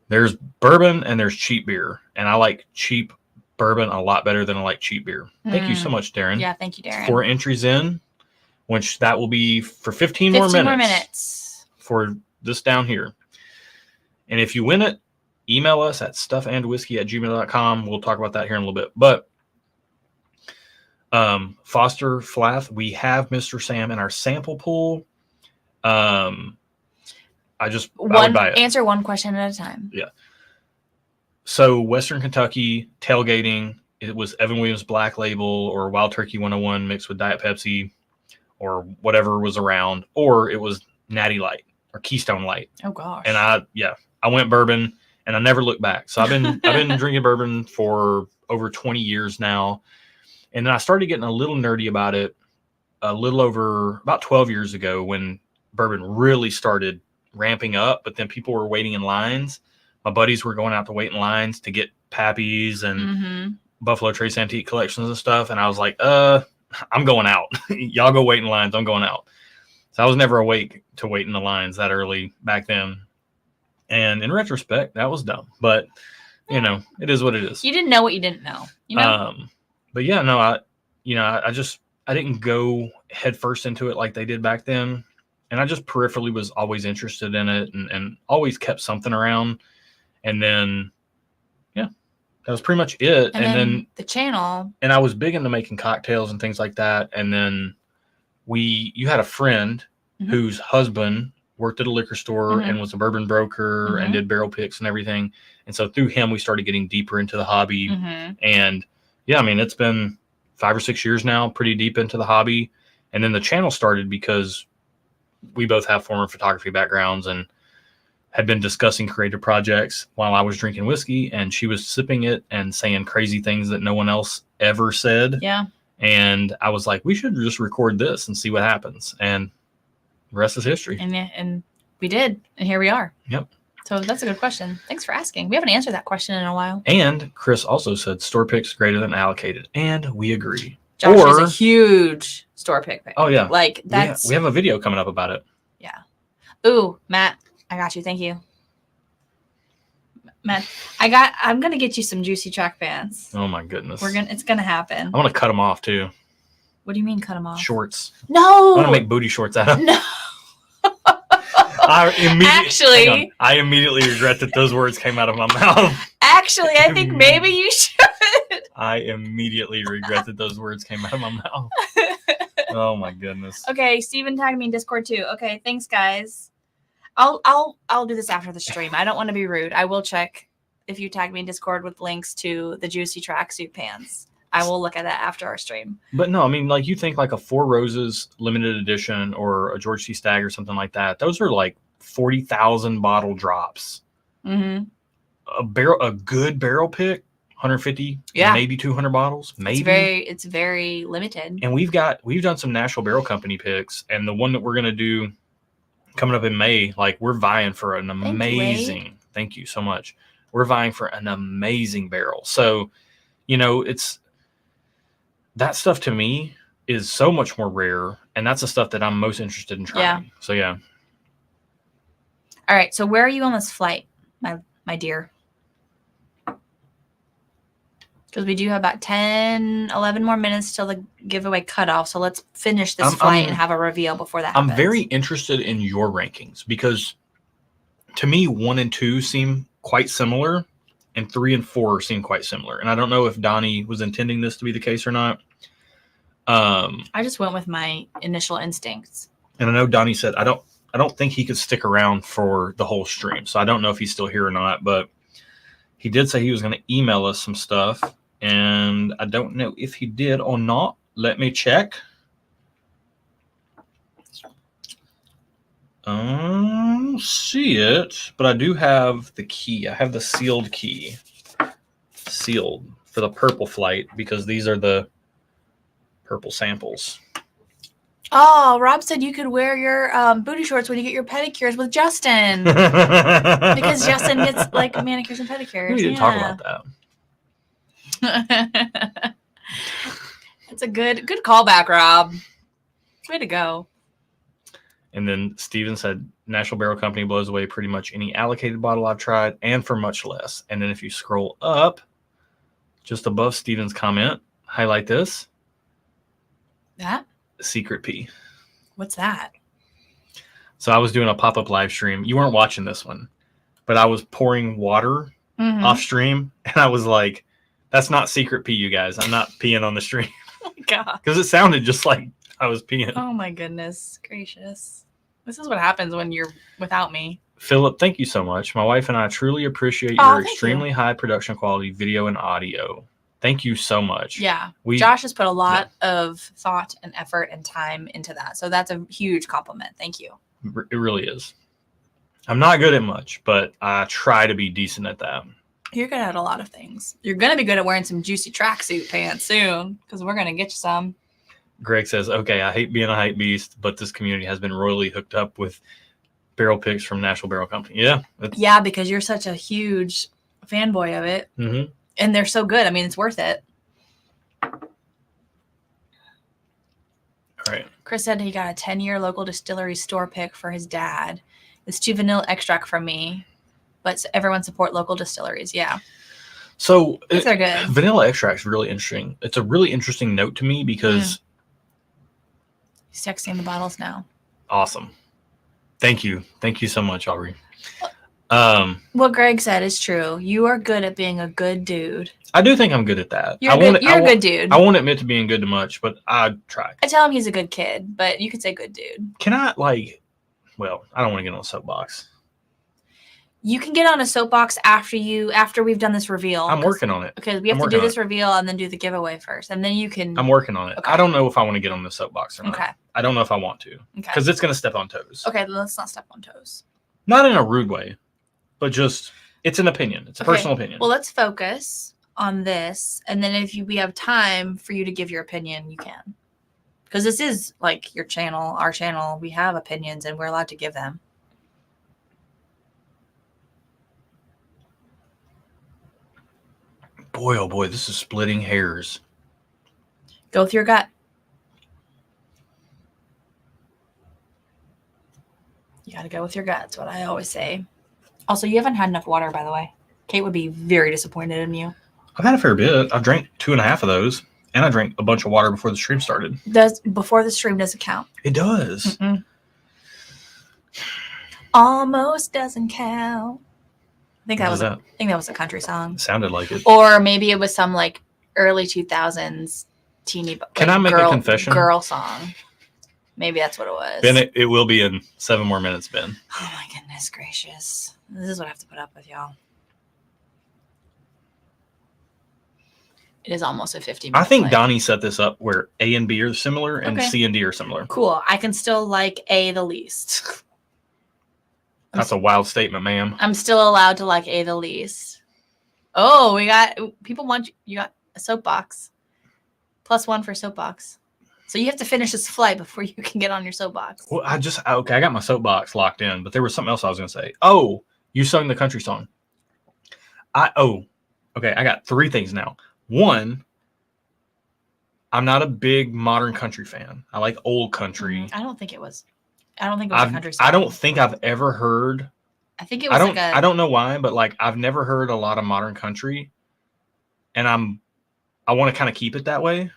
Speaker 1: there's bourbon and there's cheap beer. And I like cheap bourbon a lot better than I like cheap beer. Thank you so much, Darren.
Speaker 2: Yeah, thank you, Darren.
Speaker 1: 4 entries in, which that will be for 15
Speaker 2: 15
Speaker 1: more
Speaker 2: more
Speaker 1: minutes
Speaker 2: minutes
Speaker 1: for this down here. And if you win it, email us at stuffandwhiskey@gmail.com. We'll talk about that here in a little bit. But Foster Flath, we have Mr. Sam in our sample pool. I would buy it.
Speaker 2: Answer one question at a time.
Speaker 1: Yeah. So Western Kentucky tailgating, it was Evan Williams Black Label or Wild Turkey 101 mixed with Diet Pepsi or whatever was around, or it was Natty Light or Keystone Light.
Speaker 2: Oh gosh.
Speaker 1: And I went bourbon and I never looked back. So I've been drinking bourbon for over 20 years now. And then I started getting a little nerdy about it a little over about 12 years ago when bourbon really started ramping up, but then people were waiting in lines. My buddies were going out to wait in lines to get Pappies and Buffalo Trace Antique collections and stuff. And I was like, I'm going out. Y'all go wait in lines. I'm going out. So I was never awake to wait in the lines that early back then. And in retrospect, that was dumb. But, it is what it is.
Speaker 2: You didn't know what you didn't know.
Speaker 1: But yeah, no, I didn't go head first into it like they did back then. And I just peripherally was always interested in it and always kept something around. And then, yeah, that was pretty much it. And then
Speaker 2: the channel.
Speaker 1: And I was big into making cocktails and things like that. And then you had a friend whose husband worked at a liquor store and was a bourbon broker and did barrel picks and everything. And so through him, we started getting deeper into the hobby. And yeah, I mean, it's been 5 or 6 years now, pretty deep into the hobby. And then the channel started because we both have former photography backgrounds and had been discussing creative projects while I was drinking whiskey, and she was sipping it and saying crazy things that no one else ever said.
Speaker 2: Yeah.
Speaker 1: And I was like, we should just record this and see what happens. And the rest is history.
Speaker 2: And we did. And here we are.
Speaker 1: Yep.
Speaker 2: So that's a good question. Thanks for asking. We haven't answered that question in a while.
Speaker 1: And Chris also said store picks greater than allocated. And we agree.
Speaker 2: Josh is a huge store pick.
Speaker 1: Oh, yeah.
Speaker 2: Like that's.
Speaker 1: We have a video coming up about it.
Speaker 2: Yeah. Ooh, Matt, I got you. Thank you. Matt, I'm going to get you some juicy track pants.
Speaker 1: Oh my goodness.
Speaker 2: It's going to happen.
Speaker 1: I want to cut them off too.
Speaker 2: What do you mean cut them off? Shorts.
Speaker 1: No. I want to make booty shorts out of them.
Speaker 2: No.
Speaker 1: I immediately regret that those words came out of my mouth.
Speaker 2: Actually, I think maybe you should.
Speaker 1: I immediately regret that those words came out of my mouth. Oh my goodness.
Speaker 2: Okay, Steven tagged me in Discord too. Okay, thanks guys. I'll do this after the stream. I don't want to be rude. I will check if you tag me in Discord with links to the juicy tracksuit pants. I will look at that after our stream.
Speaker 1: But no, I mean, like you think like a Four Roses limited edition or a George C. Stagg or something like that. Those are like 40,000 bottle drops.
Speaker 2: Mm-hmm.
Speaker 1: A good barrel pick, 150, maybe 200 bottles, maybe.
Speaker 2: It's very limited.
Speaker 1: And we've done some Nashville Barrel Company picks, and the one that we're gonna do coming up in May, like we're vying for an amazing. Thank you so much. We're vying for an amazing barrel. So, it's that stuff to me is so much more rare, and that's the stuff that I'm most interested in trying.
Speaker 2: Yeah.
Speaker 1: So yeah.
Speaker 2: All right. So where are you on this flight, my dear? Because we do have about 10, 11 more minutes till the giveaway cutoff. So let's finish this flight and have a reveal before that happens.
Speaker 1: I'm very interested in your rankings because to me, 1 and 2 seem quite similar and 3 and 4 seem quite similar. And I don't know if Donnie was intending this to be the case or not.
Speaker 2: I just went with my initial instincts.
Speaker 1: And I know Donnie said, I don't think he could stick around for the whole stream. So I don't know if he's still here or not, but he did say he was going to email us some stuff. And I don't know if he did or not. Let me check. See it, but I do have the key. I have the sealed key. Sealed for the purple flight because these are the purple samples.
Speaker 2: Oh, Rob said you could wear your booty shorts when you get your pedicures with Justin. Because Justin gets like manicures and pedicures.
Speaker 1: We need to talk about that.
Speaker 2: It's a good callback, Rob. Way to go.
Speaker 1: And then Steven said, National Barrel Company blows away pretty much any allocated bottle I've tried and for much less. And then if you scroll up, just above Steven's comment. Highlight this.
Speaker 2: That?
Speaker 1: Secret P.
Speaker 2: What's that?
Speaker 1: So I was doing a pop-up live stream. You weren't watching this one, but I was pouring water off stream, and I was like, that's not Secret P, you guys. I'm not peeing on the stream.
Speaker 2: Oh my God.
Speaker 1: Because it sounded just like I was peeing.
Speaker 2: Oh my goodness gracious. This is what happens when you're without me.
Speaker 1: Philip, thank you so much. My wife and I truly appreciate your extremely high production quality video and audio. Thank you so much.
Speaker 2: Yeah. Josh has put a lot of thought and effort and time into that. So that's a huge compliment. Thank you.
Speaker 1: It really is. I'm not good at much, but I try to be decent at that.
Speaker 2: You're good at a lot of things. You're going to be good at wearing some juicy tracksuit pants soon because we're going to get you some.
Speaker 1: Greg says, okay, I hate being a hype beast, but this community has been royally hooked up with barrel picks from Nashville Barrel Company. Yeah.
Speaker 2: Yeah, because you're such a huge fanboy of it.
Speaker 1: Mm-hmm.
Speaker 2: And they're so good. I mean, it's worth it.
Speaker 1: All right.
Speaker 2: Chris said he got a 10-year local distillery store pick for his dad. It's 2 vanilla extract from me, but everyone support local distilleries. Yeah.
Speaker 1: So
Speaker 2: they're good.
Speaker 1: Vanilla extract is really interesting. It's a really interesting note to me because
Speaker 2: he's texting the bottles now.
Speaker 1: Awesome. Thank you. Thank you so much, Aubrey.
Speaker 2: What Greg said is true. You are good at being a good dude.
Speaker 1: I do think I'm good at that.
Speaker 2: You're a good dude.
Speaker 1: I won't admit to being good to much, but I try.
Speaker 2: I tell him he's a good kid, but you could say good dude.
Speaker 1: Can I well, I don't want to get on a soapbox.
Speaker 2: You can get on a soapbox after we've done this reveal.
Speaker 1: I'm working on it.
Speaker 2: Because we have to do this reveal and then do the giveaway first. And then you can...
Speaker 1: I'm working on it. Okay. I don't know if I want to get on the soapbox or not.
Speaker 2: Okay.
Speaker 1: I don't know if I want to. Okay. Because it's going to step on toes.
Speaker 2: Okay, then let's not step on toes.
Speaker 1: Not in a rude way, but just, it's an opinion. It's a personal opinion.
Speaker 2: Well, let's focus on this. And then if we have time for you to give your opinion, you can. Because this is like your channel, our channel. We have opinions and we're allowed to give them.
Speaker 1: Boy, oh boy, this is splitting hairs.
Speaker 2: Go with your gut. You got to go with your gut. That's what I always say. Also, you haven't had enough water, by the way. Kate would be very disappointed in you.
Speaker 1: I've had a fair bit. I drank 2.5 of those. And I drank a bunch of water before the stream started.
Speaker 2: Before the stream doesn't count.
Speaker 1: It does.
Speaker 2: Mm-mm. Almost doesn't count. I think that was a country song.
Speaker 1: It sounded like it.
Speaker 2: Or maybe it was some like early 2000s teeny.
Speaker 1: Can I make a confession?
Speaker 2: Girl song. Maybe that's what it was.
Speaker 1: Ben, it will be in 7 more minutes, Ben.
Speaker 2: Oh my goodness gracious! This is what I have to put up with, y'all. It is almost a 50-minute.
Speaker 1: I think Donnie set this up where A and B are similar and C and D are similar.
Speaker 2: Cool. I can still like A the least.
Speaker 1: That's a wild statement, ma'am.
Speaker 2: I'm still allowed to like A the least. Oh, people want you got a soapbox. +1 for soapbox. So you have to finish this flight before you can get on your soapbox.
Speaker 1: Well, I got my soapbox locked in, but there was something else I was going to say. Oh, you sung the country song. I got 3 things now. 1, I'm not a big modern country fan. I like old country.
Speaker 2: I don't think it was a country song.
Speaker 1: I don't think I've ever heard.
Speaker 2: I think it was
Speaker 1: I don't know why, but like I've never heard a lot of modern country, and I want to kind of keep it that way.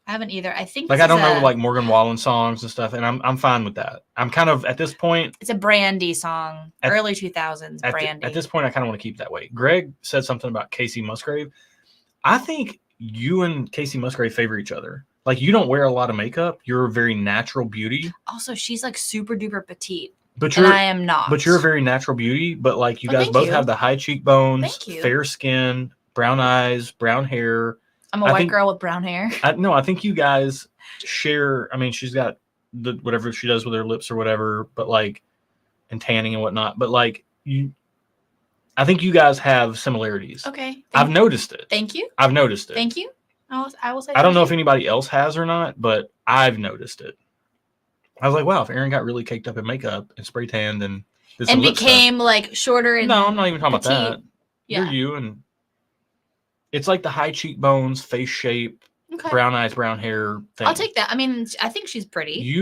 Speaker 2: I haven't either. I think
Speaker 1: I don't know like Morgan Wallen songs and stuff, and I'm fine with that. I'm kind of at this point.
Speaker 2: It's a Brandy song, early 2000s Brandy.
Speaker 1: At this point, I kind of want to keep it that way. Greg said something about Casey Musgrave. I think you and Casey Musgrave favor each other. Like, you don't wear a lot of makeup. You're a very natural beauty.
Speaker 2: Also, she's like super duper petite.
Speaker 1: But
Speaker 2: I am not.
Speaker 1: But you're a very natural beauty. But like you guys both have the high cheekbones, fair skin, brown eyes, brown hair.
Speaker 2: I'm a white girl with brown hair.
Speaker 1: I think you guys share. I mean, she's got whatever she does with her lips or whatever, but like, and tanning and whatnot. But like I think you guys have similarities.
Speaker 2: Okay.
Speaker 1: I've noticed it.
Speaker 2: Thank you.
Speaker 1: I've noticed it.
Speaker 2: Thank you. I will say.
Speaker 1: I don't know if anybody else has or not, but I've noticed it. I was like, wow, if Aaron got really caked up in makeup and spray tanned and
Speaker 2: became like shorter and
Speaker 1: no, I'm not even talking
Speaker 2: petite.
Speaker 1: about that.
Speaker 2: Yeah.
Speaker 1: You're you, and it's like the high cheekbones, face shape, brown eyes, brown hair thing.
Speaker 2: I'll take that. I mean, I think she's pretty.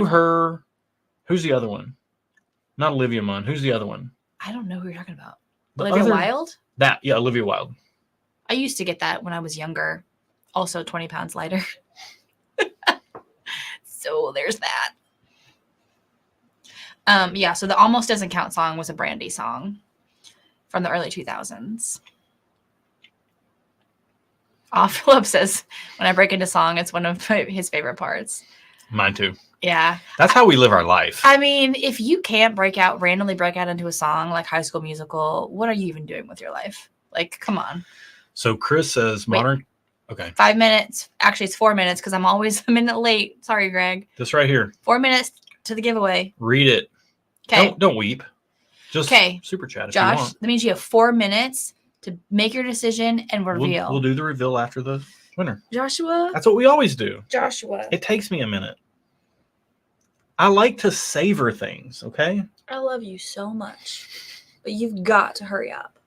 Speaker 1: Her. Who's the other one? Not Olivia Munn. Who's the other one?
Speaker 2: I don't know who you're talking about. Olivia Wilde?
Speaker 1: Olivia Wilde.
Speaker 2: I used to get that when I was younger. Also 20 pounds lighter. So there's that. Yeah, so the Almost Doesn't Count song was a Brandy song from the early 2000s. Philip says, when I break into song, it's one of his favorite parts.
Speaker 1: Mine too.
Speaker 2: Yeah.
Speaker 1: That's how we live our life.
Speaker 2: I mean, if you can't randomly break out into a song like High School Musical, what are you even doing with your life? Like, come on.
Speaker 1: So Chris says modern. Okay.
Speaker 2: 5 minutes. Actually, it's 4 minutes because I'm always a minute late. Sorry, Greg.
Speaker 1: This right here.
Speaker 2: 4 minutes to the giveaway.
Speaker 1: Read it.
Speaker 2: Okay.
Speaker 1: Don't weep. Just super chat if
Speaker 2: Josh,
Speaker 1: you want.
Speaker 2: that means you have 4 minutes to make your decision and reveal.
Speaker 1: We'll do the reveal after the winner.
Speaker 2: Joshua.
Speaker 1: That's what we always do.
Speaker 2: Joshua.
Speaker 1: It takes me a minute. I like to savor things, okay?
Speaker 2: I love you so much. But you've got to hurry up.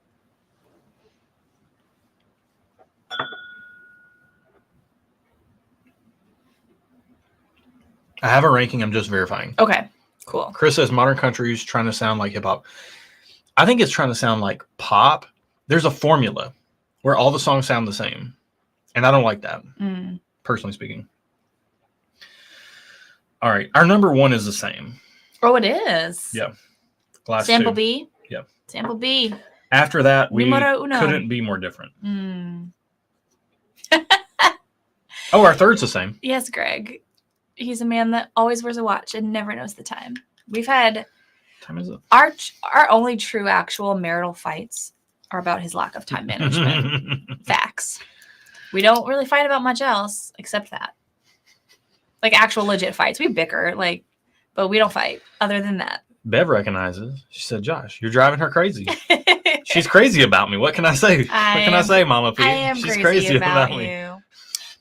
Speaker 1: I have a ranking. I'm just verifying.
Speaker 2: Okay, cool.
Speaker 1: Chris says modern country is trying to sound like hip hop. I think it's trying to sound like pop. There's a formula where all the songs sound the same. And I don't like that, personally speaking. All right. Our number one is the same.
Speaker 2: Oh, it is?
Speaker 1: Yeah. Glass
Speaker 2: Sample
Speaker 1: 2.
Speaker 2: B?
Speaker 1: Yeah.
Speaker 2: Sample B.
Speaker 1: After that, we
Speaker 2: Numero uno.
Speaker 1: couldn't be more different. Oh, our third's the same.
Speaker 2: Yes, Greg. He's a man that always wears a watch and never knows the time. We've had...
Speaker 1: What time is it?
Speaker 2: Our only true actual marital fights are about his lack of time management. Facts. We don't really fight about much else except that. Like actual legit fights. We bicker, but we don't fight other than that.
Speaker 1: Bev recognizes. She said, Josh, you're driving her crazy. She's crazy about me. What can I say? What can I say, Mama P?
Speaker 2: I am
Speaker 1: She's
Speaker 2: crazy about
Speaker 1: me.
Speaker 2: you.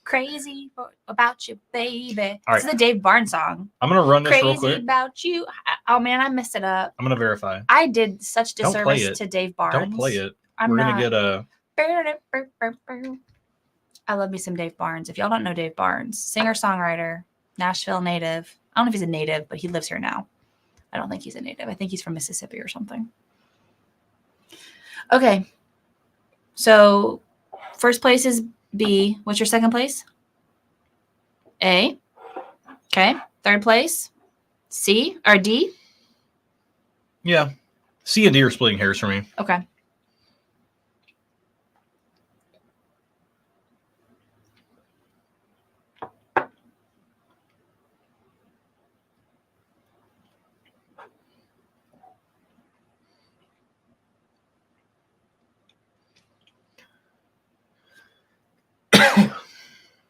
Speaker 2: Crazy about you, baby.
Speaker 1: All right.
Speaker 2: This is a Dave Barnes song.
Speaker 1: I'm going to run this real
Speaker 2: Crazy
Speaker 1: quick.
Speaker 2: about you. Oh, man, I messed it up.
Speaker 1: I'm going to verify.
Speaker 2: I did such
Speaker 1: Don't play
Speaker 2: disservice
Speaker 1: it.
Speaker 2: to Dave Barnes.
Speaker 1: Don't play it.
Speaker 2: I'm
Speaker 1: We're
Speaker 2: not.
Speaker 1: going to get a...
Speaker 2: I love me some Dave Barnes. If y'all don't know Dave Barnes, singer-songwriter, Nashville native. I don't know if he's a native, but he lives here now. I don't think he's a native. I think he's from Mississippi or something. Okay. So first place is B. What's your second place? A. Okay. Third place? C or D?
Speaker 1: Yeah. C and D are splitting hairs for me.
Speaker 2: Okay.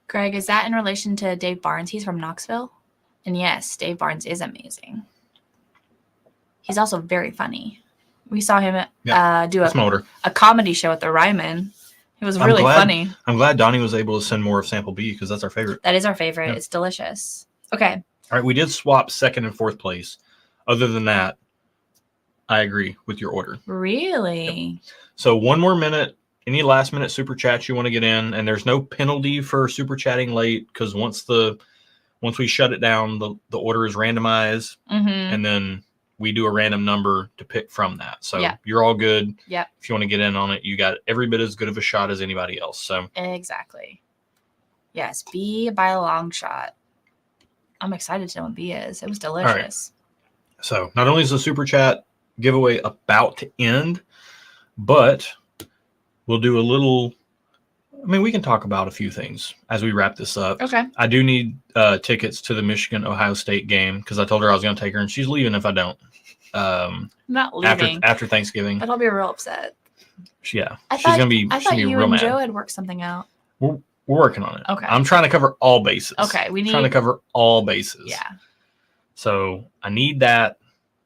Speaker 2: Greg, is that in relation to Dave Barnes? He's from Knoxville. And yes, Dave Barnes is amazing. He's also very funny. We saw him do a comedy show at the Ryman. It was really funny.
Speaker 1: I'm glad Donnie was able to send more of Sample B because that's our favorite.
Speaker 2: That is our favorite.
Speaker 1: Yeah.
Speaker 2: It's delicious. Okay.
Speaker 1: All right. We did swap second and fourth place. Other than that, I agree with your order.
Speaker 2: Really?
Speaker 1: Yep. So one more minute. Any last minute super chats you want to get in, and there's no penalty for super chatting late because once we shut it down, the order is randomized, and then we do a random number to pick from that. So you're all good.
Speaker 2: Yep.
Speaker 1: If you want to get in on it, you got every bit as good of a shot as anybody else. So
Speaker 2: exactly. Yes, B by a long shot. I'm excited to know what B is. It was delicious.
Speaker 1: Right. So not only is the super chat giveaway about to end, but we'll do a little, we can talk about a few things as we wrap this up.
Speaker 2: Okay.
Speaker 1: I do need tickets to the Michigan-Ohio State game because I told her I was going to take her, and she's leaving if I don't.
Speaker 2: Not leaving.
Speaker 1: After Thanksgiving.
Speaker 2: But I'll be real upset.
Speaker 1: Yeah. She's going to be
Speaker 2: I thought you and
Speaker 1: mad.
Speaker 2: Joe had worked something out.
Speaker 1: We're working on it.
Speaker 2: Okay.
Speaker 1: I'm trying to cover all bases.
Speaker 2: Okay.
Speaker 1: Trying to cover all bases.
Speaker 2: Yeah.
Speaker 1: So I need that.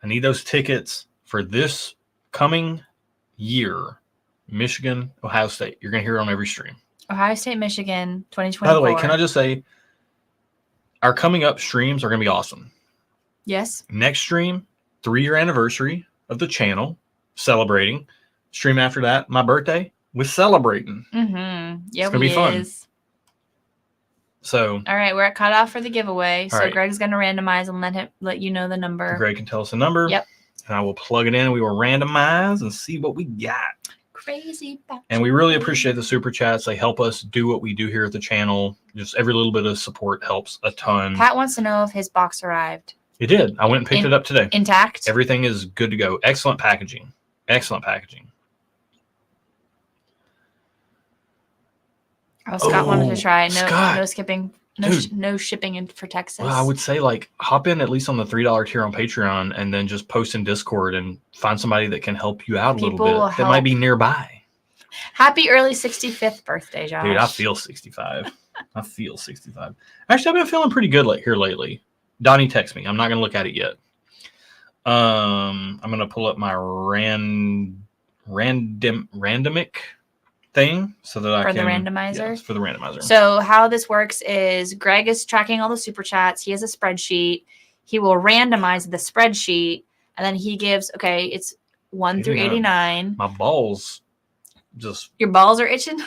Speaker 1: I need those tickets for this coming year. Michigan, Ohio State. You're going to hear it on every stream.
Speaker 2: Ohio State, Michigan, 2024.
Speaker 1: By the way, can I just say, our coming up streams are going to be awesome.
Speaker 2: Yes.
Speaker 1: Next stream, 3-year anniversary of the channel, celebrating. Stream after that, my birthday, with celebrating.
Speaker 2: Yeah,
Speaker 1: it's going to be fun. So.
Speaker 2: All right, we're at cutoff for the giveaway. So
Speaker 1: right.
Speaker 2: Greg's going to randomize and let you know the number.
Speaker 1: Greg can tell us the number.
Speaker 2: Yep.
Speaker 1: And I will plug it in. We will randomize and see what we got.
Speaker 2: crazy about
Speaker 1: And we really appreciate the super chats. They help us do what we do here at the channel. Just every little bit of support helps a ton.
Speaker 2: Pat wants to know if his box arrived.
Speaker 1: It did. I went and picked it up today.
Speaker 2: Intact?
Speaker 1: Everything is good to go. Excellent packaging. Excellent packaging.
Speaker 2: Oh, Scott wanted to try. No,
Speaker 1: Scott.
Speaker 2: no skipping. No shipping in for Texas.
Speaker 1: Well, I would say like hop in at least on the $3 tier on Patreon and then just post in Discord and find somebody that can help you out a little bit that might be nearby.
Speaker 2: Happy early 65th birthday, Josh.
Speaker 1: Dude, I feel 65. I feel 65. Actually, I've been feeling pretty good here lately. Donnie texted me. I'm not going to look at it yet. I'm going to pull up my randomic thing so that I can.
Speaker 2: For the randomizer?
Speaker 1: Yes, for the randomizer.
Speaker 2: So how this works is Greg is tracking all the super chats. He has a spreadsheet. He will randomize the spreadsheet. And then he gives, okay, it's 1 through 89.
Speaker 1: My balls just.
Speaker 2: Your balls are itching?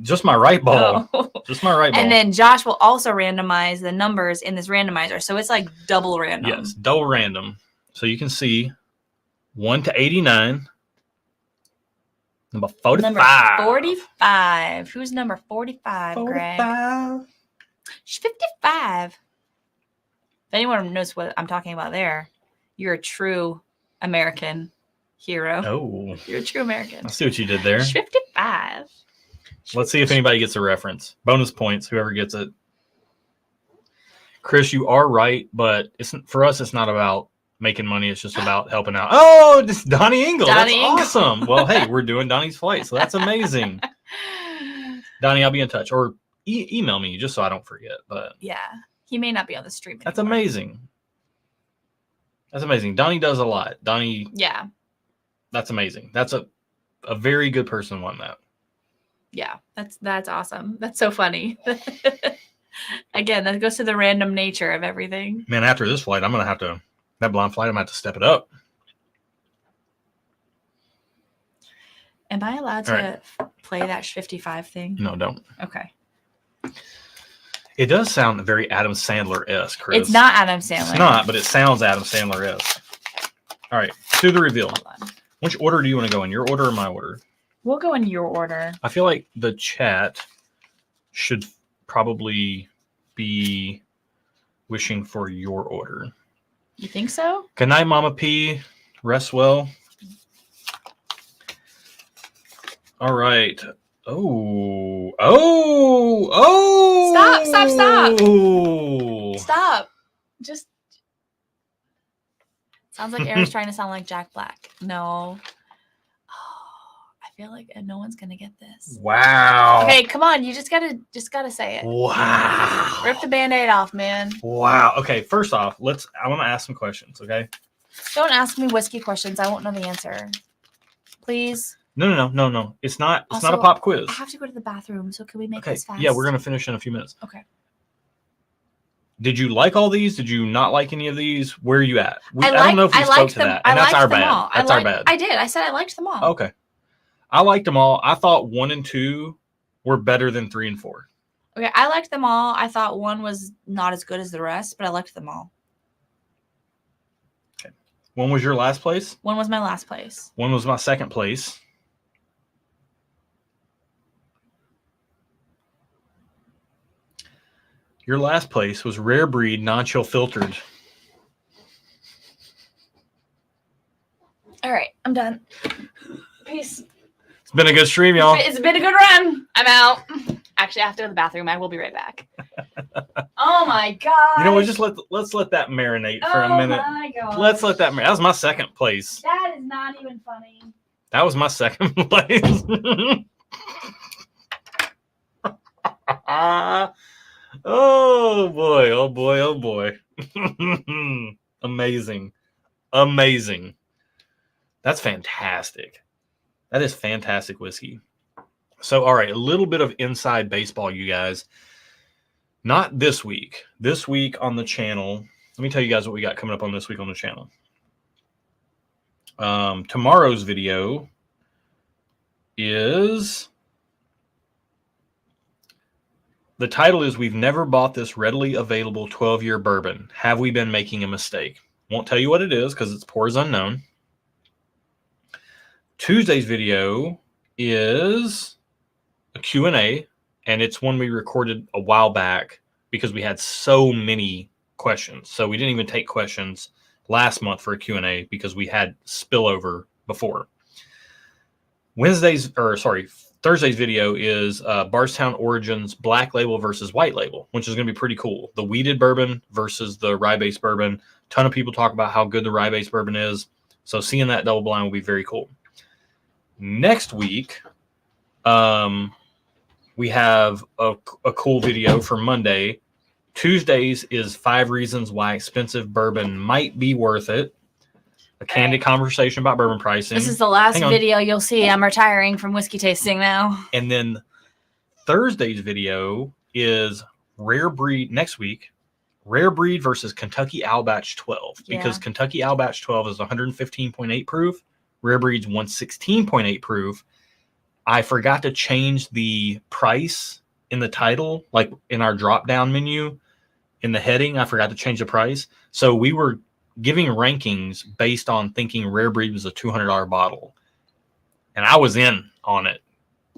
Speaker 1: Just my right ball.
Speaker 2: Oh.
Speaker 1: Just my right ball.
Speaker 2: And then Josh will also randomize the numbers in this randomizer. So it's like double random.
Speaker 1: Yes, double random. So you can see 1 to 89. Number 45.
Speaker 2: Number 45. Who's number 45,
Speaker 1: 45.
Speaker 2: Greg? She's 55. If anyone knows what I'm talking about there, you're a true American hero.
Speaker 1: Oh.
Speaker 2: You're a true American.
Speaker 1: I see what you did there.
Speaker 2: She's 55.
Speaker 1: Let's see if anybody gets a reference. Bonus points, whoever gets it. Chris, you are right, but for us, it's not about making money. It's just about helping out. Oh, this Donnie Engel. That's awesome. Well, hey, we're doing Donnie's flight, so that's amazing. Donnie, I'll be in touch. Or email me just so I don't forget. But
Speaker 2: yeah, he may not be on the stream anymore.
Speaker 1: That's amazing. That's amazing. Donnie does a lot. Donnie.
Speaker 2: Yeah.
Speaker 1: That's amazing. That's a very good person won that.
Speaker 2: Yeah, that's awesome. That's so funny. Again, that goes to the random nature of everything.
Speaker 1: Man, after this flight, I'm going to have to, that blind flight, I'm going to have to step it up.
Speaker 2: Am I allowed to play that 55 thing?
Speaker 1: No, don't.
Speaker 2: Okay.
Speaker 1: It does sound very Adam Sandler-esque, Chris.
Speaker 2: It's not Adam Sandler.
Speaker 1: It's not, but it sounds Adam Sandler-esque. All right, to the reveal.
Speaker 2: Hold on.
Speaker 1: Which order do you want to go in? Your order or my order?
Speaker 2: We'll go in your order.
Speaker 1: I feel like the chat should probably be wishing for your order.
Speaker 2: You think so?
Speaker 1: Good night, Mama P. Rest well. All right. Oh.
Speaker 2: Stop. Just. Sounds like Aaron's trying to sound like Jack Black. No. I feel like no one's gonna get this.
Speaker 1: Wow.
Speaker 2: Okay, come on. You just gotta say it.
Speaker 1: Wow.
Speaker 2: Rip the Band-Aid off, man.
Speaker 1: Wow. Okay, first off, I want to ask some questions, okay?
Speaker 2: Don't ask me whiskey questions. I won't know the answer. Please.
Speaker 1: No. It's not
Speaker 2: Also,
Speaker 1: a pop quiz.
Speaker 2: I have to go to the bathroom, so can we make
Speaker 1: Okay.
Speaker 2: this fast?
Speaker 1: Yeah, we're gonna finish in a few minutes.
Speaker 2: Okay.
Speaker 1: Did you like all these? Did you not like any of these? Where are you at? I don't know if we spoke to that. And that's our bad. That's our bad.
Speaker 2: I did. I said I liked them all.
Speaker 1: Okay. I liked them all. I thought 1 and 2 were better than 3 and 4.
Speaker 2: Okay, I liked them all. I thought one was not as good as the rest, but I liked them all.
Speaker 1: Okay. One was your last place?
Speaker 2: One was my last place.
Speaker 1: One was my second place. Your last place was Rare Breed Non-Chill Filtered.
Speaker 2: All right, I'm done. Peace.
Speaker 1: It's been a good stream, y'all.
Speaker 2: It's been a good run. I'm out. Actually, I have to go to the bathroom. I will be right back. Oh my god.
Speaker 1: You know what? Let's let that marinate for a minute.
Speaker 2: Oh my god.
Speaker 1: Let's let that marinate. That was my second place.
Speaker 2: That is not even funny.
Speaker 1: That was my second place. Oh boy. Amazing. That's fantastic. That is fantastic whiskey. So, all right, a little bit of inside baseball, you guys. Not this week. This week on the channel, let me tell you guys what we got coming up on this week on the channel. Tomorrow's video is... The title is, We've Never Bought This Readily Available 12-Year Bourbon. Have we been making a mistake? Won't tell you what it is because it's pours unknown. Tuesday's video is a Q&A, and it's one we recorded a while back because we had so many questions. So we didn't even take questions last month for a Q&A because we had spillover before. Thursday's video is Bardstown Origins Black Label versus White Label, which is going to be pretty cool. The wheated bourbon versus the rye-based bourbon. A ton of people talk about how good the rye-based bourbon is. So seeing that double blind will be very cool. Next week, we have a cool video for Monday. Tuesdays is 5 reasons why expensive bourbon might be worth it. A candid conversation about bourbon pricing.
Speaker 2: This is the last video you'll see. I'm retiring from whiskey tasting now.
Speaker 1: And then Thursday's video is rare breed next week. Rare breed versus Kentucky Owl Batch 12. Because Kentucky Owl Batch 12 is 115.8 proof. Rare breed's 116.8 proof. I forgot to change the price in the title, like in our drop-down menu. In the heading, I forgot to change the price. So we were giving rankings based on thinking rare breed was a $200 bottle. And I was in on it.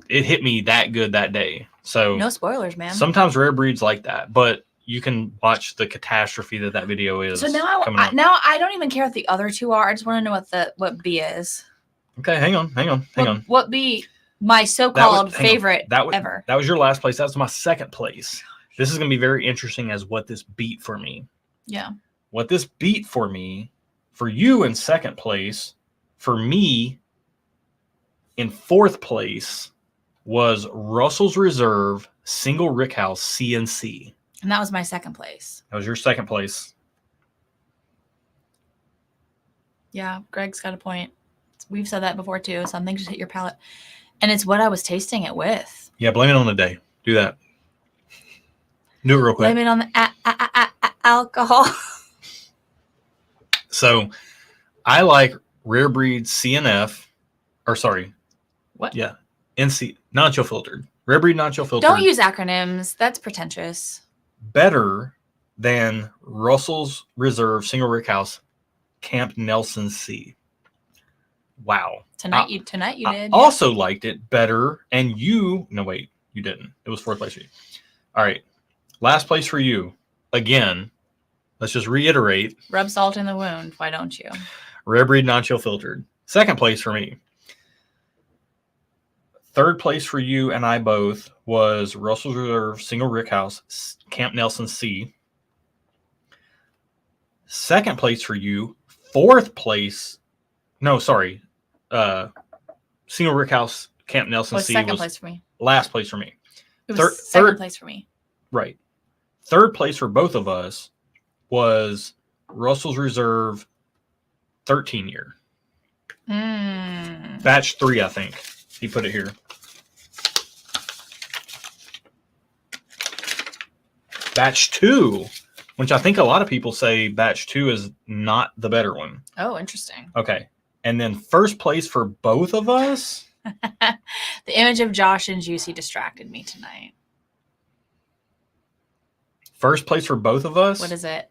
Speaker 1: It hit me that good that day. So
Speaker 2: no spoilers, man.
Speaker 1: Sometimes rare breeds like that, but you can watch the catastrophe that video is.
Speaker 2: So now I don't even care what the other two are. I just want to know what B is.
Speaker 1: Okay, hang on.
Speaker 2: What B? My so-called favorite ever.
Speaker 1: That was your last place. That was my second place. This is going to be very interesting as what this beat for me.
Speaker 2: Yeah.
Speaker 1: What this beat for me, for you in second place, for me in fourth place was Russell's Reserve Single Rickhouse CNC.
Speaker 2: And that was my second place.
Speaker 1: That was your second place.
Speaker 2: Yeah, Greg's got a point. We've said that before too. Something just hit your palate. And it's what I was tasting it with.
Speaker 1: Yeah, blame it on the day. Do that. Do it real quick.
Speaker 2: Blame it on the alcohol.
Speaker 1: So, I like rare breed CNF, or sorry.
Speaker 2: What?
Speaker 1: Yeah, NC, non-chill filtered. Rare breed non-chill filtered.
Speaker 2: Don't use acronyms. That's pretentious.
Speaker 1: Better than Russell's Reserve Single Rickhouse Camp Nelson C. Wow.
Speaker 2: Tonight you did.
Speaker 1: Also liked it better, and you didn't. It was fourth place for you. All right. Last place for you. Again, let's just reiterate.
Speaker 2: Rub salt in the wound. Why don't you?
Speaker 1: Rare breed non-chill filtered. Second place for me. Third place for you and I both was Russell's Reserve Single Rickhouse Camp Nelson C. Second place for you. Fourth place. No, sorry. Single Rickhouse Camp Nelson C
Speaker 2: second place for me.
Speaker 1: Last place for me.
Speaker 2: It was second place for me.
Speaker 1: Right. Third place for both of us was Russell's Reserve 13 year. Batch 3, I think. He put it here. Batch 2, which I think a lot of people say batch 2 is not the better one.
Speaker 2: Oh, interesting.
Speaker 1: Okay. And then first place for both of us.
Speaker 2: The image of Josh and Juicy distracted me tonight.
Speaker 1: First place for both of us.
Speaker 2: What is it?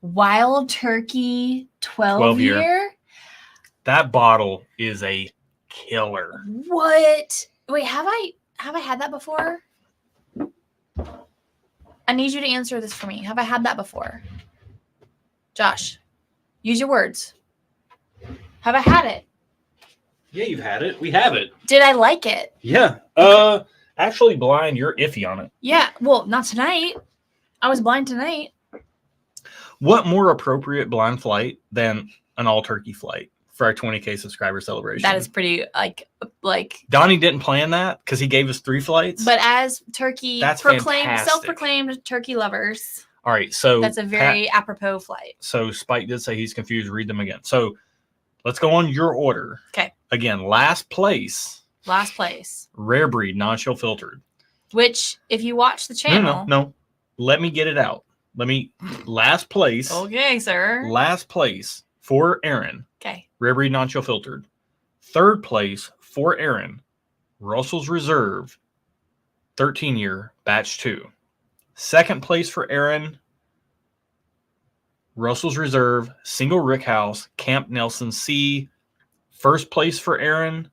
Speaker 2: Wild Turkey 12 year.
Speaker 1: That bottle is a killer.
Speaker 2: What? Wait, have I had that before? I need you to answer this for me. Have I had that before? Josh, use your words. Have I had it?
Speaker 1: Yeah, you've had it. We have it.
Speaker 2: Did I like it?
Speaker 1: Yeah. Actually, blind, you're iffy on it.
Speaker 2: Yeah. Well, not tonight. I was blind tonight.
Speaker 1: What more appropriate blind flight than an all turkey flight for our 20K subscriber celebration?
Speaker 2: That is pretty like.
Speaker 1: Donnie didn't plan that because he gave us 3 flights.
Speaker 2: But as turkey
Speaker 1: fantastic.
Speaker 2: self-proclaimed turkey lovers.
Speaker 1: All right, so
Speaker 2: that's a very apropos flight.
Speaker 1: So Spike did say he's confused. Read them again. So let's go on your order.
Speaker 2: Okay.
Speaker 1: Again, last place.
Speaker 2: Last place.
Speaker 1: Rare breed, non-chill filtered.
Speaker 2: Which, if you watch the channel.
Speaker 1: No. Let me get it out. Last place.
Speaker 2: Okay, sir.
Speaker 1: Last place for Aaron.
Speaker 2: Okay.
Speaker 1: Rare breed, non-chill filtered. Third place for Aaron. Russell's Reserve 13 year batch 2. Second place for Aaron. Russell's Reserve Single Rickhouse Camp Nelson C. First place for Aaron.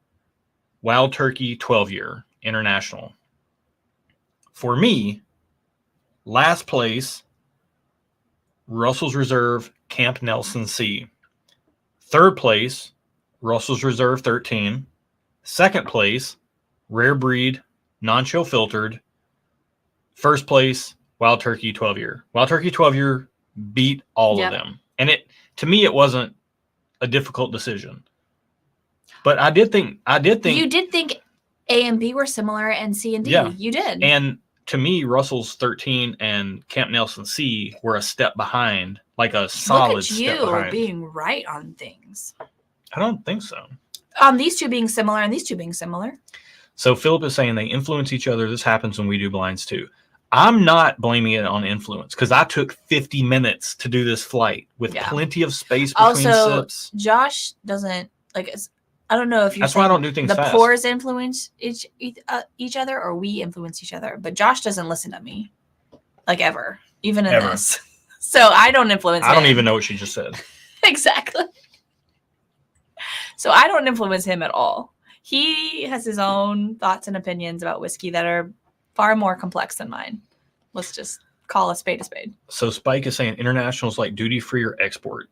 Speaker 1: Wild Turkey 12-year international. For me, last place, Russell's Reserve Camp Nelson C. Third place, Russell's Reserve 13. Second place, Rare Breed Non-Chill Filtered. First place, Wild Turkey 12-year. Wild Turkey 12-year beat all of them. And to me, it wasn't a difficult decision. But I did think
Speaker 2: you did think A and B were similar and C and D.
Speaker 1: Yeah.
Speaker 2: You did.
Speaker 1: And to me, Russell's 13 and Camp Nelson C were a step behind, like a solid step behind.
Speaker 2: Look at you being right on things.
Speaker 1: I don't think so.
Speaker 2: These two being similar and these two being similar.
Speaker 1: So Philip is saying they influence each other. This happens when we do blinds too. I'm not blaming it on influence because I took 50 minutes to do this flight with plenty of space between sips.
Speaker 2: Josh doesn't like. I don't know if you're.
Speaker 1: That's why I don't do things fast.
Speaker 2: The pours influence each other, or we influence each other. But Josh doesn't listen to me, like ever, even in this. So I don't influence.
Speaker 1: I don't even know what she just said.
Speaker 2: Exactly. So I don't influence him at all. He has his own thoughts and opinions about whiskey that are far more complex than mine. Let's just call a spade a spade. So
Speaker 1: Spike is saying international is like duty free or export.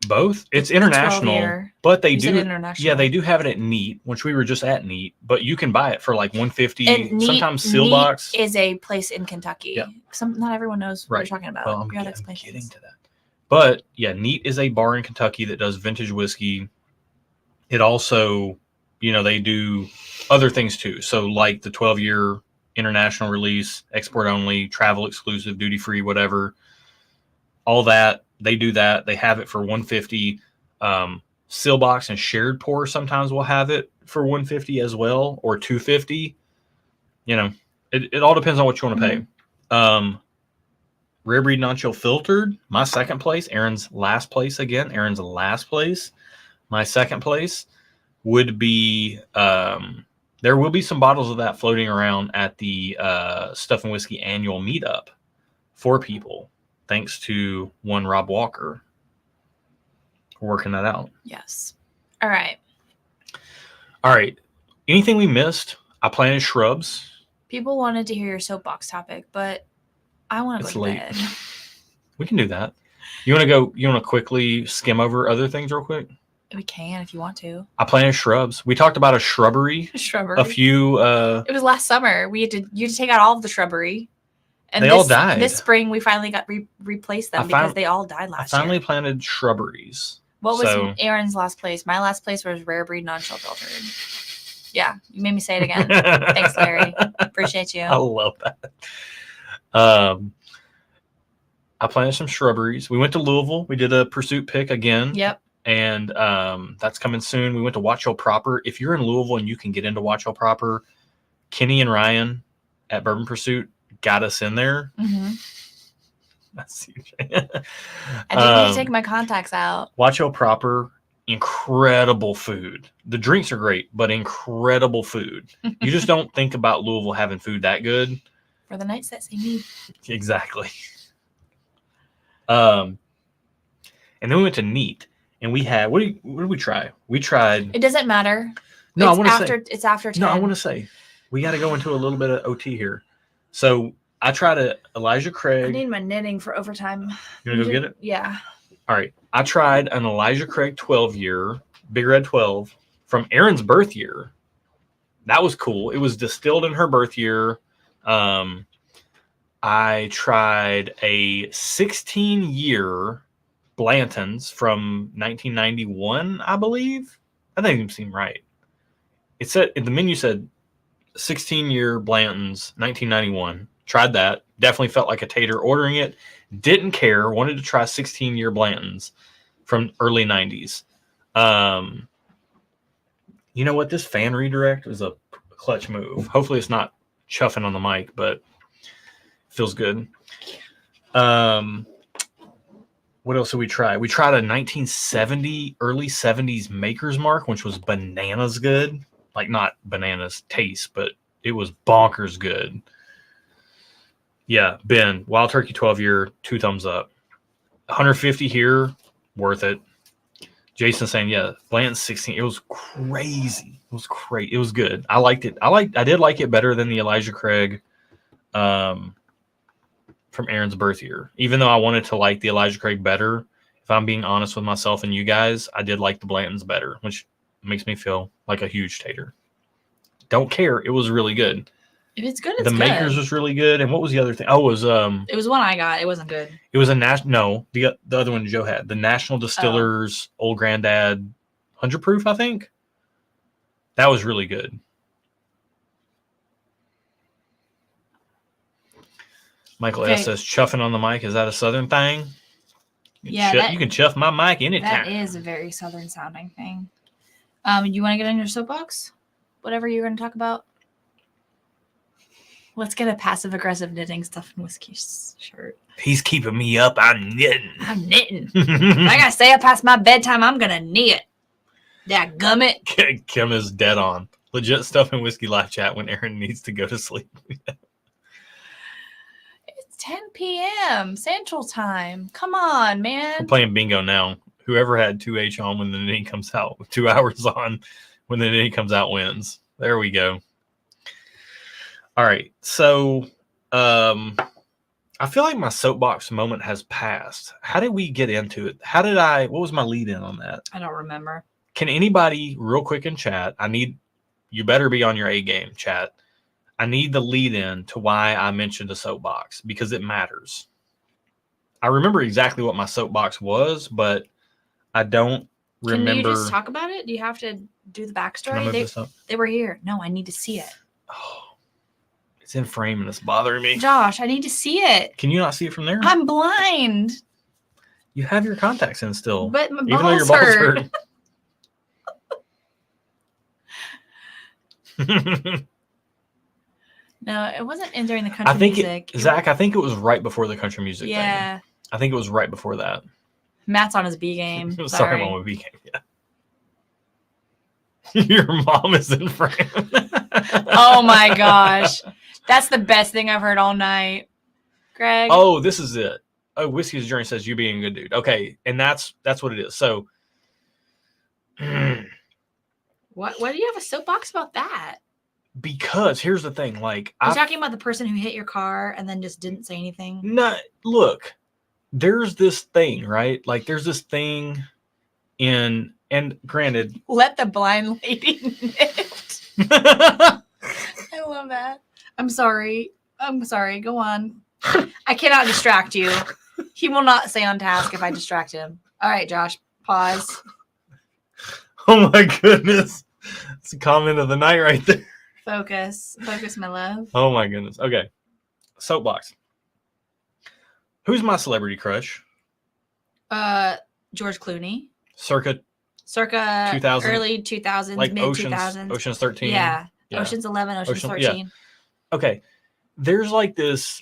Speaker 1: Both. It's international, but they do. Yeah, they do have it at Neat, which we were just at Neat. But you can buy it for like $150. Sometimes Sealbox
Speaker 2: is a place in Kentucky. Yeah. Not everyone knows what you're talking about.
Speaker 1: Well, I'm getting to that. But yeah, Neat is a bar in Kentucky that does vintage whiskey. It also, they do other things too. So like the 12-year international release, export only, travel exclusive, duty free, whatever. All that. They do that. They have it for $150. Sealbox and shared pour sometimes will have it for $150 as well, or $250. It all depends on what you want to pay. Rare Breed Non-Chill Filtered, my second place. Aaron's last place again. Aaron's last place. My second place would be there will be some bottles of that floating around at the Stuff and Whiskey annual meetup for people. Thanks to one Rob Walker for working that out.
Speaker 2: Yes. All right.
Speaker 1: Anything we missed? I planted shrubs.
Speaker 2: People wanted to hear your soapbox topic, but I want to go to bed.
Speaker 1: We can do that. You want to quickly skim over other things real quick?
Speaker 2: We can if you want to.
Speaker 1: I planted shrubs. We talked about a shrubbery. A few.
Speaker 2: It was last summer. You had to take out all of the shrubbery. And
Speaker 1: they all died.
Speaker 2: This spring, we finally got replaced them because they all died last year.
Speaker 1: I finally planted shrubberies.
Speaker 2: What was Aaron's last place? My last place was Rare Breed Non-Chill Filtered. Yeah, you made me say it again. Thanks, Larry. Appreciate you.
Speaker 1: I love that. I planted some shrubberies. We went to Louisville. We did a pursuit pick again.
Speaker 2: Yep.
Speaker 1: And that's coming soon. We went to Watch Hill Proper. If you're in Louisville and you can get into Watch Hill Proper, Kenny and Ryan at Bourbon Pursuit got us in there.
Speaker 2: Mm-hmm.
Speaker 1: That's huge.
Speaker 2: I didn't need to take my contacts out.
Speaker 1: Watch Hill Proper, incredible food. The drinks are great, but incredible food. You just don't think about Louisville having food that good.
Speaker 2: For the nights that say me.
Speaker 1: Exactly. And then we went to Neat, and we had what did we try? We tried.
Speaker 2: It doesn't matter.
Speaker 1: No, I want to say
Speaker 2: it's after 10.
Speaker 1: No, I want to say we got to go into a little bit of OT here. So I tried a Elijah Craig.
Speaker 2: I need my knitting for overtime.
Speaker 1: You want to go get it?
Speaker 2: Yeah.
Speaker 1: All right. I tried an Elijah Craig 12-year, Big Red 12 from Erin's birth year. That was cool. It was distilled in her birth year. I tried a 16-year Blanton's from 1991, I believe. I think it seemed right. It said the menu said 16-year Blanton's 1991. Tried that. Definitely felt like a tater ordering it. Didn't care. Wanted to try 16-year Blanton's from early 90s. You know what? This fan redirect was a clutch move. Hopefully it's not chuffing on the mic, but feels good. What else did we try? We tried a 1970, early 70s Maker's Mark, which was bananas good. Like not bananas taste, but it was bonkers good. Yeah, Ben, Wild Turkey 12-year, 2 thumbs up. 150 here, worth it. Jason saying, yeah, Blanton 16. It was crazy. It was great. It was good. I liked it. I did like it better than the Elijah Craig from Aaron's birth year. Even though I wanted to like the Elijah Craig better, if I'm being honest with myself and you guys, I did like the Blantons better, which makes me feel like a huge tater. Don't care. It was really good.
Speaker 2: If it's good, it's
Speaker 1: the
Speaker 2: good.
Speaker 1: Makers was really good. And what was the other thing? Oh, it was
Speaker 2: It was one I got. It wasn't good.
Speaker 1: It was a no, the other one Joe had. The National Distillers Old Granddad 100 proof, I think. That was really good. Michael S says chuffing on the mic. Is that a Southern thing?
Speaker 2: Yeah,
Speaker 1: you can chuff my mic anytime.
Speaker 2: That is a very Southern sounding thing. You want to get on your soapbox? Whatever you're going to talk about. Let's get a passive aggressive knitting stuff and whiskey shirt.
Speaker 1: He's keeping me up. I'm knitting.
Speaker 2: I gotta stay up past my bedtime. I'm gonna knit. That gummit.
Speaker 1: Kim is dead on. Legit stuff and whiskey live chat when Aaron needs to go to sleep.
Speaker 2: It's 10 p.m. Central Time. Come on, man.
Speaker 1: We're playing bingo now. Whoever had 2H on when the knitting comes out, 2 hours on when the knitting comes out wins. There we go. All right. So I feel like my soapbox moment has passed. How did we get into it? What was my lead in on that?
Speaker 2: I don't remember.
Speaker 1: Can anybody real quick in chat? You better be on your A game, chat. I need the lead in to why I mentioned a soapbox because it matters. I remember exactly what my soapbox was, but I don't remember.
Speaker 2: Can you just talk about it? Do you have to do the backstory? They were here. No, I need to see it.
Speaker 1: Oh, it's in frame and it's bothering me.
Speaker 2: Josh, I need to see it.
Speaker 1: Can you not see it from there?
Speaker 2: I'm blind.
Speaker 1: You have your contacts in still.
Speaker 2: But my
Speaker 1: even though your balls hurt.
Speaker 2: No, it wasn't in during the country music.
Speaker 1: Zach, I think it was right before the country music thing.
Speaker 2: Yeah.
Speaker 1: I think it was right before that.
Speaker 2: Matt's on his B game.
Speaker 1: Sorry, Mom, B game. Yeah. Your mom is in frame.
Speaker 2: Oh my gosh. That's the best thing I've heard all night. Greg.
Speaker 1: Oh, this is it. Oh, Whiskey's Journey says you being a good dude. Okay, and that's what it is. So
Speaker 2: Why do you have a soapbox about that?
Speaker 1: Because here's the thing, like
Speaker 2: you're talking about the person who hit your car and then just didn't say anything.
Speaker 1: No, look, there's this thing, right? Like there's this thing and granted,
Speaker 2: let the blind lady knit. I love that. I'm sorry. Go on. I cannot distract you. He will not stay on task if I distract him. All right, Josh, pause.
Speaker 1: Oh my goodness. It's a comment of the night right there.
Speaker 2: Focus, my love.
Speaker 1: Oh my goodness. Okay. Soapbox. Who's my celebrity crush?
Speaker 2: George Clooney.
Speaker 1: Circa
Speaker 2: 2000, early 2000s,
Speaker 1: like
Speaker 2: mid 2000s.
Speaker 1: Ocean's 13.
Speaker 2: Yeah. Ocean's 11, Ocean's 13.
Speaker 1: Yeah. Okay. There's like this,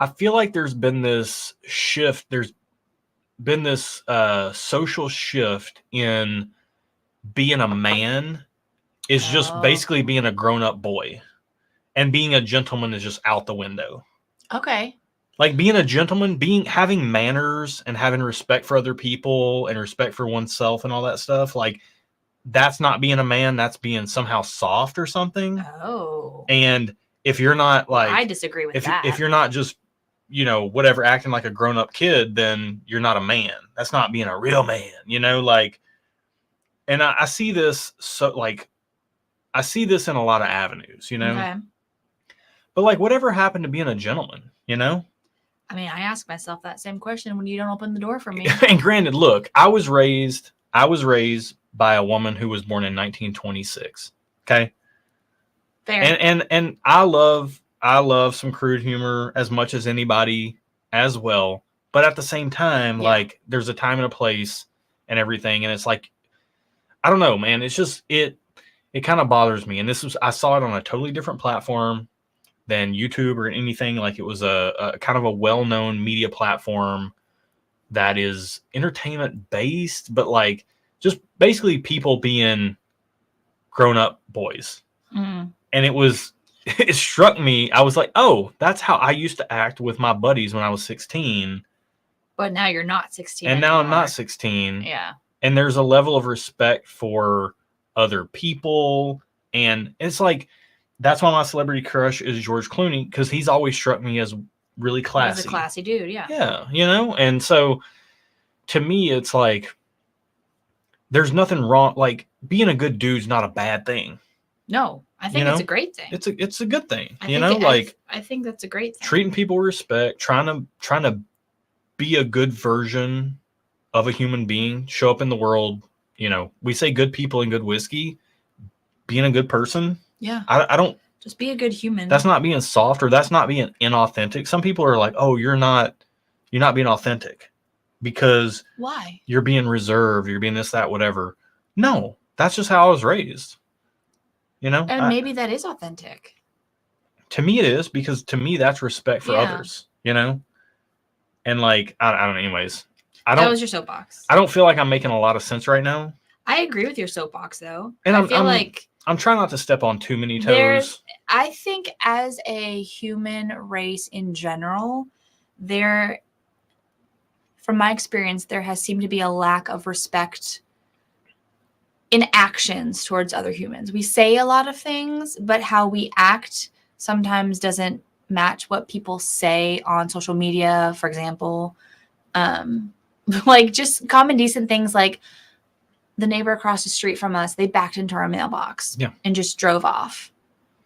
Speaker 1: I feel like there's been this shift. There's been this social shift in being a man is just basically being a grown-up boy. And being a gentleman is just out the window.
Speaker 2: Okay.
Speaker 1: Like being a gentleman, having manners and having respect for other people and respect for oneself and all that stuff, like that's not being a man, that's being somehow soft or something.
Speaker 2: Oh.
Speaker 1: And if you're not like
Speaker 2: I disagree with that.
Speaker 1: If you're not just, whatever, acting like a grown-up kid, then you're not a man. That's not being a real man, like, and I see this I see this in a lot of avenues,
Speaker 2: Okay.
Speaker 1: But like whatever happened to being a gentleman,
Speaker 2: I mean, I ask myself that same question when you don't open the door for me.
Speaker 1: And granted, look, I was raised by a woman who was born in 1926. Okay.
Speaker 2: Fair.
Speaker 1: And I love some crude humor as much as anybody as well. But at the same time, like there's a time and a place and everything. And it's like, I don't know, man. It's just, it kind of bothers me. And I saw it on a totally different platform than YouTube or anything. Like it was a kind of a well-known media platform that is entertainment based, but like just basically people being grown-up boys.
Speaker 2: Mm.
Speaker 1: And it struck me. I was like, oh, that's how I used to act with my buddies when I was 16.
Speaker 2: But now you're not 16
Speaker 1: And
Speaker 2: anymore.
Speaker 1: now I'm not 16.
Speaker 2: Yeah.
Speaker 1: And there's a level of respect for other people. And it's like, that's why my celebrity crush is George Clooney, because he's always struck me as really classy.
Speaker 2: He's a classy dude, yeah.
Speaker 1: Yeah, you know? And so to me, it's like, there's nothing wrong. Like, being a good dude's not a bad thing.
Speaker 2: No, I think it's a great thing.
Speaker 1: It's a good thing.
Speaker 2: I think that's a great thing.
Speaker 1: Treating people with respect, trying to be a good version of a human being, show up in the world. You know, we say good people and good whiskey. Being a good person.
Speaker 2: Yeah.
Speaker 1: I don't
Speaker 2: just be a good human.
Speaker 1: That's not being soft, or that's not being inauthentic. Some people are like, "Oh, you're not being authentic because
Speaker 2: why?
Speaker 1: You're being reserved, you're being this, that, whatever." No, that's just how I was raised. You know?
Speaker 2: And maybe that is authentic.
Speaker 1: To me it is, because to me that's respect for others, you know? And like I don't know, anyways.
Speaker 2: That was your soapbox.
Speaker 1: I don't feel like I'm making a lot of sense right now.
Speaker 2: I agree with your soapbox though.
Speaker 1: And
Speaker 2: I feel like
Speaker 1: I'm trying not to step on too many toes.
Speaker 2: I think as a human race in general, from my experience, there has seemed to be a lack of respect in actions towards other humans. We say a lot of things, but how we act sometimes doesn't match what people say on social media, for example. Like just common decent things like the neighbor across the street from us, they backed into our mailbox and just drove off.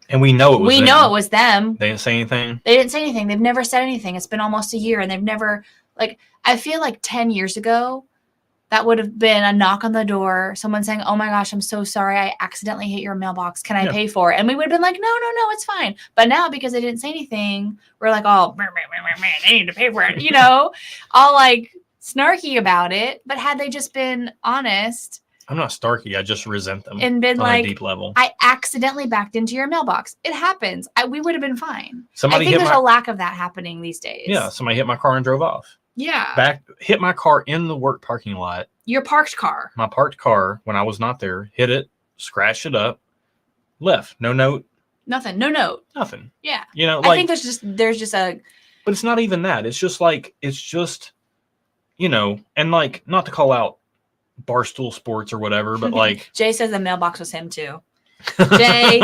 Speaker 1: And we know it was
Speaker 2: them.
Speaker 1: They didn't say anything.
Speaker 2: They've never said anything. It's been almost a year and they've never, like, I feel like 10 years ago, that would have been a knock on the door, someone saying, "Oh my gosh, I'm so sorry. I accidentally hit your mailbox. Can I pay for it?" And we would have been like, no, it's fine. But now, because they didn't say anything, we're like, oh, they need to pay for it, you know, all like snarky about it. But had they just been honest.
Speaker 1: I'm not snarky. I just resent them
Speaker 2: and been
Speaker 1: on
Speaker 2: like,
Speaker 1: a deep level.
Speaker 2: I accidentally backed into your mailbox. It happens. We would have been fine.
Speaker 1: I think
Speaker 2: there's a lack of that happening these days.
Speaker 1: Yeah, somebody hit my car and drove off.
Speaker 2: Yeah.
Speaker 1: Hit my car in the work parking lot.
Speaker 2: Your parked car.
Speaker 1: My parked car, when I was not there, hit it, scratched it up, left. No note.
Speaker 2: Nothing. No note.
Speaker 1: Nothing.
Speaker 2: Yeah.
Speaker 1: You know, like,
Speaker 2: I think there's just a.
Speaker 1: But it's not even that. It's just, you know, and like, not to call out Barstool Sports or whatever, but like.
Speaker 2: Jay says the mailbox was him too. Jay,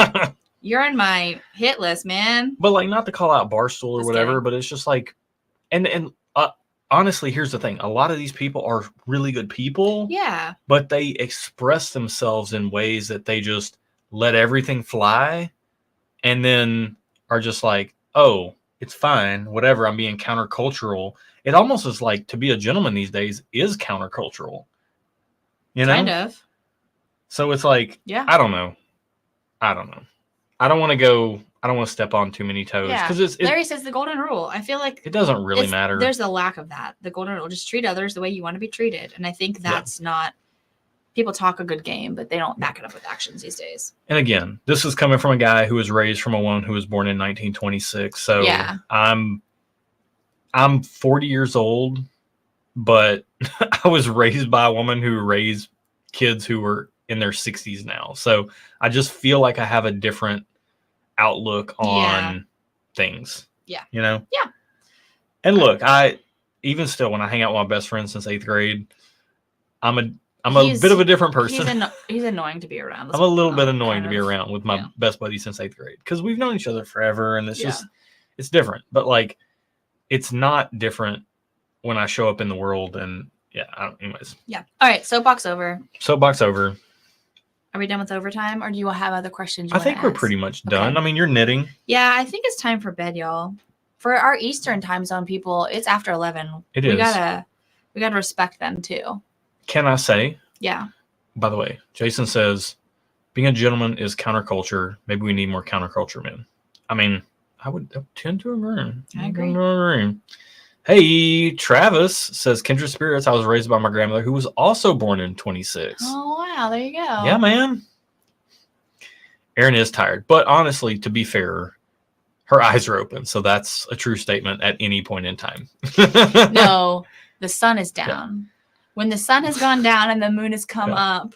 Speaker 2: you're on my hit list, man.
Speaker 1: But like, not to call out Barstool or whatever, but it's just like, and honestly, here's the thing. A lot of these people are really good people.
Speaker 2: Yeah.
Speaker 1: But they express themselves in ways that they just let everything fly and then are just like, oh, it's fine. Whatever. I'm being countercultural. It almost is like to be a gentleman these days is countercultural. You know?
Speaker 2: Kind of.
Speaker 1: So it's like, I don't know. I don't want to step on too many toes. Because
Speaker 2: Larry says the golden rule. I feel like
Speaker 1: it doesn't really matter.
Speaker 2: There's a lack of that. The golden rule. Just treat others the way you want to be treated. And I think that's not, people talk a good game, but they don't back it up with actions these days.
Speaker 1: And again, this is coming from a guy who was raised from a woman who was born in 1926. So I'm 40 years old, but I was raised by a woman who raised kids who were in their 60s now. So I just feel like I have a different outlook on things.
Speaker 2: Yeah.
Speaker 1: You know?
Speaker 2: Yeah.
Speaker 1: And look, even still, when I hang out with my best friend since 8th grade, I'm a bit of a different person.
Speaker 2: He's annoying to be around.
Speaker 1: I'm a little bit annoying to be around with my best buddy since 8th grade because we've known each other forever, and it's different. But like, it's not different when I show up in the world, and anyways. Yeah.
Speaker 2: All right. Soapbox over.
Speaker 1: Are
Speaker 2: we done with overtime, or do you have other questions?
Speaker 1: I think we're pretty much done. Okay. I mean, you're knitting.
Speaker 2: Yeah, I think it's time for bed, y'all. For our Eastern time zone people, it's after 11.
Speaker 1: It is.
Speaker 2: We gotta respect them too.
Speaker 1: Can I say?
Speaker 2: Yeah.
Speaker 1: By the way, Jason says, being a gentleman is counterculture. Maybe we need more counterculture men. I mean, I would tend to agree.
Speaker 2: I agree.
Speaker 1: Hey, Travis says, kindred spirits. I was raised by my grandmother who was also born in 26.
Speaker 2: Oh, wow. There you go.
Speaker 1: Yeah, man. Erin is tired. But honestly, to be fair, her eyes are open. So that's a true statement at any point in time.
Speaker 2: No, the sun is down. Yeah. When the sun has gone down and the moon has come up,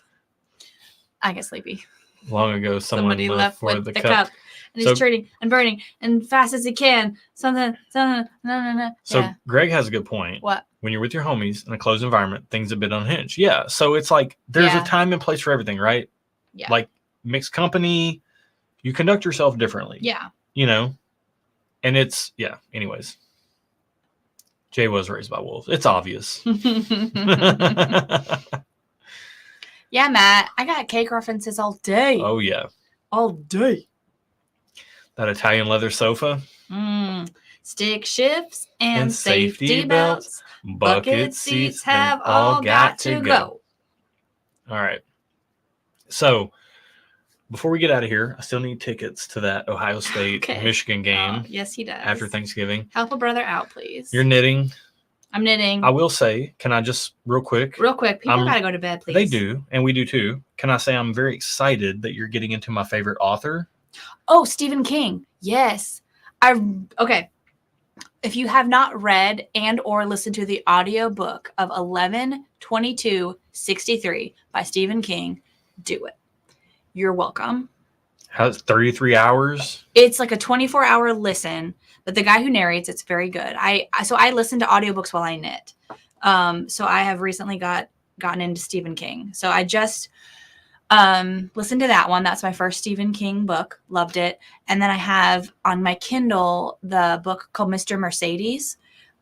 Speaker 2: I get sleepy.
Speaker 1: Long ago, somebody left with the cup.
Speaker 2: And he's turning and burning and fast as he can. Something. No.
Speaker 1: So Greg has a good point.
Speaker 2: What?
Speaker 1: when you're with your homies in a closed environment, things a bit unhinged. Yeah. So it's like there's a time and place for everything, right?
Speaker 2: Yeah.
Speaker 1: Like mixed company, you conduct yourself differently.
Speaker 2: Yeah.
Speaker 1: You know? And it's, yeah. Anyways. Jay was raised by wolves. It's obvious.
Speaker 2: Yeah, Matt. I got cake references all day.
Speaker 1: Oh, yeah.
Speaker 2: All day.
Speaker 1: That Italian leather sofa.
Speaker 2: Stick shifts and safety belts. Bucket seats have all got to go.
Speaker 1: All right. So, before we get out of here, I still need tickets to that Ohio State Michigan game.
Speaker 2: Yes, he does.
Speaker 1: After Thanksgiving.
Speaker 2: Help a brother out, please.
Speaker 1: You're knitting.
Speaker 2: I'm knitting.
Speaker 1: I will say, can I just real quick?
Speaker 2: People gotta go to bed, please.
Speaker 1: They do, and we do too. Can I say I'm very excited that you're getting into my favorite author?
Speaker 2: Oh, Stephen King. Yes. Okay. If you have not read and or listened to the audio book of 11/22/63 by Stephen King, do it. You're welcome.
Speaker 1: How's 33 hours?
Speaker 2: It's like a 24-hour listen, but the guy who narrates, it's very good. So I listen to audiobooks while I knit. So I have recently gotten into Stephen King. So I just listened to that one. That's my first Stephen King book. Loved it. And then I have on my Kindle the book called Mr. Mercedes.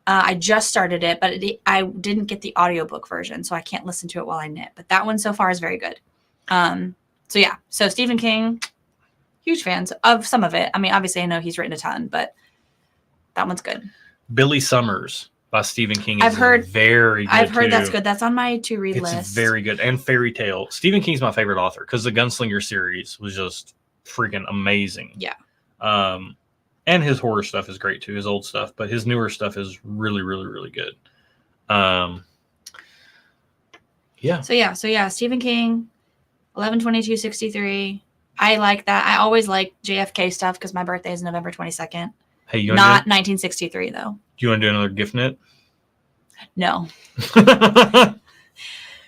Speaker 2: I just started it, but I didn't get the audiobook version, so I can't listen to it while I knit. But that one so far is very good. So yeah, so Stephen King, huge fans of some of it. I mean, obviously I know he's written a ton, but that one's good.
Speaker 1: Billy Summers by Stephen King is very good.
Speaker 2: I've heard that's good. That's on my to-read list.
Speaker 1: It's very good. And Fairy Tale. Stephen King's my favorite author because the Gunslinger series was just freaking amazing.
Speaker 2: Yeah.
Speaker 1: And his horror stuff is great too, his old stuff, but his newer stuff is really, really, really good. Yeah. So
Speaker 2: yeah, Stephen King, 11/22/63. I like that. I always like JFK stuff because my birthday is November 22nd.
Speaker 1: Hey,
Speaker 2: not 1963 though.
Speaker 1: Do you want to do another gift knit?
Speaker 2: No.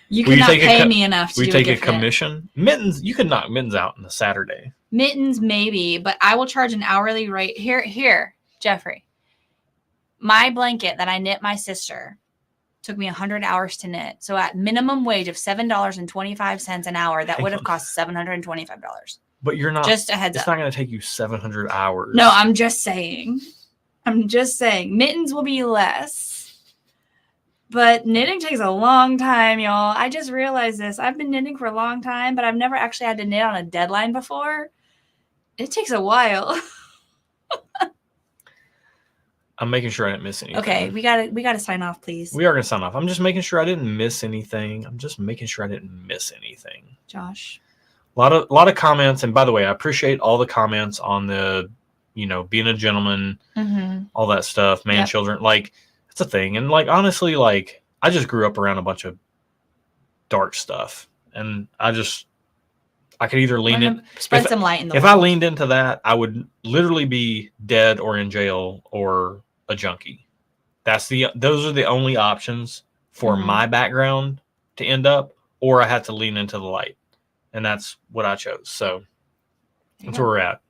Speaker 2: You cannot pay me enough to do a gift knit.
Speaker 1: We take a commission. Mittens, you can knock mittens out on a Saturday.
Speaker 2: Mittens, maybe, but I will charge an hourly rate. Here, Jeffrey. My blanket that I knit my sister took me 100 hours to knit. So at minimum wage of $7.25 an hour, that would have cost $725.
Speaker 1: But you're not.
Speaker 2: Just a heads up.
Speaker 1: It's not going to take you 700 hours.
Speaker 2: No, I'm just saying. Mittens will be less. But knitting takes a long time, y'all. I just realized this. I've been knitting for a long time, but I've never actually had to knit on a deadline before. It takes a while.
Speaker 1: I'm making sure I didn't miss anything.
Speaker 2: Okay, we gotta sign off, please.
Speaker 1: We are gonna sign off. I'm just making sure I didn't miss anything.
Speaker 2: Josh.
Speaker 1: A lot of comments, and by the way, I appreciate all the comments on the, being a gentleman, all that stuff, children, like it's a thing. And like honestly, like I just grew up around a bunch of dark stuff, and I could either lean in,
Speaker 2: spread some light in the world.
Speaker 1: If I leaned into that, I would literally be dead or in jail or a junkie. Those are the only options for my background to end up, or I had to lean into the light, and that's what I chose. So that's where we're at.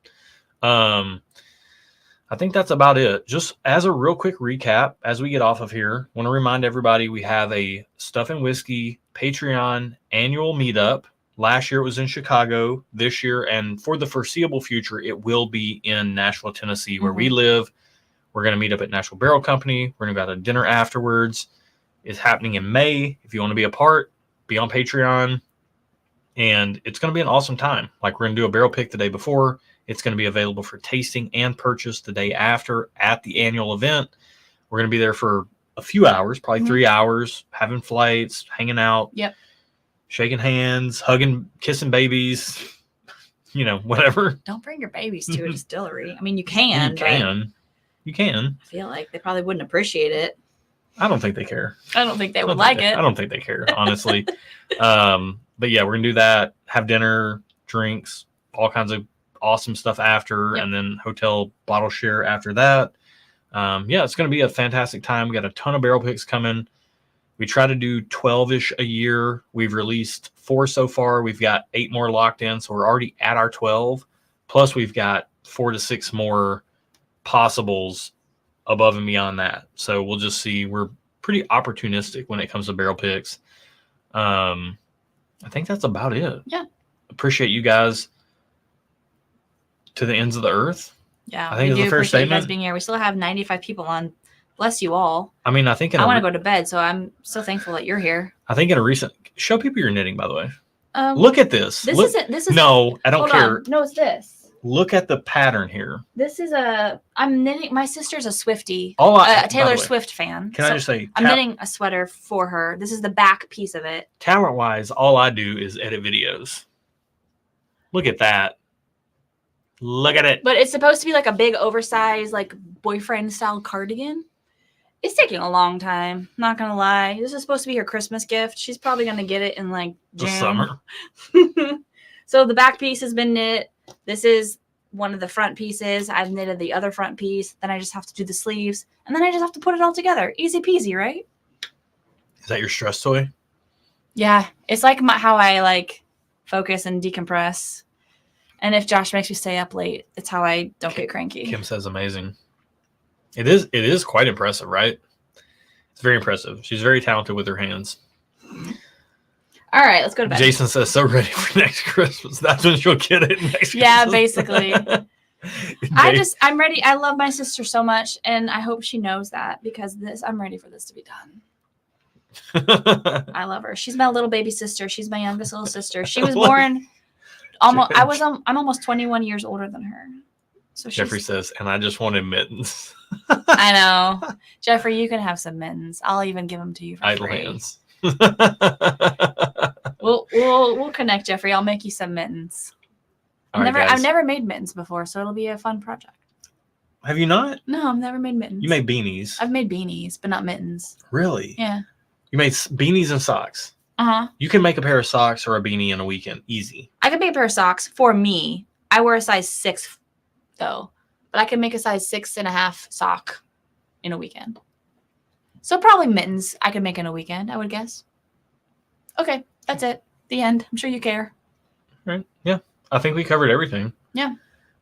Speaker 1: I think that's about it. Just as a real quick recap, as we get off of here, I want to remind everybody we have a Stuff and Whiskey Patreon annual meetup. Last year it was in Chicago. This year, and for the foreseeable future, it will be in Nashville, Tennessee, where we live. We're going to meet up at Nashville Barrel Company. We're going to go to dinner afterwards. It's happening in May. If you want to be a part, be on Patreon. And it's going to be an awesome time. Like, we're going to do a barrel pick the day before. It's going to be available for tasting and purchase the day after at the annual event. We're going to be there for a few hours, probably 3 hours, having flights, hanging out.
Speaker 2: Yep. Shaking
Speaker 1: hands, hugging, kissing babies, whatever.
Speaker 2: Don't bring your babies to a distillery. I mean, you can.
Speaker 1: You can.
Speaker 2: I feel like they probably wouldn't appreciate it.
Speaker 1: I don't think they care.
Speaker 2: I don't think they would like it.
Speaker 1: I don't think they care, honestly. But yeah, we're going to do that, have dinner, drinks, all kinds of awesome stuff after, and then hotel bottle share after that. It's going to be a fantastic time. We got a ton of barrel picks coming. We try to do 12-ish a year. We've released 4 so far. We've got 8 more locked in, so we're already at our 12. Plus, we've got 4 to 6 more possibles above and beyond that. So we'll just see. We're pretty opportunistic when it comes to barrel picks. I think that's about it.
Speaker 2: Yeah.
Speaker 1: Appreciate you guys to the ends of the earth.
Speaker 2: Yeah,
Speaker 1: I think it's a fair
Speaker 2: appreciate you guys
Speaker 1: statement.
Speaker 2: being here. We still have 95 people on. Bless you all.
Speaker 1: I mean, I think
Speaker 2: I want to go to bed, so I'm so thankful that you're here.
Speaker 1: I think in a recent show people your knitting, by the way.
Speaker 2: Look
Speaker 1: at this.
Speaker 2: This
Speaker 1: Look,
Speaker 2: isn't. This is
Speaker 1: no, I don't
Speaker 2: hold
Speaker 1: care.
Speaker 2: On. No, it's this.
Speaker 1: Look at the pattern here.
Speaker 2: This is I'm knitting. My sister's a Swiftie,
Speaker 1: By
Speaker 2: a Taylor
Speaker 1: the way,
Speaker 2: Swift fan.
Speaker 1: Can I just say,
Speaker 2: I'm knitting a sweater for her. This is the back piece of it.
Speaker 1: talent-wise, all I do is edit videos. Look at that. Look at it.
Speaker 2: But it's supposed to be like a big, oversized, like boyfriend-style cardigan. It's taking a long time. Not gonna lie. This is supposed to be her Christmas gift. She's probably gonna get it in like June.
Speaker 1: The summer.
Speaker 2: So the back piece has been knit. This is one of the front pieces. I've knitted the other front piece. Then I just have to do the sleeves. And then I just have to put it all together. Easy peasy, right?
Speaker 1: Is that your stress toy?
Speaker 2: Yeah. It's like how I like focus and decompress. And if Josh makes me stay up late, it's how I don't get cranky.
Speaker 1: Kim says amazing. It is quite impressive, right? It's very impressive. She's very talented with her hands.
Speaker 2: All right, let's go to bed.
Speaker 1: Jason says, so ready for next Christmas. That's when she'll get it next
Speaker 2: Yeah,
Speaker 1: Christmas.
Speaker 2: basically. I'm ready. I love my sister so much, and I hope she knows that because I'm ready for this to be done. I love her. She's my little baby sister. She's my youngest little sister. She was born almost. I'm almost 21 years older than her. So
Speaker 1: Jeffrey says, and I just wanted mittens.
Speaker 2: I know, Jeffrey. You can have some mittens. I'll even give them to you for
Speaker 1: Idle
Speaker 2: free.
Speaker 1: hands.
Speaker 2: We'll connect, Jeffrey. I'll make you some mittens.
Speaker 1: Guys.
Speaker 2: I've never made mittens before, so it'll be a fun project.
Speaker 1: Have you not?
Speaker 2: No, I've never made mittens.
Speaker 1: You made beanies.
Speaker 2: I've made beanies, but not mittens.
Speaker 1: Really?
Speaker 2: Yeah.
Speaker 1: You made beanies and socks.
Speaker 2: Uh-huh.
Speaker 1: You can make a pair of socks or a beanie in a weekend. Easy.
Speaker 2: I can make a pair of socks for me. I wear a size 6 though, but I can make a size 6.5 sock in a weekend. So probably mittens I could make in a weekend, I would guess. Okay, that's it. The end. I'm sure you care.
Speaker 1: Right. Yeah. I think we covered everything.
Speaker 2: Yeah.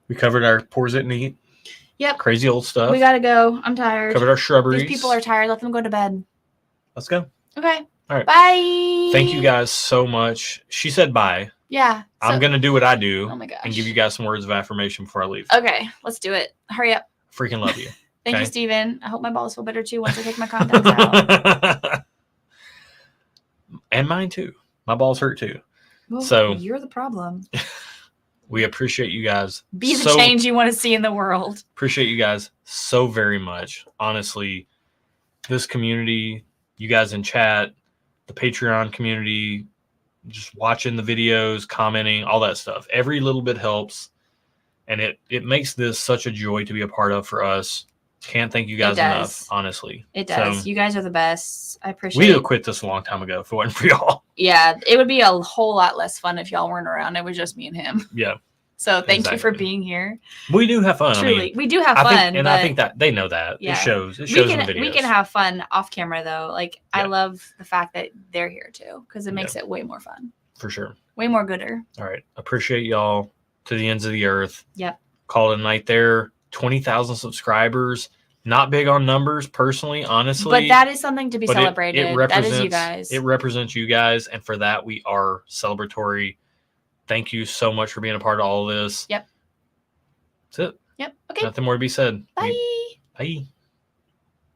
Speaker 1: We covered our pours it neat.
Speaker 2: Yep.
Speaker 1: Crazy old stuff.
Speaker 2: We gotta go. I'm tired.
Speaker 1: Covered our shrubberies.
Speaker 2: These people are tired. Let them go to bed.
Speaker 1: Let's go.
Speaker 2: Okay.
Speaker 1: All right.
Speaker 2: Bye.
Speaker 1: Thank you guys so much. She said bye.
Speaker 2: Yeah.
Speaker 1: I'm going to do what I do.
Speaker 2: Oh my gosh.
Speaker 1: And give you guys some words of affirmation before I leave.
Speaker 2: Okay. Let's do it. Hurry up.
Speaker 1: Freaking love you.
Speaker 2: Thank
Speaker 1: okay?
Speaker 2: you, Steven. I hope my balls feel better too once I take my contacts out.
Speaker 1: And mine too. My balls hurt too.
Speaker 2: Well,
Speaker 1: so
Speaker 2: you're the problem.
Speaker 1: We appreciate you guys.
Speaker 2: Be the change you want to see in the world.
Speaker 1: Appreciate you guys so very much. Honestly, this community, you guys in chat, the Patreon community, just watching the videos, commenting, all that stuff. Every little bit helps. And it makes this such a joy to be a part of for us. Can't thank you guys enough, honestly.
Speaker 2: It does. You guys are the best. I appreciate it.
Speaker 1: We would have quit this a long time ago if it wasn't for y'all.
Speaker 2: Yeah, it would be a whole lot less fun if y'all weren't around. It was just me and him.
Speaker 1: Yeah.
Speaker 2: So thank you for being here.
Speaker 1: We do have fun.
Speaker 2: Truly,
Speaker 1: I mean,
Speaker 2: we do have fun.
Speaker 1: I think that they know that.
Speaker 2: Yeah.
Speaker 1: It shows in the videos.
Speaker 2: We can have fun off camera though. Like
Speaker 1: Yeah.
Speaker 2: I love the fact that they're here too because it makes it way more fun.
Speaker 1: For sure.
Speaker 2: Way more gooder.
Speaker 1: All right. Appreciate y'all to the ends of the earth.
Speaker 2: Yep.
Speaker 1: Call it a night there. 20,000 subscribers. Not big on numbers personally, honestly.
Speaker 2: But that is something to be celebrated.
Speaker 1: That
Speaker 2: is you guys.
Speaker 1: It represents you guys. And for that, we are celebratory. Thank you so much for being a part of all of this.
Speaker 2: Yep.
Speaker 1: That's it.
Speaker 2: Yep. Okay.
Speaker 1: Nothing more to be said.
Speaker 2: Bye.
Speaker 1: Bye.